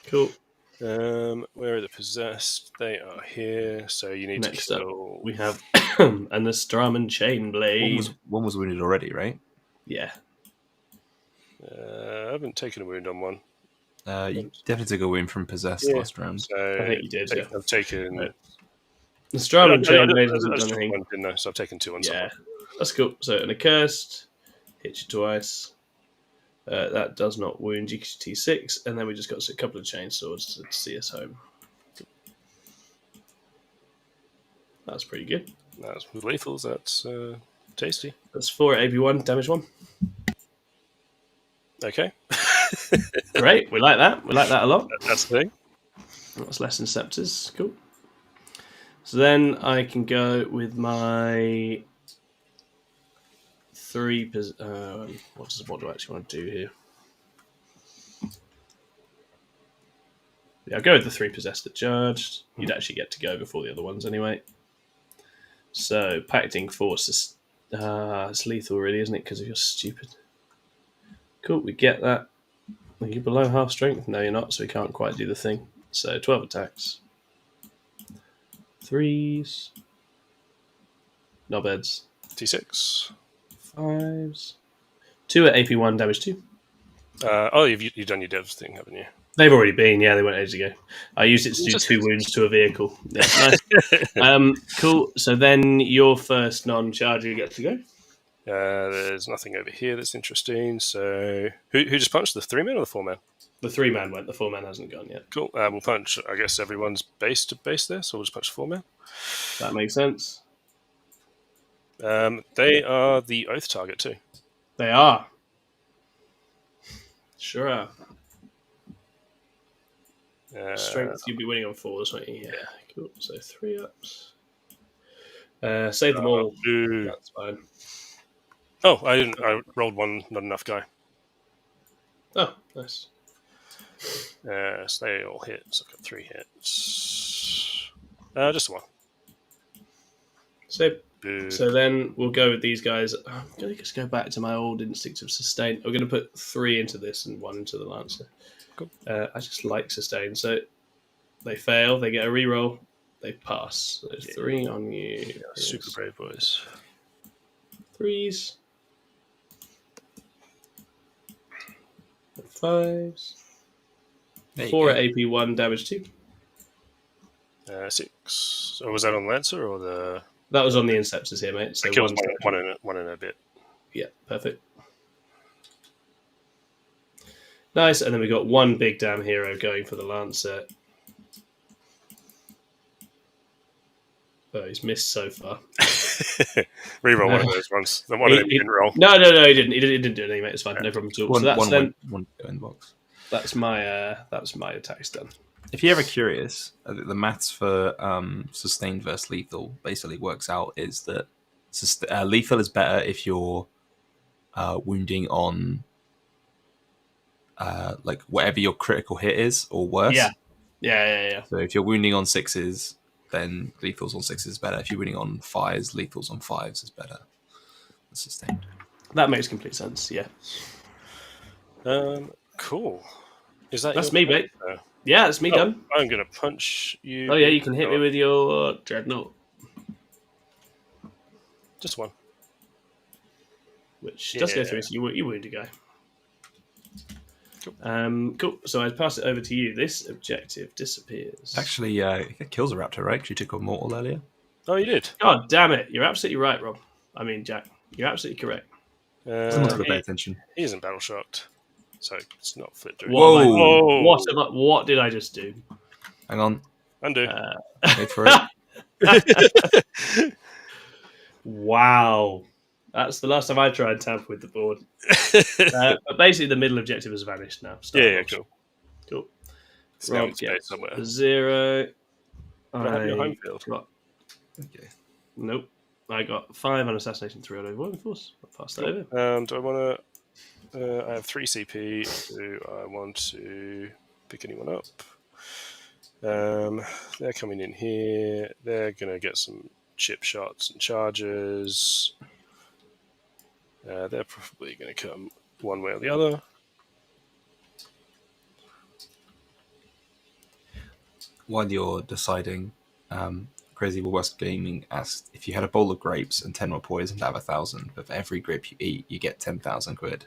Cool. Where are the possessed? They are here. So you need Next to kill. Up, we have a Nostraman Chainblade. One was wounded already, right? Yeah. I haven't taken a wound on one. You definitely took a wound from possessed last round. So I think you did. Yeah. I've taken. Right. The Strahd Chain Blade hasn't done anything. One, didn't I? So I've taken 2 on someone. That's cool. So an accursed hits you twice. That does not wound you because T6, and then we just got a couple of chainswords to see us home. That's pretty good. That's with lethals. That's tasty. That's 4 at AP1, damage 1. Okay. Great. We like that. We like that a lot. That's the thing. That's less than scepters. Cool. So then I can go with my 3. What do I actually want to do here? Yeah, I'll go with the 3 possessed that charged. You'd actually get to go before the other ones anyway. So Pacting Force it's lethal, really, isn't it? Because if you're stupid. Cool, we get that. Are you below half strength? No, you're not, so we can't quite do the thing. So 12 attacks. 3s. Knobheads. T6. 5s. 2 at AP1, damage 2. You've done your devs thing, haven't you? They've already been, yeah, they went ages ago. I used it to do 2 wounds to a vehicle. Yeah, nice. Cool, so then your first non-charger gets to go. There's nothing over here that's interesting. So, who just punched, the 3-man or the 4-man? The 3-man went, the 4-man hasn't gone yet. Cool. We'll punch, I guess, everyone's base to base there, so we'll just punch the 4-man. That makes sense. They are the Oath target too. They are. Sure are. Strength, you'd be winning on 4s, won't you? Yeah, cool. So 3 ups. Save them all. That's fine. Oh, I didn't. I rolled one, not enough guy. Oh, nice. So they all hit. So I've got 3 hits. Just 1. So then we'll go with these guys. I'm going to just go back to my old instinct of sustain. We're going to put 3 into this and 1 into the Lancer. Cool. I just like sustain. So they fail, they get a reroll, they pass. So there's 3 on you. Yeah, super brave boys. 3s. 5s. 4 at AP1, damage 2. 6. So was that on Lancer or the? That was on the Inceptors here, mate. So it kills one in a bit. Yeah, perfect. Nice, and then we got 1 big damn hero going for the Lancer. Oh, he's missed so far. Reroll one of those ones. The one he didn't roll. No, he didn't. He didn't do anything, mate. It's fine. No problem at all. So that's one in the box. That's my attacks done. If you're ever curious, the maths for sustained versus lethal basically works out is that lethal is better if you're wounding on like whatever your critical hit is or worse. Yeah. So if you're wounding on 6s, then lethals on 6s is better. If you're wounding on 5s, lethals on 5s is better. Sustained. That makes complete sense. Yeah. Cool. That's me, mate. Yeah, it's me done. I'm going to punch you. Oh, yeah, you can hit me with your Dreadnought. Just 1. Which does go through, so you wound a guy. Cool. Cool. So I pass it over to you. This objective disappears. Actually, it kills a raptor, right? Because you took a mortal earlier. Oh, you did? God damn it. You're absolutely right, Rob. I mean, Jack. You're absolutely correct. Someone's got to pay attention. He isn't battle shocked. So it's not flipped through. Whoa! What did I just do? Hang on. Undo. Wait for it. Wow. That's the last time I tried and tamper with the board. But basically, the middle objective has vanished now. Cool. Cool. Rob gets somewhere. 0. I have your home field. Okay. Nope. I got 5 on assassination, 3 on overwhelming force. I'll pass that over. Do I want to? I have 3 CP. Do I want to pick anyone up? They're coming in here. They're going to get some chip shots and charges. They're probably going to come one way or the other. While you're deciding, Crazy West Gaming asked if you had a bowl of grapes and 10 more poison to have 1,000, but for every grape you eat, you get 10,000 quid.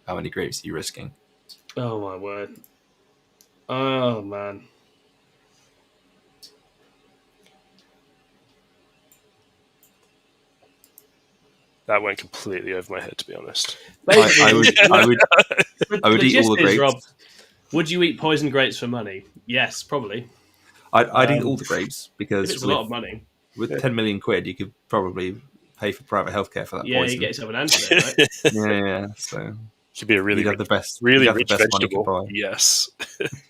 How many grapes are you risking? Oh my word! Oh man! That went completely over my head, to be honest. I would eat all the grapes. Rob, would you eat poisoned grapes for money? Yes, probably. I'd eat all the grapes because it's a lot of money. With 10 million quid, you could probably pay for private healthcare for that Yeah, poison. you get yourself an antidote, right? yeah. So could be a really have the best, really have rich the best vegetable. money you can buy. Yes.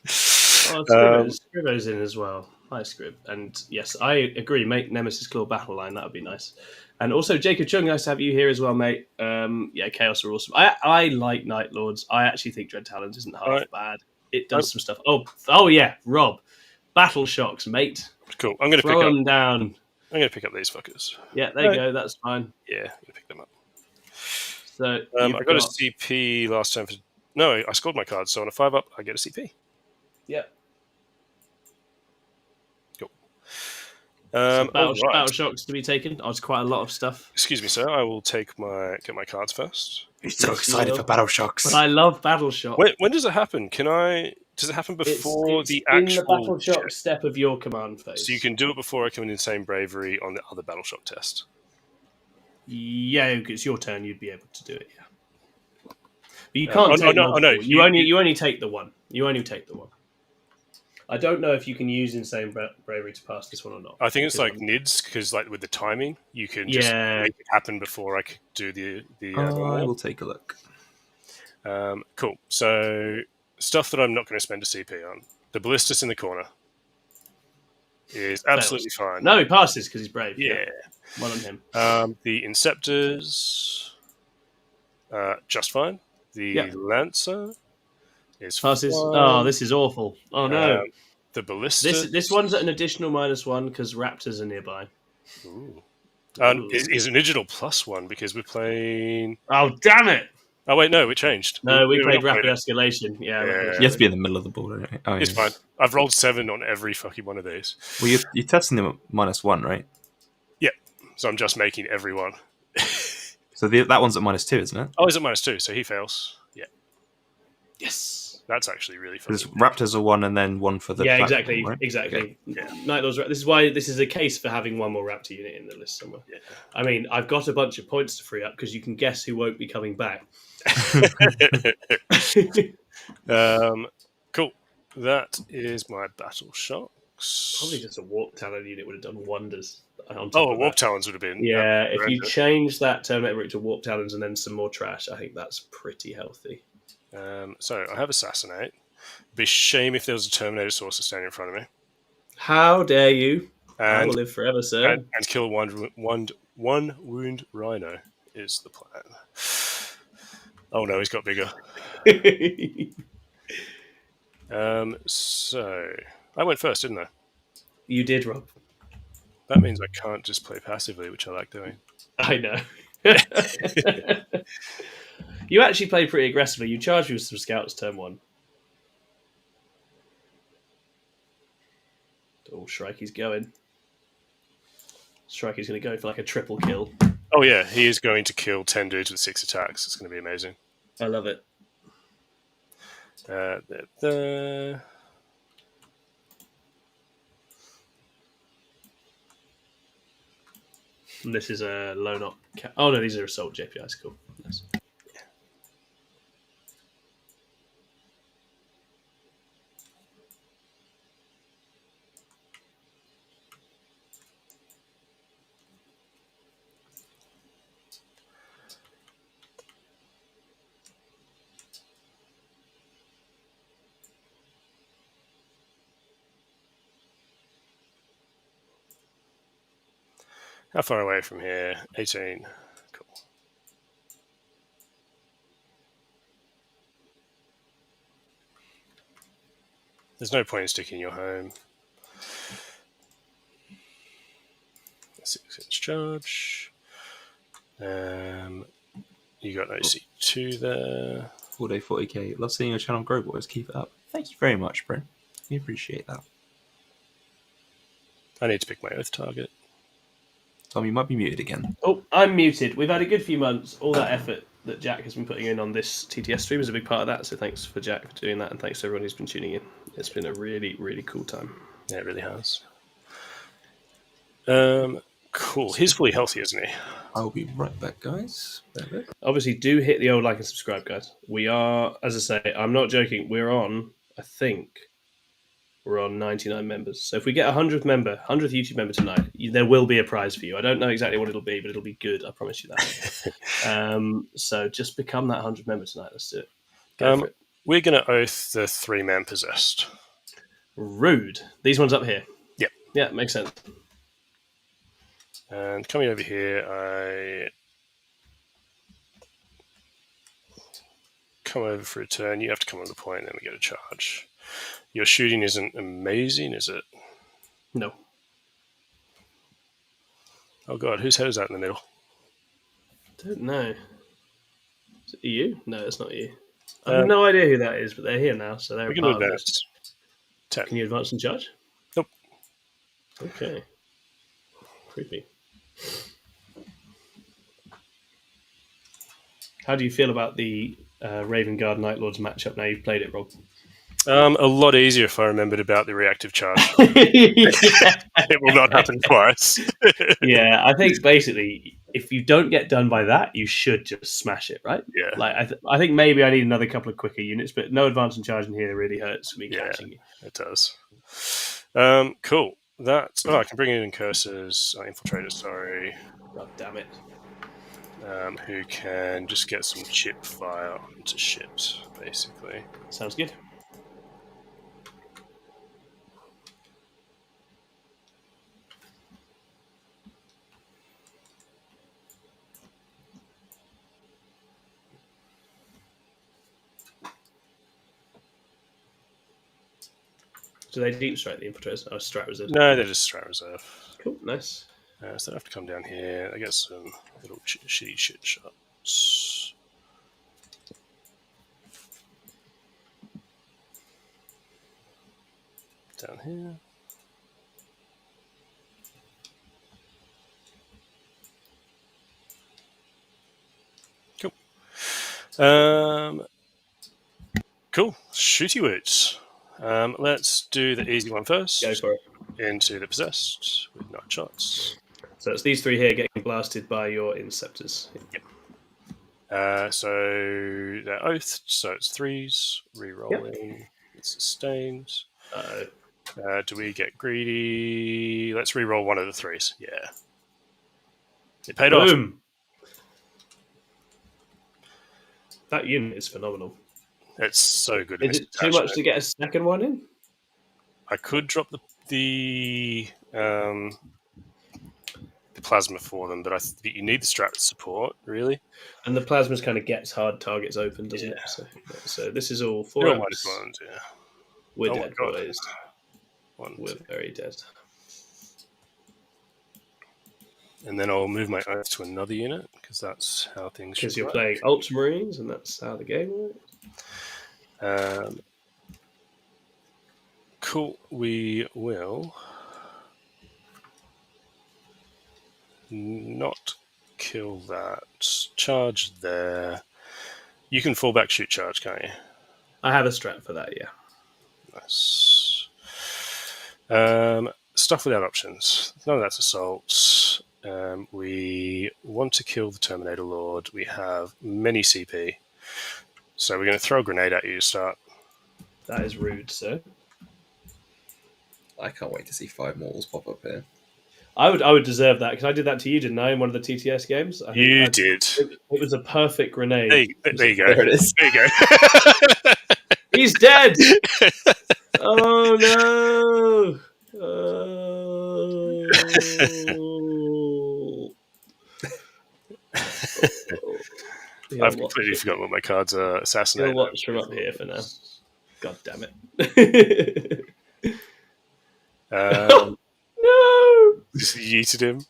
Scribo's in as well. Hi, Scrib. And yes, I agree. Make Nemesis Claw battle line. That would be nice. And also, Jacob Chung, nice to have you here as well, mate. Yeah, Chaos are awesome. I like Night Lords. I actually think Dread Talons isn't half bad. It does some stuff. Oh yeah, Rob. Battle Shocks, mate. Cool. I'm going to throw them down. I'm going to pick up these fuckers. Yeah, there you go. That's fine. Yeah, I'm going to pick them up. So I got a CP last time. No, I scored my cards. So on a 5-up, I get a CP. Yeah. Cool. Battle Shocks to be taken. Oh, it's quite a lot of stuff. Excuse me, sir. I will get my cards first. He's so excited for Battle Shocks. But I love Battle Shocks. When does it happen? Does it happen before the actual in the Battle Shock step of your command phase? So you can do it before I come in Insane Bravery on the other Battle Shock test. Yeah, it's your turn. You'd be able to do it. Yeah, but you can't. No. You only take the one. You only take the one. I don't know if you can use Insane Bravery to pass this one or not. I think it's like NIDS because, like, with the timing, you can just make it happen before I could do the. I will take a look. Cool. So stuff that I'm not going to spend a CP on. The Ballistus in the corner is absolutely fine. No, he passes because he's brave. Yeah. Well on him. The Inceptors, just fine. The Lancer is passes. fine. Oh, this is awful. Oh no. The Ballista. This one's at an additional -1 because Raptors are nearby. Ooh. Is an original +1 because we're playing. Oh damn it! Oh wait, no, it changed. No, we played Rapid Escalation. Yeah, you have to be in the middle of the board. Don't you? Oh, it's fine. I've rolled 7 on every fucking one of these. Well, you're testing them at -1, right? Yeah. So I'm just making every one. So that one's at -2, isn't it? Oh, he's at -2, so he fails. Yeah. Yes. That's actually really fun. Because Raptors are 1 and then 1 for the exactly, right? exactly. Yeah. Night Lords. This is why this is a case for having one more Raptor unit in the list somewhere. Yeah. I mean, I've got a bunch of points to free up because you can guess who won't be coming back. Cool. That is my Battle Shocks. Probably just a Warp Talon unit would have done wonders. Warp Talons would have been. Yeah, if you change that Terminator route to Warp Talons and then some more trash, I think that's pretty healthy. So I have Assassinate. Be a shame if there was a Terminator Saucer standing in front of me. How dare you? I will live forever, sir. And kill one wound Rhino is the plan. Oh no, he's got bigger. So I went first, didn't I? You did, Rob. That means I can't just play passively, which I like doing. I know. You actually played pretty aggressively. You charged me with some scouts turn 1. Oh, Shrikey's going. Shrikey's going to go for like a triple kill. Oh yeah, he is going to kill 10 dudes with 6 attacks. It's going to be amazing. I love it. And this is a lone op. Oh no, these are assault JPIs. Cool. Nice. How far away from here? 18. Cool. There's no point in sticking your home. 6-inch charge. You got no C2 there. 4-day 40k. Love seeing your channel grow, boys. Keep it up. Thank you very much, Brent. We appreciate that. I need to pick my Oath target. Tom, you might be muted again. Oh, I'm muted. We've had a good few months. All that effort that Jack has been putting in on this TTS stream is a big part of that. So thanks for Jack for doing that, and thanks to everyone who's been tuning in. It's been a really, really cool time. Yeah, it really has. Cool. He's fully healthy, isn't he? I'll be right back, guys. Obviously, do hit the old like and subscribe, guys. We are, as I say, I'm not joking. We're on 99 members. So if we get 100th YouTube member tonight, there will be a prize for you. I don't know exactly what it'll be, but it'll be good. I promise you that. So just become that 100th member tonight. Let's do it. Go for it. We're going to oath the 3-man possessed. Rude. These ones up here. Yep. Yeah, makes sense. And coming over here, I come over for a turn. You have to come on the point, and then we get a charge. Your shooting isn't amazing, is it? No. Oh god, whose head is that in the middle? I don't know. Is it you? No, it's not you. I have no idea who that is, but they're here now, so they're we can advance. 10. Can you advance and charge? Nope. Okay. Creepy. How do you feel about the Raven Guard Night Lords matchup now you've played it, Rob? A lot easier if I remembered about the reactive charge. It will not happen twice. Yeah, I think basically, if you don't get done by that, you should just smash it, right? Yeah. Like I think maybe I need another couple of quicker units, but no advance and charge in here really hurts me catching you. It does. Cool. That's I can bring in cursors, infiltrators. Sorry. God damn it. Who can just get some chip fire onto ships, basically. Sounds good. Do they deep strike the infiltrators? Oh, strat reserve. No, they're just strat reserve. Cool, nice. So they have to come down here. They get some little shitty shit shots. Down here. Cool. Cool. Shooty woots. Let's do the easy one first. Go for it. Into the possessed with 9 shots. So it's these 3 here getting blasted by your Inceptors. Yep. So they're oathed, so it's 3s. Rerolling. Yep. It's sustained. Do we get greedy? Let's reroll one of the 3s. Yeah. It paid off. Boom! That unit is phenomenal. It's so good. Is it too much to get a second one in? I could drop the plasma for them, but you need the strat support, really. And the plasma kind of gets hard targets open, doesn't it? So this is all 4 ones, yeah. We're dead, boys. We're very dead. And then I'll move my oath to another unit, because that's how things should work. Because you're playing Ultramarines, and that's how the game works. Cool. We will not kill that. Charge there. You can fall back, shoot, charge, can't you? I have a strat for that, yeah. Nice. Stuff without options. None of that's assault. We want to kill the Terminator Lord. We have many CP. So we're going to throw a grenade at you to start. That is rude, sir. I can't wait to see 5 mortals pop up here. I would deserve that, because I did that to you, didn't I, in one of the TTS games? You did. It was a perfect grenade. There you go. There it is. There you go. He's dead! Oh, no! Oh. I've completely forgotten what my cards are. Assassinate. You'll watch from up here for now. God damn it. No! Just yeeted him.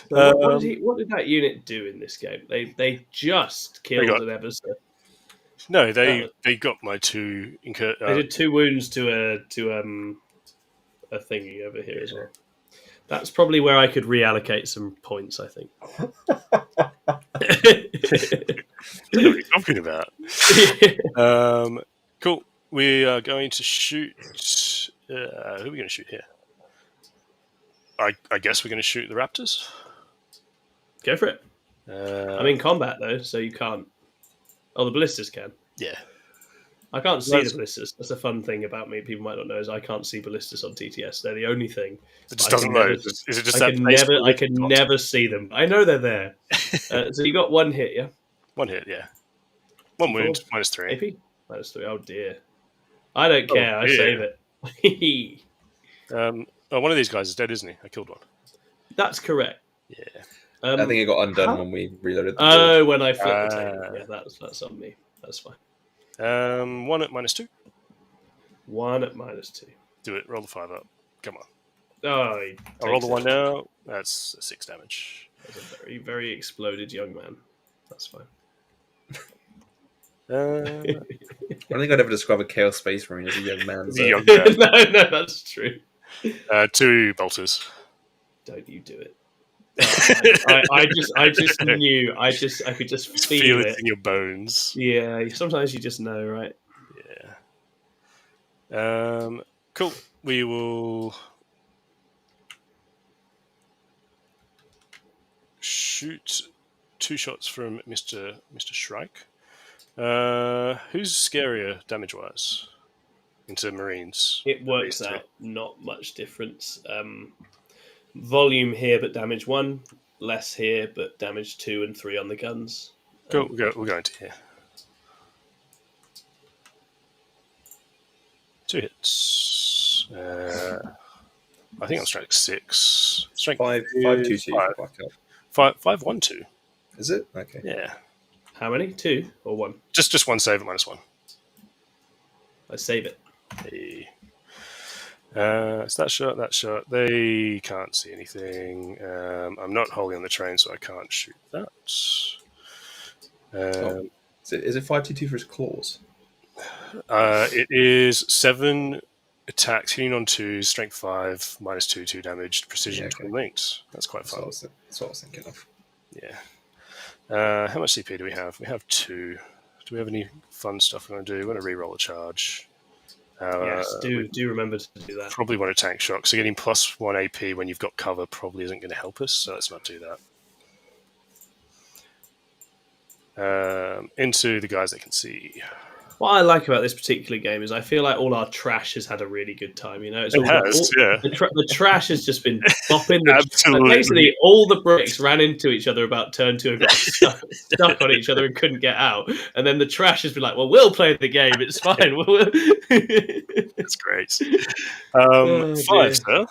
What did that unit do in this game? They just killed an Everson. No, they got my 2. They did 2 wounds to a thingy over here as well. That's probably where I could reallocate some points, I think. Don't know what you're talking about. Cool. We are going to shoot. Who are we going to shoot here? I guess we're going to shoot the Raptors. Go for it. I'm in combat though, so you can't. Oh, the ballistas can. Yeah. I can't see the ballistas. That's a fun thing about me. People might not know is I can't see ballistas on TTS. They're the only thing. It just doesn't load. Is it just I can never see them. I know they're there. So you got one hit, yeah. One hit, yeah. One wound, -3. AP -3. Oh dear. I don't care. I save it. One of these guys is dead, isn't he? I killed one. That's correct. Yeah. I think it got undone when we reloaded. When I flipped the table. Yeah, that's on me. That's fine. 1 at -2. 1 at -2. Do it. Roll the 5 up. Come on. Oh, I'll roll the 1 now. That's 6 damage. That's a very, very exploded young man. That's fine. I don't think I'd ever describe a Chaos Space Marine as a young man. So. Young man. No, that's true. 2 bolters. Don't you do it. I just knew. I could just feel it in your bones. Yeah, sometimes you just know, right? Yeah. Cool. We will shoot 2 shots from Mr. Shrike. Who's scarier damage-wise into Marines? It works out not much difference. Volume here, but damage 1. Less here, but damage 2 and 3 on the guns. Cool. We'll go into here. 2 hits. I think I'm strength 6. Strength 5, 5, 2, 2. 5, 1, 2. Is it? Okay. Yeah. How many? 2 or 1? Just 1 save at -1. I save it. Hey. It's that shot. They can't see anything. I'm not holding on the train, so I can't shoot that. Is it 522 for his claws? It is 7 attacks, hitting on 2, strength 5, -2, 2 damage, precision 12 linked. That's quite fun. That's what I was thinking of. Yeah. How much CP do we have? We have 2. Do we have any fun stuff we're going to do? We're going to re-roll a charge. Yes, do remember to do that. Probably want a tank shock. So getting +1 AP when you've got cover probably isn't going to help us, so let's not do that. Into the guys that can see. What I like about this particular game is I feel like all our trash has had a really good time. You know, the trash has just been bopping. Absolutely. Basically, all the bricks ran into each other about turn 2 and got stuck on each other and couldn't get out. And then the trash has been like, "Well, we'll play the game. It's fine." That's great. 5, sir.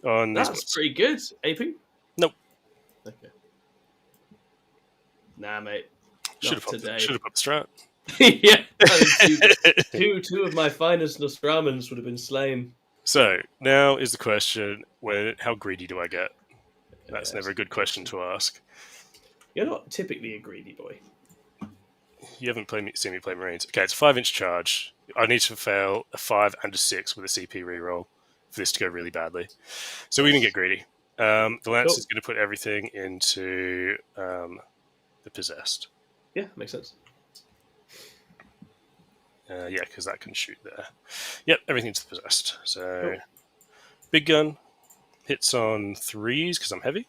On That's pretty good. AP? Nope. Okay. Nah, mate. Should have put the strat. Yeah, two of my finest Nostramans would have been slain. So now is the question: how greedy do I get? That's never a good question to ask. You're not typically a greedy boy. You haven't seen me play Marines. Okay, it's a 5-inch charge. I need to fail a 5 and a 6 with a CP reroll for this to go really badly. So we're going to get greedy. The Lance is going to put everything into the Possessed. Yeah, makes sense. Yeah, because that can shoot there. Yep, everything's Possessed. So, big gun hits on 3s because I'm heavy.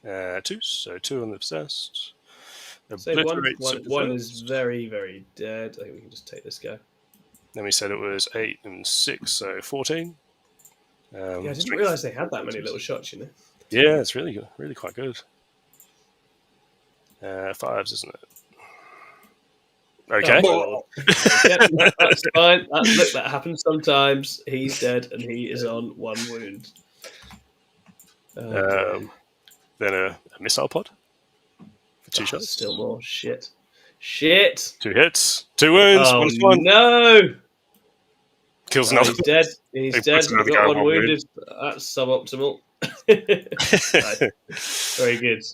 2s, so 2 on the Possessed. So one is very, very dead. I think we can just take this guy. Then we said it was 8 and 6, so 14. I didn't realise they had that many little shots, you know. Yeah, it's really good, really quite good. 5s, isn't it? Okay. That's fine. That happens sometimes. He's dead and he is on 1 wound. Then a missile pod for 2 shots. Still more. Shit. 2 hits. 2 wounds. Oh, 1. No. Kills another. He's dead. He's dead. We've got 1 wounded. That's suboptimal. Very good.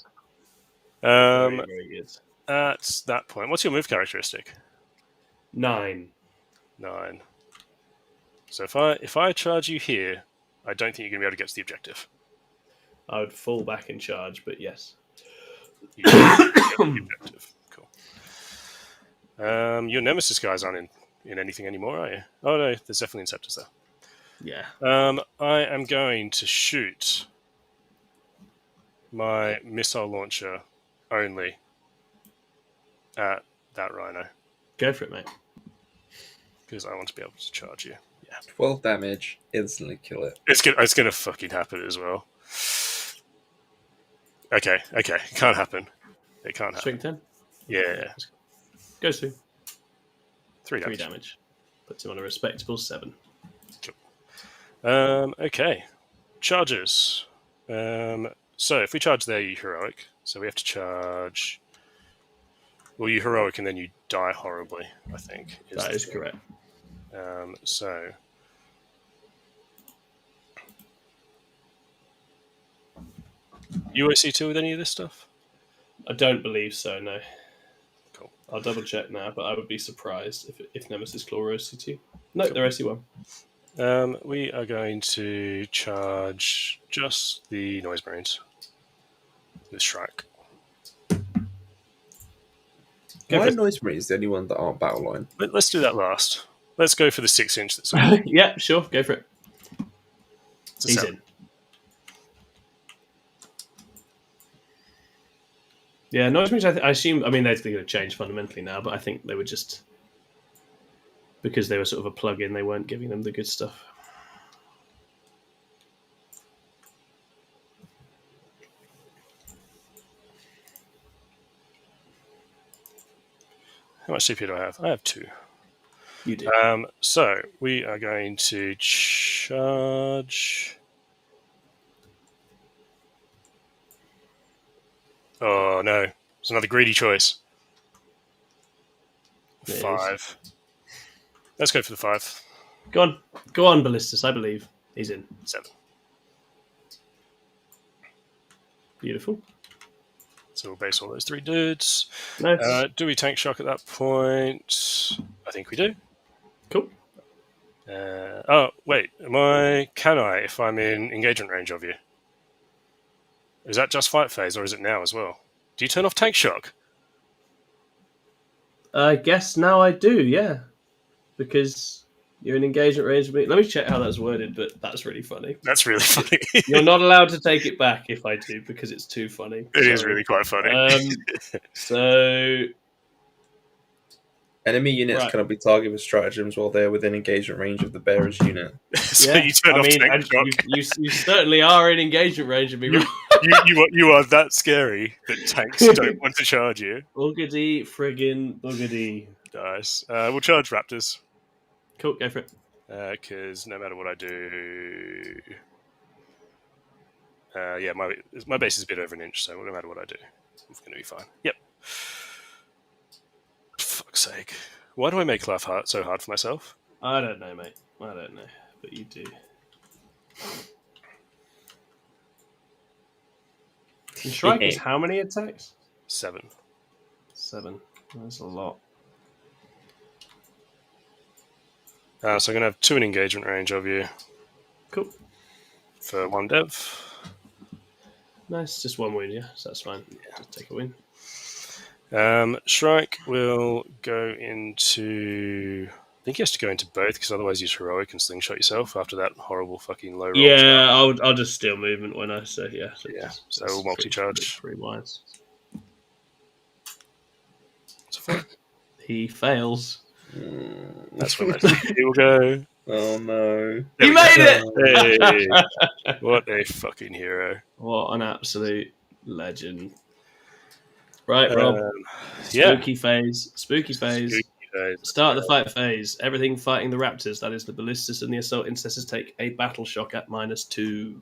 Very good. At that point, what's your move characteristic? 9. So if I charge you here, I don't think you're going to be able to get to the objective. I would fall back and charge, but yes. Cool. Your Nemesis guys aren't in anything anymore, are you? Oh no, there's definitely Inceptors there. Yeah. I am going to shoot my missile launcher only at that Rhino. Go for it, mate. Because I want to be able to charge you. Yeah. 12 damage, instantly kill it. It's gonna fucking happen as well. Okay. It can't happen. It can't happen. Swing 10? Yeah. Goes through. 3 3 damage. Puts him on a respectable 7. Cool. Okay. Charges. So if we charge there, you heroic. So we have to charge. Well, you heroic and then you die horribly, I think. That is correct. So. UOC 2 with any of this stuff? I don't believe so, no. Cool. I'll double check now, but I would be surprised if Nemesis Claw are OC2. No, Cool. they're OC1. We are going to charge just the Noise Marines with Shrike. Why are Noise Marines the only one that aren't battle line? Let's do that last. Let's go for the 6-inch that's on. Yeah, sure, go for it. He's 7. in. Yeah, Noise Marines, I assume, I mean, they're going to change fundamentally now, but I think they were just, because they were sort of a plug-in, they weren't giving them the good stuff. How much CP do I have? I have 2. You do. So we are going to charge. Oh no, it's another greedy choice. It 5. Let's go for the 5. Go on, Ballistus, I believe. He's in. 7. Beautiful. So we'll base all those 3 dudes. Nice. Do we tank shock at that point? I think we do. Cool. Oh, wait. Can I, if I'm in engagement range of you? Is that just fight phase, or is it now as well? Do you turn off tank shock? I guess now I do, yeah. Because you're in engagement range of me. Let me check how that's worded, but that's really funny. That's really funny. You're not allowed to take it back if I do, because it's too funny. It is really quite funny. So... Enemy units cannot be targeted with stratagems while they're within engagement range of the bearer's unit. So you turn off tank shock. You certainly are in engagement range of me. You are that scary that tanks don't want to charge you. Boogity friggin' boogity. Nice. We'll charge raptors. Cool, go for it. Because no matter what I do... yeah, my base is a bit over an inch, so no matter what I do, it's going to be fine. Yep. Fuck's sake. Why do I make life so hard for myself? I don't know, mate. I don't know, but you do. And Shrike is how many attacks? 7. 7. That's a lot. So I'm going to have 2 in engagement range of you. Cool. For 1 dev. Nice, just 1 win, yeah, so that's fine. Yeah. Just take a win. Shrike will go into... I think he has to go into both, because otherwise use heroic and slingshot yourself after that horrible fucking low roll. Yeah, I'll just steal movement when I say yeah. So we'll multi-charge. 3 wise. It's a 4. He fails. That's where he will go. Oh no. He made it! Hey, what a fucking hero. What an absolute legend. Right, Rob. Spooky phase. Spooky phase. Start the fight phase. Everything fighting the Raptors. That is the Ballistus and the Assault Incestors take a battle shock at -2.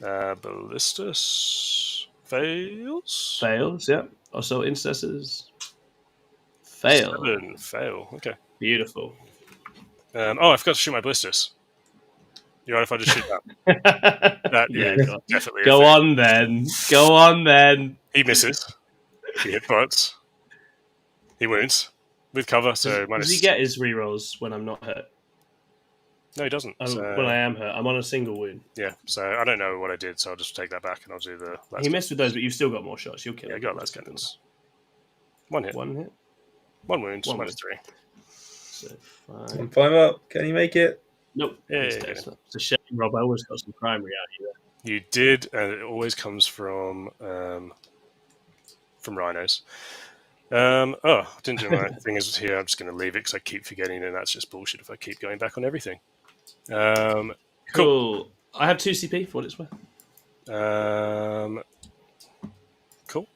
Ballistus fails. Fails, yep. Assault Incestors fail. 7 fail. Okay. Beautiful. I forgot to shoot my Ballistus. You right if I just shoot that? Yeah, definitely. Go on then. He misses. He hit points. He wounds with cover. So does he get his rerolls when I'm not hurt? No, he doesn't. Well, I am hurt. I'm on a single wound. Yeah, so I don't know what I did, so I'll just take that back and I'll do the last. He missed with those, but you've still got more shots. You'll kill him. I got last cannons. One hit. One hit. One wound. -3. So 5. 5 up. Can you make it? Nope. Yeah, It's a shame, Rob. I always got some primary out of you there. You did, and it always comes from rhinos. I didn't do my thing is here. I'm just going to leave it because I keep forgetting, and that's just bullshit if I keep going back on everything. Cool. I have 2 CP for what it's worth. Cool.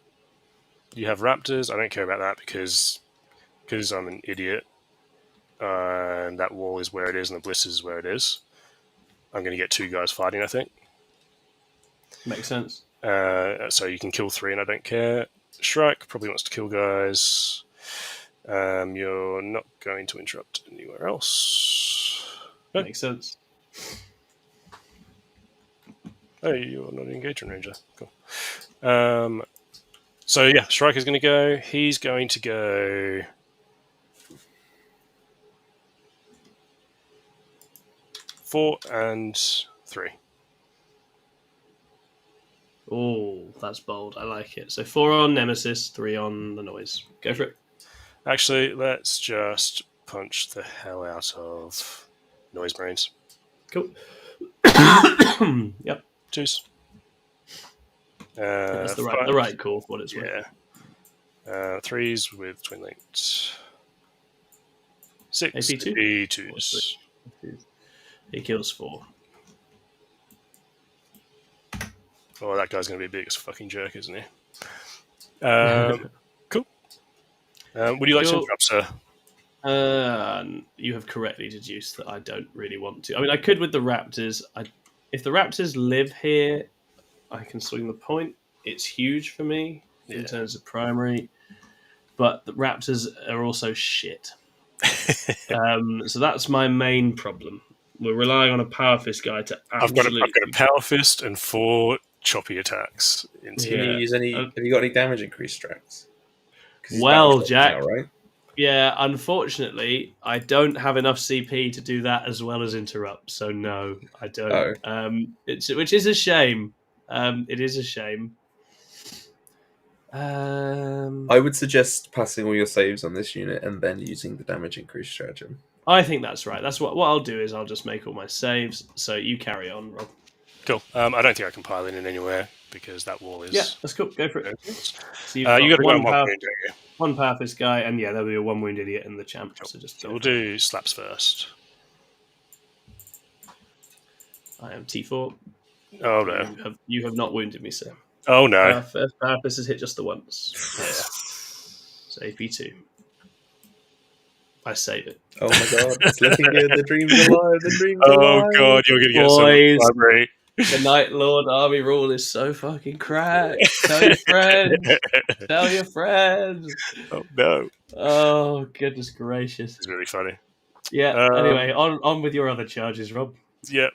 You have raptors. I don't care about that because I'm an idiot, and that wall is where it is, and the bliss is where it is. I'm going to get 2 guys fighting, I think. Makes sense. So you can kill 3, and I don't care. Shrike probably wants to kill guys. You're not going to interrupt anywhere else. Makes sense. Oh, you're not an engagement ranger. Cool. So yeah, Shrike is going to go. He's going to go 4 and 3. Oh, that's bold. I like it. So 4 on Nemesis, 3 on the noise. Go for it. Actually, let's just punch the hell out of Noise Marines. Cool. Yep. 2s. That's the right call for what it's worth. Yeah. 3s with twin linked. 6 AP2? AP2s. He kills 4. Oh, that guy's going to be a big fucking jerk, isn't he? Cool. Would you like to interrupt, sir? You have correctly deduced that I don't really want to. I mean, I could with the Raptors. If the Raptors live here, I can swing the point. It's huge for me in terms of primary. But the Raptors are also shit. So that's my main problem. We're relying on a Power Fist guy to absolutely... I've got a Power Fist and 4 choppy attacks. Can you use any? Have you got any damage increase strats? Well, Jack, now, right? Yeah, unfortunately, I don't have enough CP to do that as well as interrupt. So no, I don't. Which is a shame. It is a shame. I would suggest passing all your saves on this unit and then using the damage increase stratagem. I think that's right. That's what I'll do is I'll just make all my saves. So you carry on, Rob. Cool. I don't think I can pile in anywhere because that wall is... Yeah, that's cool. Go for it. So you got to go on one wound, don't you? One Power Fist guy, and yeah, there'll be a 1 wound idiot in the champ. Cool. So just we'll do slaps first. I am T4. Oh, no. You have not wounded me, sir. Oh, no. First Power Fist has hit just the once. So AP2. I save it. Oh my god, it's looking good. The dream's alive. The dream's alive. Oh god, you're going to get Boys, some library. The Night Lord army rule is so fucking cracked. Tell your friends. Tell your friends. Oh no. Oh goodness gracious. It's really funny. Yeah. Anyway, on with your other charges, Rob. Yeah.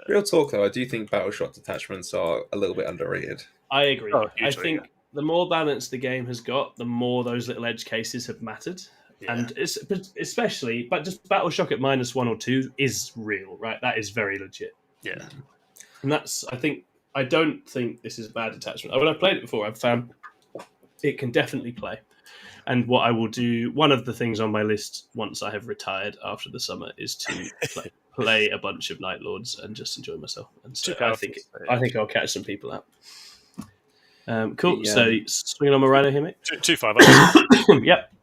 Real talk though, I do think battle shot detachments are a little bit underrated. I agree. Oh, I think the more balanced the game has got, the more those little edge cases have mattered. Yeah. And it's especially, but just battle shock at -1 or 2 is real, right? That is very legit. Yeah. And I don't think this is a bad detachment. When I've played it before, I've found it can definitely play. And what I will do, one of the things on my list once I have retired after the summer is to play a bunch of Night Lords and just enjoy myself. And so I think I'll catch some people out. Cool. So swinging on my rhino here, mate. 2-5. Yep.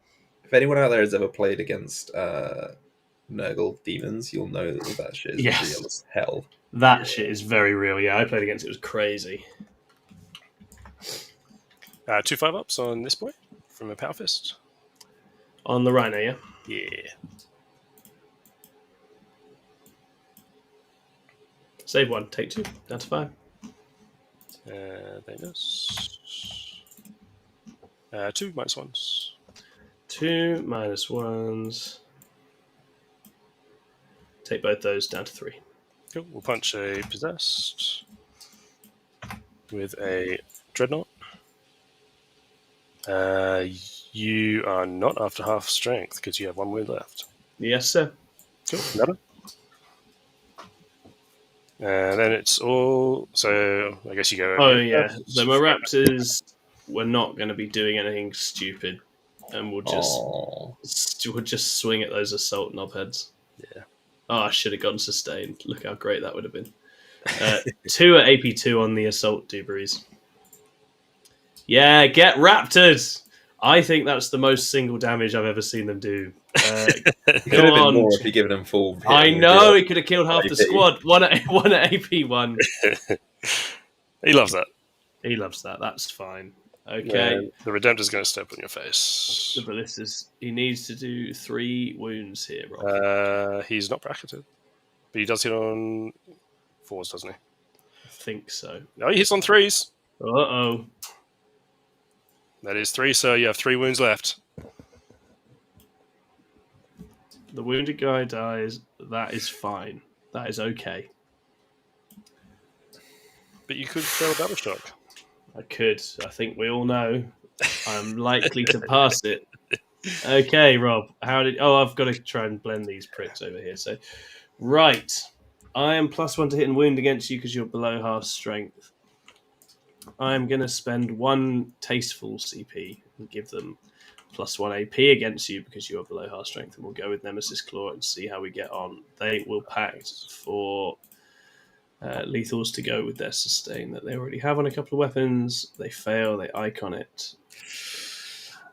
If anyone out there has ever played against Nurgle demons, you'll know that shit is real as hell. That shit is very real. Yeah, I played against it. It was crazy. 2 5-ups on this boy from a Power Fist. On the rhino, yeah? Yeah. Save 1, take 2, down to 5. There goes. 2 -1s. 2 -1s. Take both those down to 3. Cool. We'll punch a possessed with a dreadnought. You are not after half strength because you have 1 wound left. Yes, sir. Cool. Another. And then it's all. So I guess you go. Oh yeah, the Raptors. We're not going to be doing anything stupid, and we'll just swing at those assault knobheads. Yeah. Oh, I should have gone sustained. Look how great that would have been. 2 at AP2 on the assault debris. Yeah, get Raptors! I think that's the most single damage I've ever seen them do. It could have been more if you given them full. I know, he could have killed half the squad. One at AP1. He loves that. He loves that. That's fine. Okay. Yeah, the Redemptor's going to step on your face. The ballistas. He needs to do 3 wounds here, Rob. He's not bracketed. But he does hit on 4s, doesn't he? I think so. No, he hits on 3s. Uh-oh. That is 3, so you have 3 wounds left. The wounded guy dies. That is fine. That is okay. But you could fail a battle shock. I could. I think we all know I'm likely to pass it. Okay, Rob. I've got to try and blend these pricks over here. So, right. I am +1 to hit and wound against you because you're below half strength. I'm going to spend 1 tasteful CP and give them +1 AP against you because you are below half strength, and we'll go with Nemesis Claw and see how we get on. They will pact for lethals to go with their sustain that they already have on a couple of weapons. They fail, they icon it.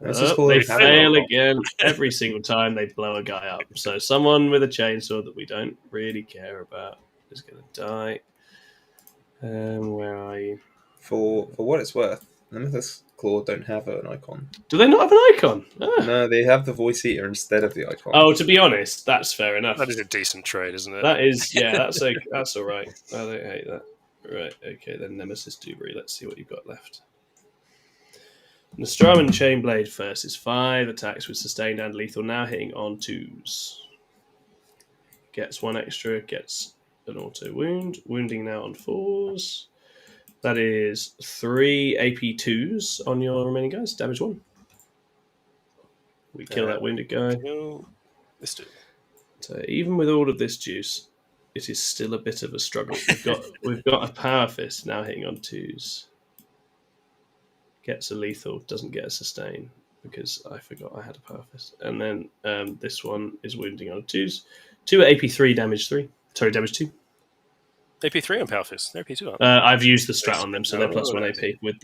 They fail again. Every single time they blow a guy up. So someone with a chainsaw that we don't really care about is going to die. Where are you? For what it's worth, Nemesis Claw don't have an icon. Do they not have an icon? Ah. No, they have the voice eater instead of the icon. Oh, to be honest, that's fair enough. That is a decent trade, isn't it? That is, yeah, that's all right. I don't hate that. Right, okay, then Nemesis Dubry. Let's see what you've got left. Nostrum and Chainblade first is 5 attacks with sustained and lethal, now hitting on 2s. Gets 1 extra, gets an auto wound. Wounding now on 4s. That is 3 AP2s on your remaining guys. Damage 1. We kill that wounded guy. This dude. So even with all of this juice, it is still a bit of a struggle. We've got a Power Fist now hitting on 2s. Gets a lethal, doesn't get a sustain because I forgot I had a Power Fist. And then this one is wounding on 2s. 2 at AP3, damage 3. Sorry, damage 2. AP3 on Power Fist. They're AP2, aren't they? I've used the strat on them, so they're +1 AP with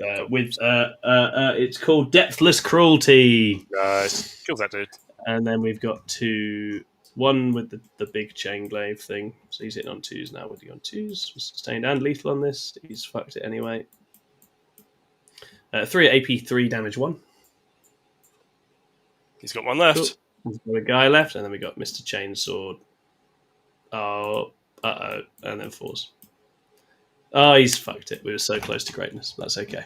it's called Depthless Cruelty. Nice. Kill that dude. And then we've got 1 with the big chain glaive thing. So he's hitting on 2s now. Would he on 2s? Sustained and lethal on this. He's fucked it anyway. 3 AP3 damage 1. He's got 1 left. Cool. We've got a guy left, and then we got Mr. Chainsword. Oh, and then 4s. Oh, he's fucked it. We were so close to greatness. That's okay.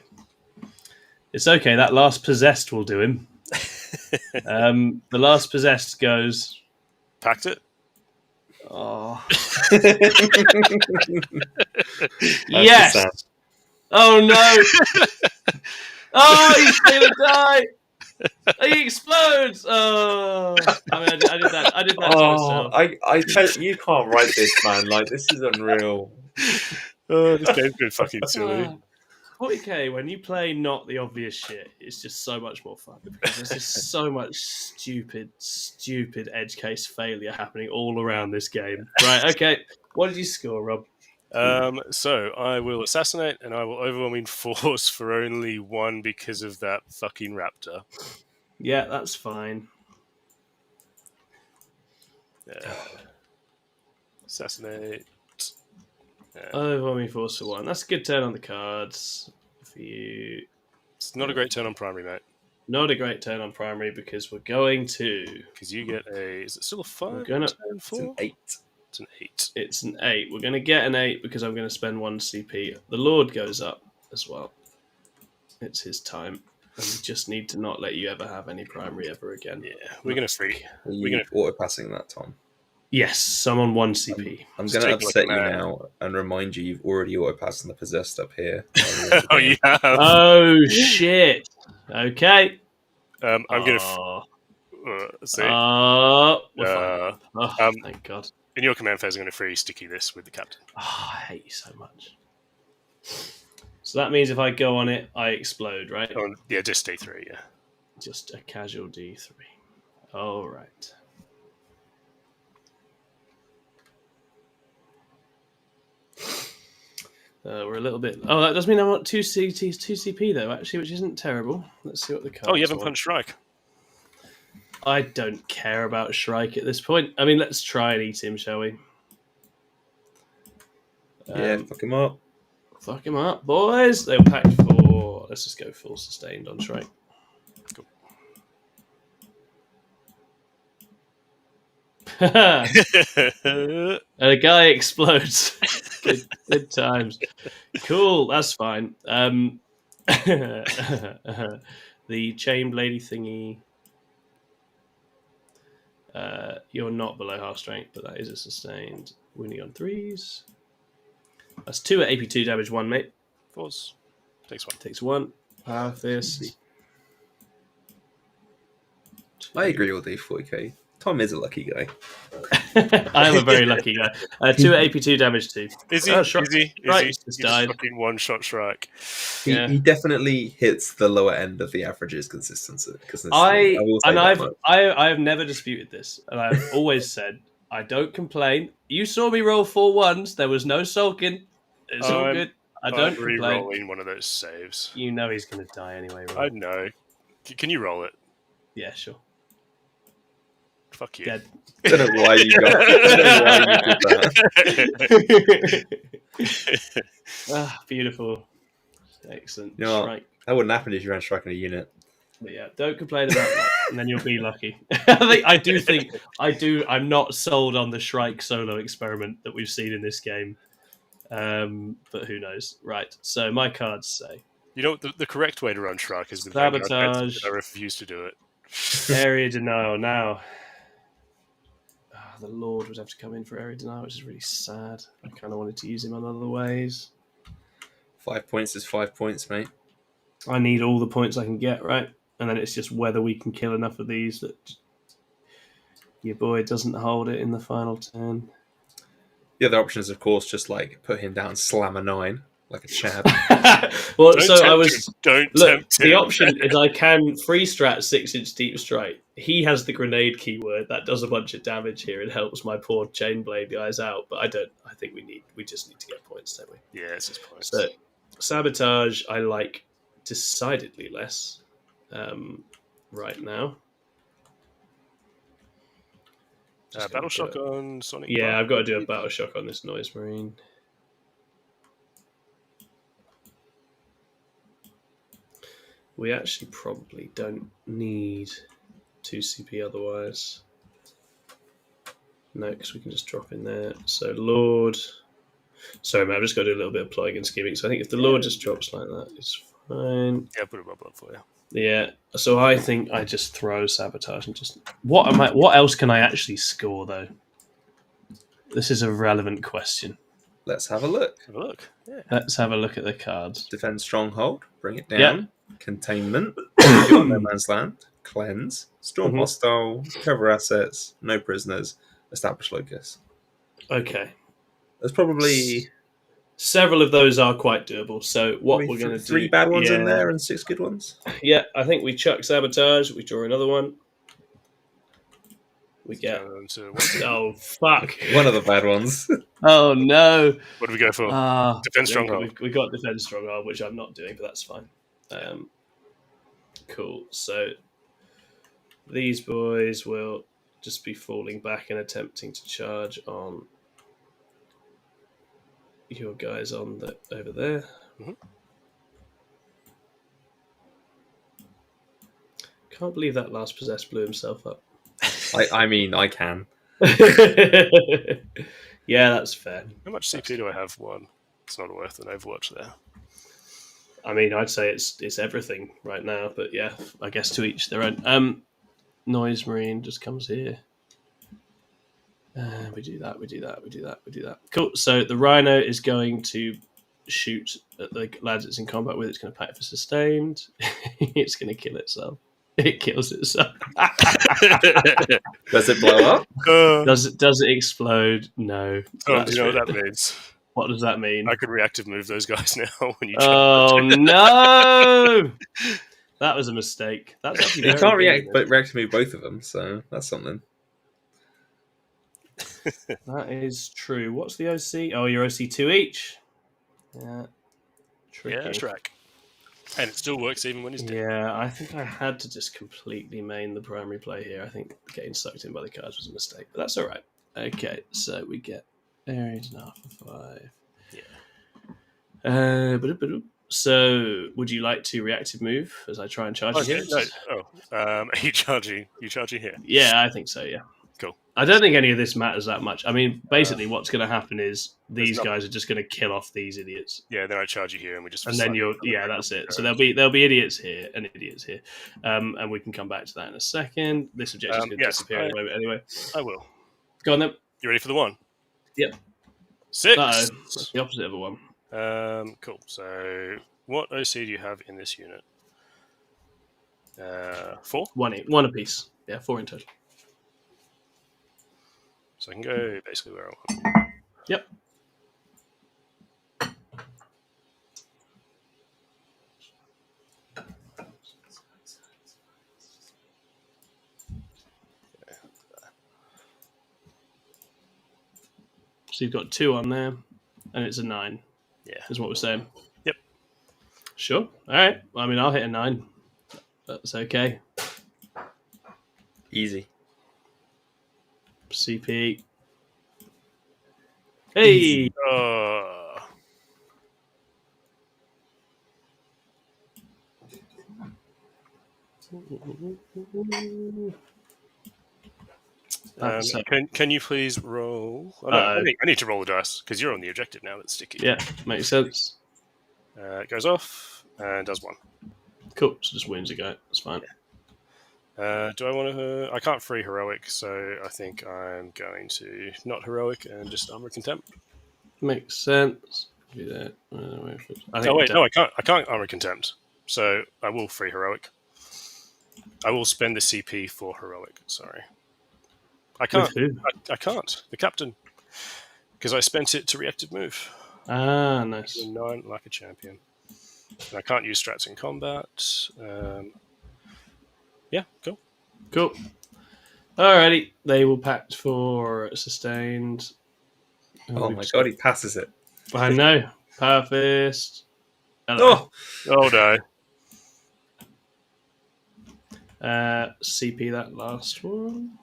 It's okay. That last possessed will do him. The last possessed goes. Packed it. Oh. Yes. Oh no. Oh, he's gonna die. He explodes. Oh, I mean, I did that. I did that to myself. I tell you can't write this, man. Like, this is unreal. Oh, this game's been fucking silly. 40k, when you play not the obvious shit, it's just so much more fun because there's just so much stupid edge case failure happening all around this game. Right? Okay. What did you score, Rob? So I will assassinate and I will overwhelming force for only 1 because of that fucking raptor. Yeah, that's fine. Assassinate. Overwhelming force for 1. That's a good turn on the cards for you. It's not a great turn on primary, mate. Not a great turn on primary because we're going to. Because you get a. Is it still a 5? We're gonna. It's an 8. It's an 8. It's an 8. We're going to get an 8 because I'm going to spend 1 CP. The Lord goes up as well. It's his time. And we just need to not let you ever have any primary ever again. Yeah, we're going to free. We're going to auto-passing that, Tom. Yes, I'm on 1 CP. I'm going to upset you now and remind you you've already auto-passed the possessed up here. Oh, you have? Oh, shit. Okay. I'm going to... see. We're fine. Thank God. In your command phase, I'm going to free sticky this with the captain. I hate you so much. So that means if I go on it, I explode, right? Yeah, just D3, yeah. Just a casual D3. All right. We're a little bit... Oh, that does mean I want 2 CTs, 2 CP, though, actually, which isn't terrible. Let's see what the cards Oh, you haven't want. punched Shrike. I don't care about Shrike at this point. I mean, let's try and eat him, shall we? Yeah, fuck him up. Fuck him up, boys. They'll pack for... Let's just go full sustained on Shrike. Cool. And a guy explodes. Good times. Cool, that's fine. The chain bladey thingy. You're not below half strength, but that is a sustained. Wounding on 3s. That's 2 at AP2 damage, 1, mate. 4s. Takes 1. Takes 1. Power fist. I agree with D40k. Tom is a lucky guy. I am a very lucky guy. 2 at AP2 damage, 2. Is he? Shrike. Is he? Right, Is he? just He died. fucking one-shot Shrike. He definitely hits the lower end of the averages consistently. I have never disputed this, and I've always said I don't complain. You saw me roll 4 1s. There was no sulking. It's all good. I don't complain. Re-rolling one of those saves. You know he's going to die anyway. Right? I know. Can you roll it? Yeah, sure. Fuck you. Dead. I don't know why you did that. Beautiful. Excellent. You know, Shrike. that wouldn't happen if you ran Shrike in a unit. But yeah, don't complain about that, and then you'll be lucky. I'm not sold on the Shrike solo experiment that we've seen in this game. But who knows? Right. So my cards say... You know, the correct way to run Shrike is with Sabotage. I refuse to do it. Area denial now. The Lord would have to come in for area denial, which is really sad. I kind of wanted to use him on other ways. 5 points is 5 points, mate. I need all the points I can get, right? And then it's just whether we can kill enough of these that your boy doesn't hold it in the final turn. The other option is, of course, just like put him down, slam a 9 like a chap. Well, Don't so I was. him. Don't Look, tempt the him. option is I can free strat 6-inch deep strike. He has the grenade keyword that does a bunch of damage here and helps my poor chain blade guys out. But I don't. I think we just need to get points, don't we? Yeah, it's just points. So sabotage, I like decidedly less right now. Battle shock on Sonic. Yeah, I've got to do a battle shock on this noise marine. We actually probably don't need 2 CP otherwise. No, because we can just drop in there. So Lord... Sorry, man, I've just got to do a little bit of plug and scheming. So I think if the Lord just drops like that, it's fine. Yeah, put a bubble up for you. Yeah, so I think I just throw sabotage and just... What else can I actually score, though? This is a relevant question. Let's have a look. Have a look. Yeah. Let's have a look at the cards. Defend stronghold, bring it down. Yeah. Containment, no man's land, cleanse, storm hostile, cover assets, no prisoners, establish locus. Okay. There's probably several of those are quite doable. So what we're going to do... 3 bad ones in there and 6 good ones? Yeah, I think we chuck sabotage, we draw another one. We get... Oh, fuck. One of the bad ones. Oh, no. What do we go for? Defend stronghold. We got defend stronghold, which I'm not doing, but that's fine. Cool. So these boys will just be falling back and attempting to charge on your guys on over there. Mm-hmm. Can't believe that last possessed blew himself up. I mean, I can. Yeah, that's fair. How much CP do I have? 1. It's not worth an Overwatch there. I mean, I'd say it's everything right now, but yeah, I guess to each their own. Noise Marine just comes here. We do that. Cool. So the Rhino is going to shoot at the lads it's in combat with. It's going to pack for sustained. It's going to kill itself. It kills itself. Does it blow up? Does it explode? No. Oh, do you know what that means? What does that mean? I could reactive move those guys now when you Oh no! That was a mistake. That's actually You can't react to move both of them, so that's something. That is true. What's the OC? Oh, you're OC 2 each. Yeah. Tricky. Yeah, Shrek. And it still works even when he's dead. Yeah, I think I had to just completely main the primary play here. I think getting sucked in by the cards was a mistake, but that's all right. Okay, so we get Aries now for 5. Yeah. So, would you like to reactive move as I try and charge you? No. Are you charging? You charging here? Yeah, I think so. Yeah. Cool. I don't think any of this matters that much. I mean, basically, what's going to happen is these guys are just going to kill off these idiots. Yeah, then I charge you here, and we just. And then that's it. So there'll be idiots here and idiots here, and we can come back to that in a second. This objective is going to disappear in a moment anyway. I will. Go on then. You ready for the 1? Yep. 6. That's the opposite of a 1. Cool. So, what OC do you have in this unit? 4? 1 apiece. Yeah, 4 in total. So I can go basically where I want. Yep. So you've got 2 on there, and it's a 9. Yeah. Is what we're saying. Yep. Sure. All right. I mean, I'll hit a 9. That's okay. Easy. CP. Hey! Can you please roll? Oh, no, I need to roll the dice because you're on the objective now. That's sticky. Yeah, makes sense. It goes off and does 1. Cool. So just wounds a guy. That's fine. Yeah. Do I want to? I can't free heroic, so I think I'm going to not heroic and just armor contempt. Makes sense. Do that. I can't armor contempt. So I will free heroic. I will spend the CP for heroic. Sorry, I can't. With who? I can't. The captain, because I spent it to reactive move. Ah, nice. 9 like a champion. And I can't use strats in combat. Yeah, cool. Cool. Alrighty. They will pact for sustained. Oh my god, he passes it. I know. Perfect. Hello. Oh no. CP that last one.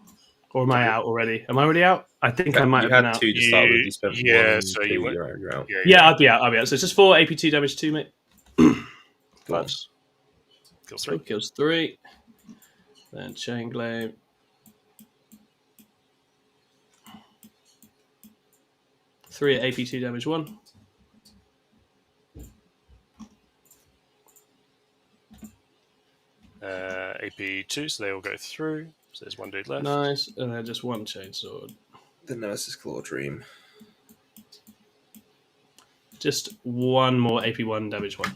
Or am I out already? Am I already out? I think I might have been out. You had 2 to start with. You spent 1. So you're out. Yeah, I'll be out. So it's just 4 AP2 damage 2, mate. Close. Kills 3. Kills 3. Then chain glaive. Three at AP2 damage 1. AP2, so they all go through. So there's 1 dude left. Nice, and then just 1 chainsword. The Nemesis Claw Dream. Just 1 more AP1 damage 1.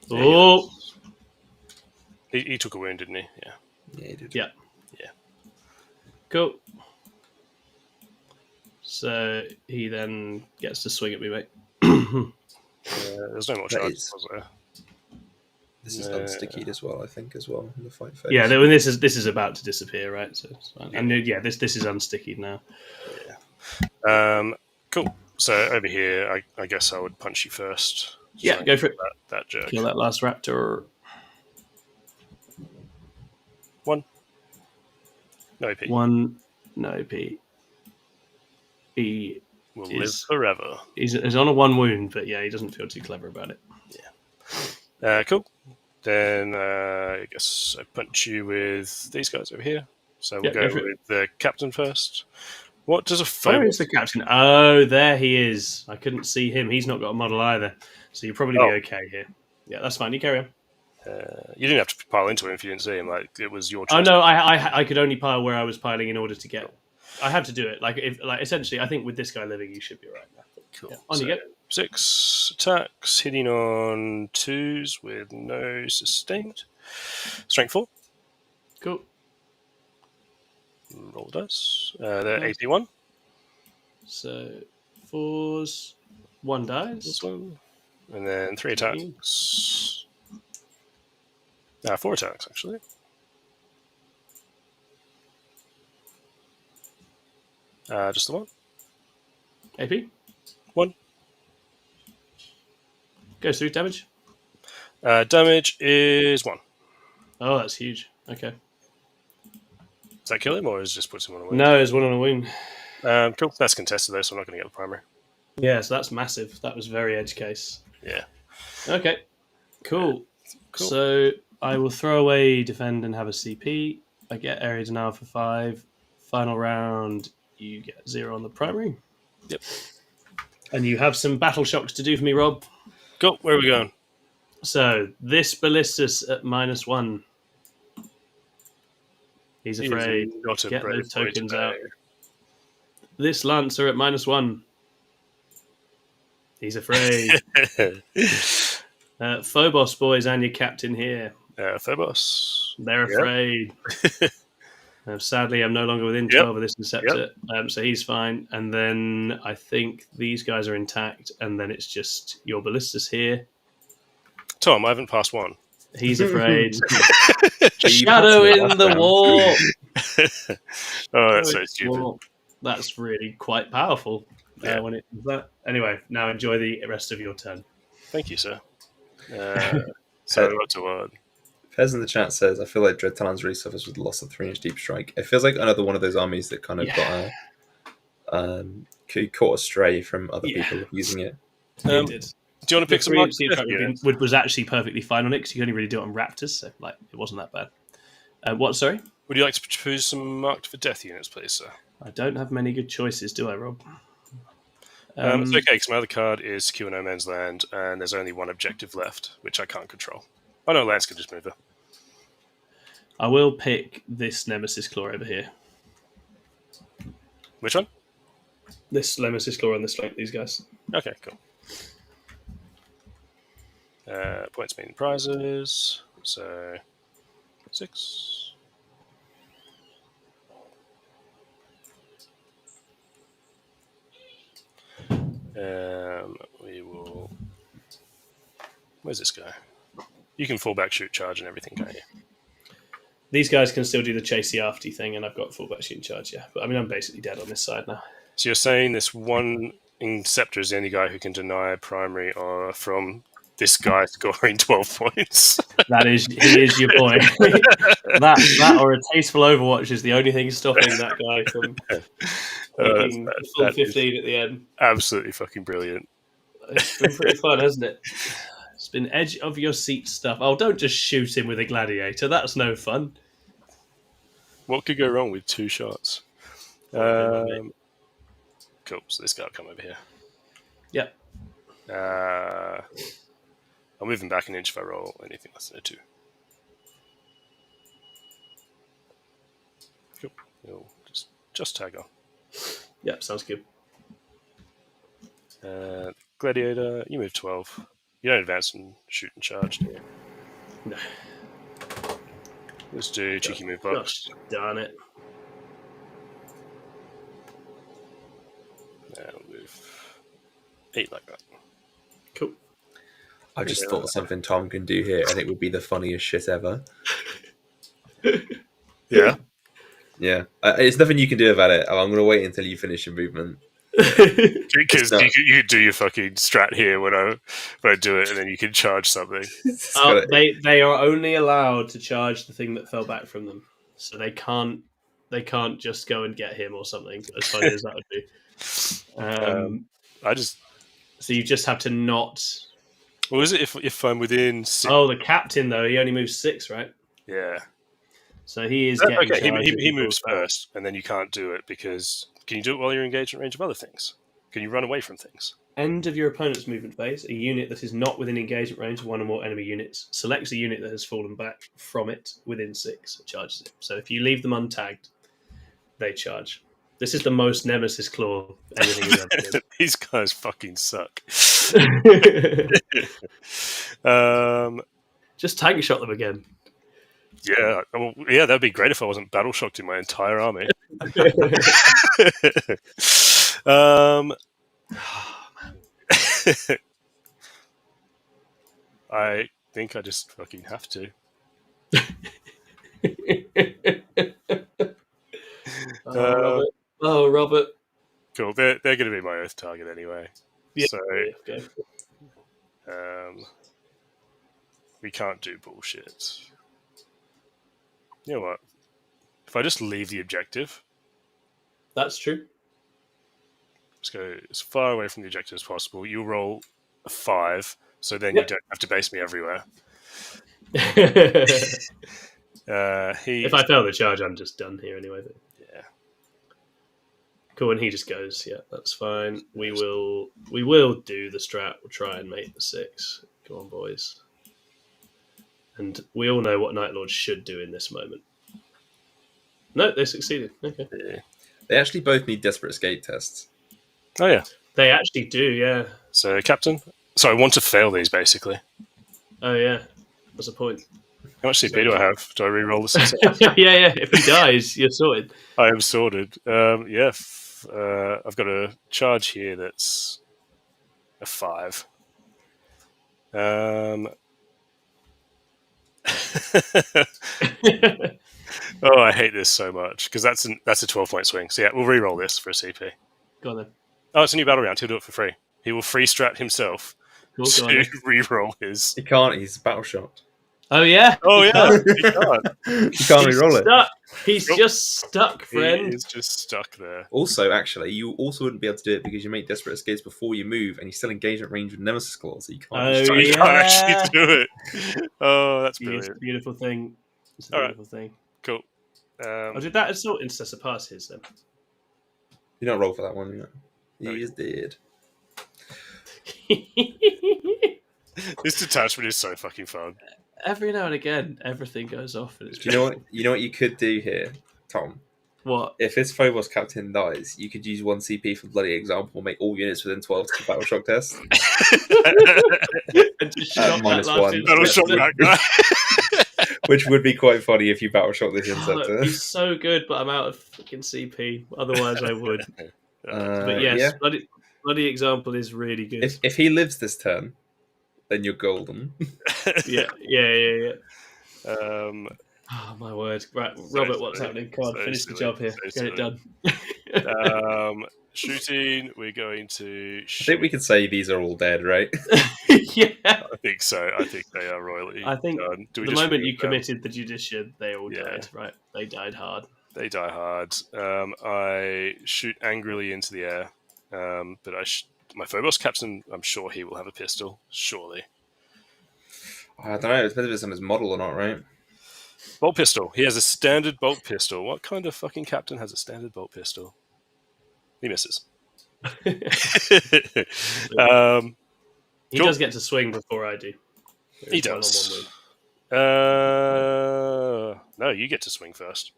Oh! He took a wound, didn't he? Yeah. Yeah, he did. Yeah. Cool. So he then gets to swing at me, mate. There's no more charges, was there? This is unstickied as well, I think, in the fight phase. Yeah, this is about to disappear, right? So it's fine. And this is unstickied now. Yeah. Cool. So over here, I guess I would punch you first. Yeah, go for it. That jerk. Kill that last raptor. 1. No AP. 1. No AP. He will live forever. He's on a 1 wound, but yeah, he doesn't feel too clever about it. Yeah. Cool. Then I guess I punch you with these guys over here. So we'll go with the captain first. What does a foe? Where is the captain? Oh, there he is. I couldn't see him. He's not got a model either. So you'll probably be okay here. Yeah, that's fine. You carry on. You didn't have to pile into him if you didn't see him. Like it was your choice. Oh no, I could only pile where I was piling in order to get. I had to do it. Essentially, I think with this guy living, you should be right now. Cool. Yeah. On you go. 6 attacks, hitting on 2s with no sustained. Strength 4. Cool. Roll the dice. They're AP 1. So 4s, 1 dies. This one. And then 3 attacks. 4 attacks, actually. Just the one. AP? 1. Goes through damage. Damage is 1. Oh, that's huge. Okay. Does that kill him, or is it just puts him on a wound? No, it's 1 on a wound. Cool. That's contested, though, so I'm not going to get the primary. Yeah, so that's massive. That was very edge case. Yeah. Okay. Cool. So I will throw away defend and have a CP. I get area denial for 5. Final round, you get 0 on the primary. Yep. And you have some battle shocks to do for me, Rob. Cool. Where are we going? So this ballistus at -1. He's afraid. Not a Get brave those boy tokens today. out. This lancer at -1. He's afraid. Phobos boys and your captain here. Phobos. They're afraid. Sadly, I'm no longer within 12 of this Inceptor, so he's fine. And then I think these guys are intact, and then it's just your ballistas here. Tom, I haven't passed 1. He's afraid. Shadow in the wall. Oh, that's so stupid. That's really quite powerful when it does that. Anyway, now enjoy the rest of your turn. Thank you, sir. So what's a word? Pez in the chat says, I feel like Dread Talons really suffers with the loss of 3-inch deep strike. It feels like another one of those armies that kind of got caught astray from other people using it. It did. Do you want to pick some marks? Was actually perfectly fine on it because you can only really do it on Raptors, so it wasn't that bad. What? Sorry. Would you like to choose some marked for death units, please, sir? I don't have many good choices, do I, Rob? It's okay because my other card is Secure No Man's Land, and there's only one objective left, which I can't control. Oh no, Lance can just move her. I will pick this Nemesis Claw over here. Which one? This Nemesis Claw on this flank. These guys. Okay, cool. Points mean prizes. So 6. We will. Where's this guy? You can fall back, shoot, charge, and everything, can't you? These guys can still do the chasey afty thing, and I've got full back, shoot, and charge. Yeah, but I mean, I'm basically dead on this side now. So you're saying this one Inceptor is the only guy who can deny primary from this guy scoring 12 points? He is your boy. that or a tasteful Overwatch is the only thing stopping that guy from taking full 15 at the end. Absolutely fucking brilliant. It's been pretty fun, hasn't it? It's been edge of your seat stuff. Oh, don't just shoot him with a gladiator. That's no fun. What could go wrong with 2 shots? Cool. So this guy will come over here. Yep. I'll move him back an inch if I roll anything less than a 2. Cool. He'll just tag on. Yep, sounds good. Gladiator, you move 12. You don't advance and shoot and charge, do you? No. Let's do cheeky move box. Gosh, darn it. I'll move 8 like that. Cool. I just thought of something Tom can do here, and it would be the funniest shit ever. Yeah? Yeah. There's nothing you can do about it. I'm going to wait until you finish your movement. Because you do your fucking strat here when I do it, and then you can charge something. They are only allowed to charge the thing that fell back from them, so they can't just go and get him or something. As funny as that would be. So you just have to not. What is it if I'm within 6? Oh, the captain though, he only moves 6, right? Yeah. So he is getting. Okay, he moves first, and then you can't do it because. Can you do it while you're engaged in range of other things? Can you run away from things? End of your opponent's movement phase, a unit that is not within engagement range of one or more enemy units selects a unit that has fallen back from it within 6, charges it. So if you leave them untagged, they charge. This is the most Nemesis Claw anything has ever been. These guys fucking suck. Just tank shot them again. Yeah, well, yeah, that'd be great if I wasn't battle shocked in my entire army. I think I just fucking have to. Robert. Oh, Robert. Cool. They're going to be my Earth target anyway. Yeah. So, Okay. we can't do bullshit. You know what? If I just leave the objective, That's true. let's go as far away from the objective as possible. You roll a 5, so then you don't have to base me everywhere. If I fail the charge, I'm just done here anyway. Yeah. Cool, and he just goes, yeah, that's fine. We will do the strat. We'll try and make the 6. Go on, boys. And we all know what Night Lords should do in this moment. No, they succeeded. Okay. Yeah. They actually both need desperate escape tests. Oh, yeah. They actually do, yeah. So, Captain? So I want to fail these, basically. Oh, yeah. What's the point? How much CP do I have? Do I re-roll the success? Yeah. If he dies, you're sorted. I am sorted. Yeah. I've got a charge here that's a 5. Oh, I hate this so much because that's a 12-point swing. So yeah, we'll re-roll this for a CP. Go on then. Oh, it's a new battle round. He'll do it for free. He will free strat himself to re-roll his. He can't. He's battle shocked. Oh yeah. Oh yeah. He can't. You can't re-roll it. He's just stuck, friend. He is just stuck there. Also, actually, you also wouldn't be able to do it because you make desperate escapes before you move, and you still engage at range with Nemesis Claw, so you can't. You can't actually do it. Oh, that's brilliant. It's a beautiful thing. It's a All beautiful thing. Cool. Did that assault insta surpass his then? You don't roll for that one, yet. No, He is dead. This detachment is so fucking fun. Every now and again, everything goes off. And it's Do you know what? You know what you could do here, Tom? What? If his Phobos captain dies, you could use 1 CP for bloody example, make all units within 12 to battle shock test. And just shot -1. Battle shock that guy. Which would be quite funny if you battle shot this Oh, interceptor. he's so good, but I'm out of fucking CP. Otherwise, I would. But yes, yeah. bloody example is really good. If he lives this turn, then you're golden. Yeah. Oh my word! Right, Robert, what's happening? Come on, finish the job here. Get it done. Shooting, we're going to. I think we can say these are all dead, right? Yeah, I think so. I think they are royally. I think done. the moment you committed the Judicia, they all died. Right, they died hard. They die hard. I shoot angrily into the air, but my Phobos captain, I'm sure he will have a pistol. Surely. I don't know. It depends if it's on his model or not, right? Bolt pistol. He has a standard bolt pistol. What kind of fucking captain has a standard bolt pistol? He misses. He Cool. does get to swing before I do. He does. No, you get to swing first.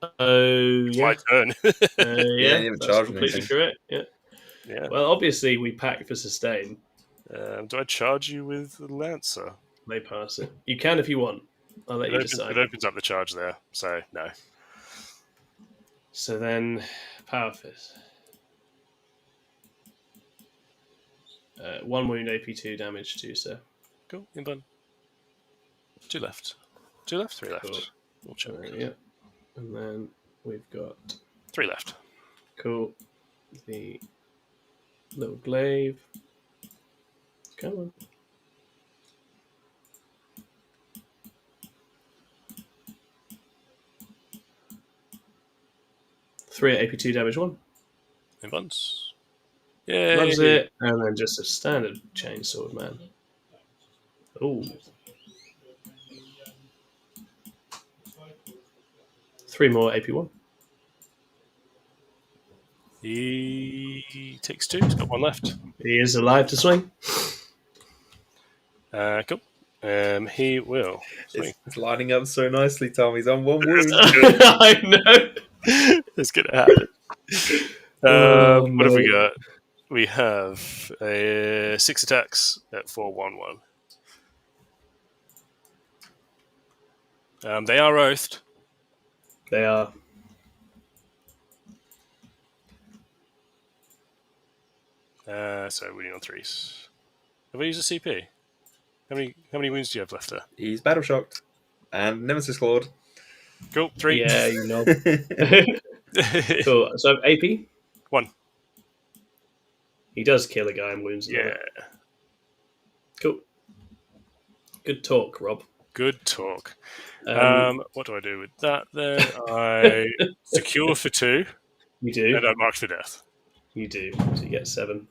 Oh, It's yeah. my turn. Yeah, you haven't that's charged completely anything. correct. Yeah. Yeah. Well, obviously we pack for sustain. Do I charge you with the Lancer? They pass it. You can if you want. I'll let you decide. It opens up the charge there, so no. So then, Power Fist. 1 wound, AP2 damage, 2, sir. Cool, in bun. 2 left. 2 left, 3 left. Cool. We'll check. Yeah. And then we've got 3 left. cool the little glaive. Come on. Three at AP2 damage 1. In buns. Yeah. Loves it. And then just a standard chainsword, man. Ooh. 3 more AP1. He takes 2. He's got 1 left. He is alive to swing. Cool. He will swing. It's lining up so nicely, Tom. He's on 1 wound. I know. It's gonna happen. What have we got? we have 6 attacks at 4/1/1. They are oathed. They are. So winning on 3s. Have I used a CP? How many wounds do you have left there? He's battle shocked. And Nemesis Lord. Cool, 3. Yeah, you know. Cool. So AP? 1. He does kill a guy and wounds another. Yeah. Cool. Good talk, Rob. Good talk. What do I do with that then? I secure for 2. You do. And I mark for death. You do. So you get 7.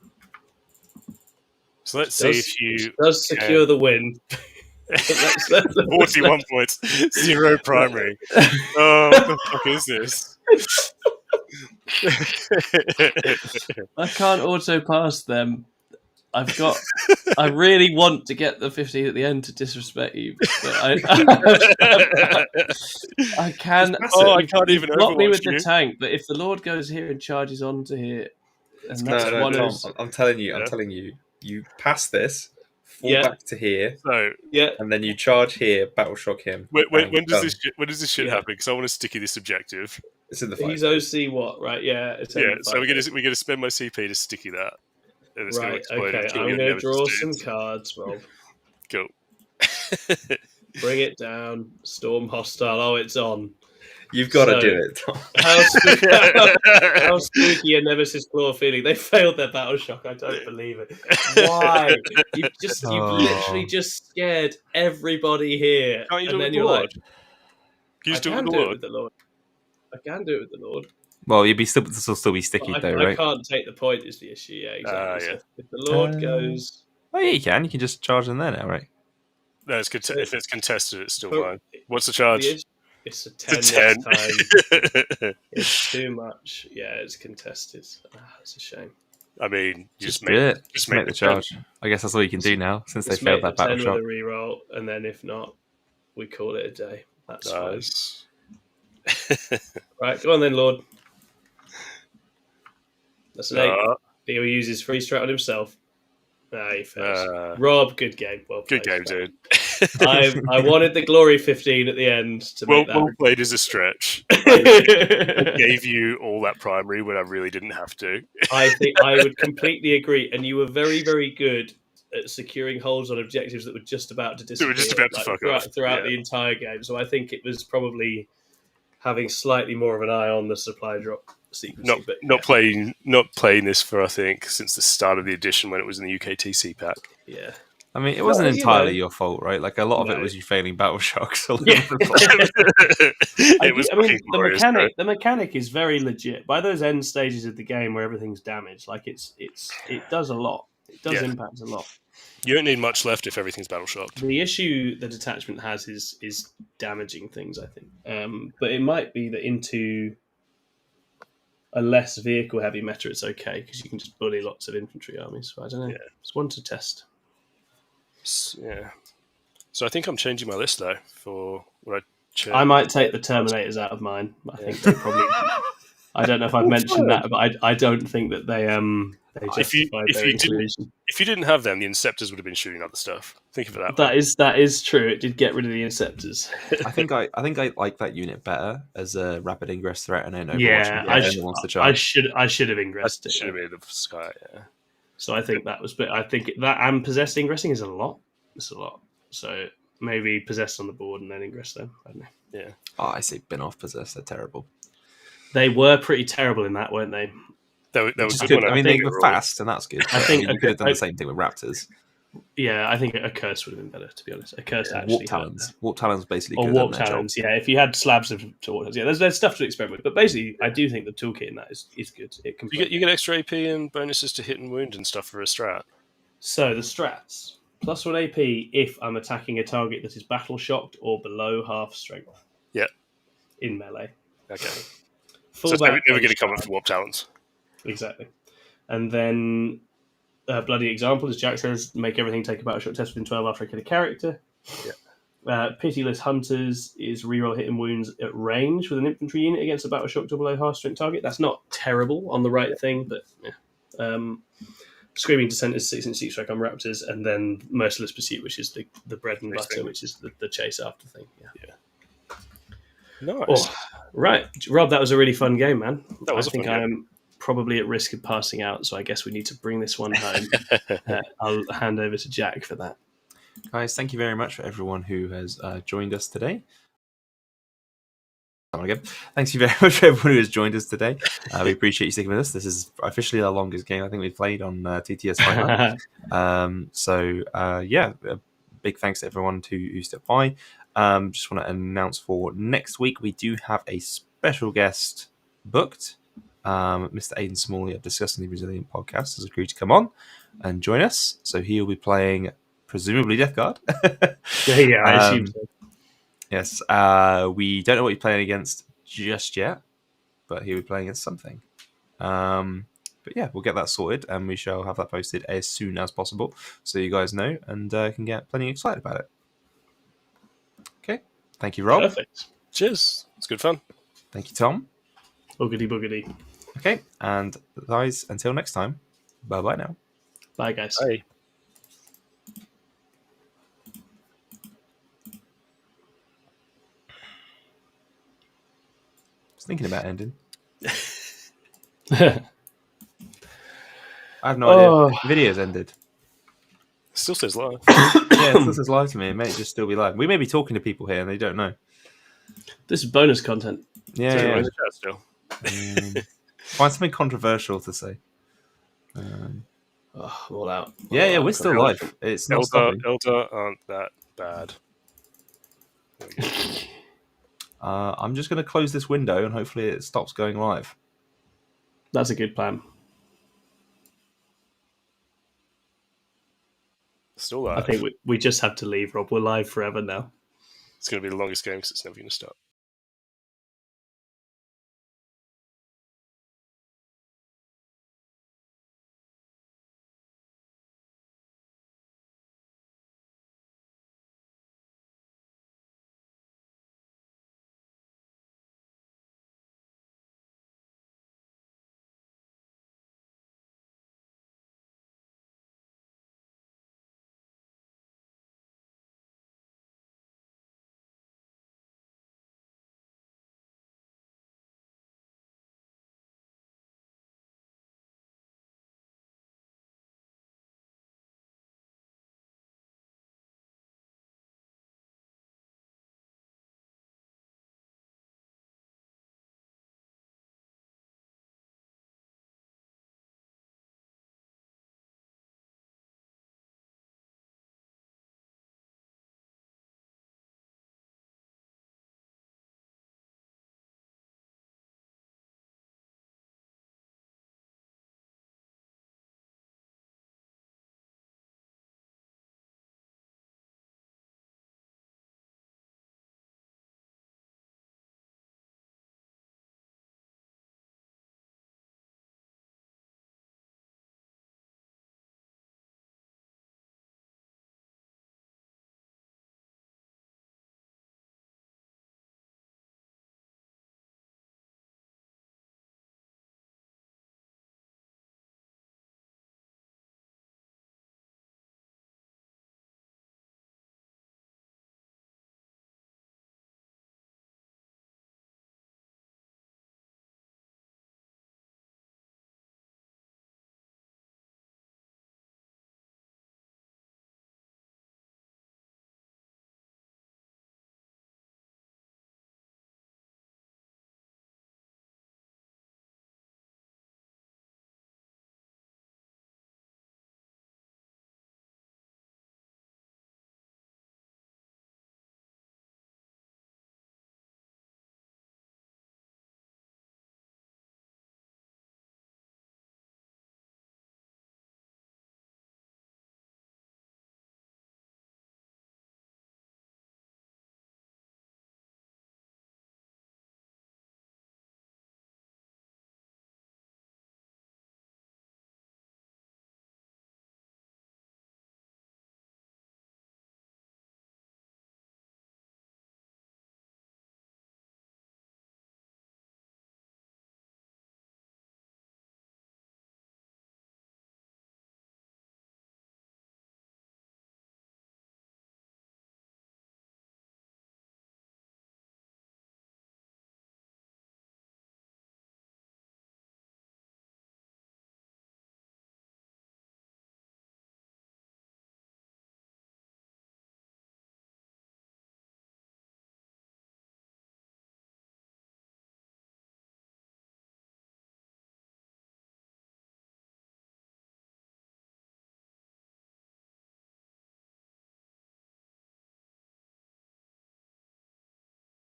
So let's see if you... does secure the win. 41 points. 0 primary. Oh, what the fuck is this? I can't auto pass them. I really want to get the 15 at the end to disrespect you, but I can. I can't even block me with you. the tank. But if the Lord goes here and charges onto here, and that's Tom, I'm telling you, you pass this, fall back to here, and then you charge here, battle shock him. When does this shit happen? Because I want to sticky this objective. It's in the fight. He's OC what? Right? Yeah. It's so we're gonna spend my CP to sticky that. Right. Okay. I'm gonna draw some cards, Rob. Go. Bring it down. Storm hostile. Oh, it's on. You've got to do it, Tom. How spooky a Nemesis Claw feeling. They failed their battle shock. I don't believe it. Why? You've literally just scared everybody here. Can't you and do then it you're with like, you just do it with the Lord? I can do it with the Lord. Well, you'd be still be sticky though, right? I can't take the point is the issue. Yeah, exactly. So if the Lord goes... Oh, yeah, you can. You can just charge in there now, right? No, if it's contested, it's still mine. What's the charge? It's a 10 next time. It's too much. Yeah, it's contested. It's a shame. I mean, just make the charge. I guess that's all you can do now since they failed that battle shot. With a reroll, and then if not, we call it a day. That's nice. Fine. Right, go on then, Lord. That's an 8. He'll use his free strat on himself. He fails. Rob, good game. Good game, dude. I wanted the glory 15 at the end to make that. Well played as a stretch. I gave you all that primary when I really didn't have to. I think I would completely agree, and you were very, very good at securing holds on objectives that were just about to disappear. They were just about to fuck off throughout the entire game. So I think it was probably having slightly more of an eye on the supply drop sequence. Not playing this for, I think, since the start of the edition when it was in the UKTC pack. Yeah. I mean, it wasn't entirely your fault, right? Like, a lot of it was you failing battle shocks. Yeah. The mechanic is very legit. By those end stages of the game where everything's damaged, like it does a lot. It does impact a lot. You don't need much left if everything's battle shocked. The issue the detachment has is damaging things, I think. But it might be that into a less vehicle heavy meta, it's okay because you can just bully lots of infantry armies. So I don't know. Yeah. It's one to test. Yeah. So I think I'm changing my list though for what I might take the Terminators out of mine. I think they probably. I don't know if I've mentioned that, but I don't think that they justified their inclusion. If you didn't have them, the Inceptors would have been shooting other stuff. Think of it that is true. It did get rid of the Inceptors. I think I like that unit better as a rapid ingress threat, and I know. Yeah, I should have ingressed it. Should have been the Sky. Yeah. So I think that was, but I think that and possessed ingressing is a lot. It's a lot. So maybe possessed on the board and then ingress them. I don't know. Yeah. Oh, I say bin off possessed. They're terrible. They were pretty terrible in that, weren't they? That was good. I mean, they were fast, and that's good. I think you could have done the same thing with Raptors. Yeah, I think a curse would have been better, to be honest. A curse actually. Warp Talons basically. Or Warp Talons, yeah. If you had slabs of Talons, yeah. There's stuff to experiment with, but basically, I do think the toolkit in that is good. You get extra AP and bonuses to hit and wound and stuff for a strat. So the strats +1 AP if I'm attacking a target that is battle shocked or below half strength. Yeah. In melee. Okay. So it's never going to come up for Warp Talons. Exactly. And then bloody example, as Jack says, make everything take a battle shock test within 12 after I kill a character. Yeah. Pitiless Hunters is reroll hit and wounds at range with an infantry unit against a battle shocked or below half strength target. That's not terrible on the right thing, but yeah. Screaming Descent is 6-inch Deep Strike on Raptors, and then Merciless Pursuit, which is the bread and butter, which is the chase after thing. Yeah. Nice. Oh, right, Rob, that was a really fun game, man. That was I think I am probably at risk of passing out, so I guess we need to bring this one home. I'll hand over to Jack for that. Guys, thank you very much for everyone who has joined us today. Again. Thanks you very much for everyone who has joined us today. We appreciate you sticking with us. This is officially our longest game I think we've played on TTS Fight Night. Yeah, a big thanks to everyone who stopped by. Just want to announce for next week we do have a special guest booked. Mr. Aidan Smalley of Disgustingly Resilient Podcast has agreed to come on and join us. So he'll be playing presumably Death Guard. Yeah, I assume so. Yes, we don't know what he's playing against just yet, but he'll be playing against something. But yeah, we'll get that sorted, and we shall have that posted as soon as possible, so you guys know and can get plenty excited about it. Okay, thank you, Rob. Perfect. Cheers. It's good fun. Thank you, Tom. Boogity boogity. Okay, and guys, until next time, bye-bye now. Bye, guys. Bye. Thinking about ending. I have no idea. The video's ended. Still says live. Yeah, it still says live to me. It may just still be live. We may be talking to people here and they don't know. This is bonus content. Yeah. Still. Find something controversial to say. I'm all out. Yeah, we're still live. It's not stopping. Elder aren't that bad. I'm just going to close this window and hopefully it stops going live. That's a good plan. Still live. I think we just have to leave, Rob. We're live forever now. It's going to be the longest game because it's never going to stop.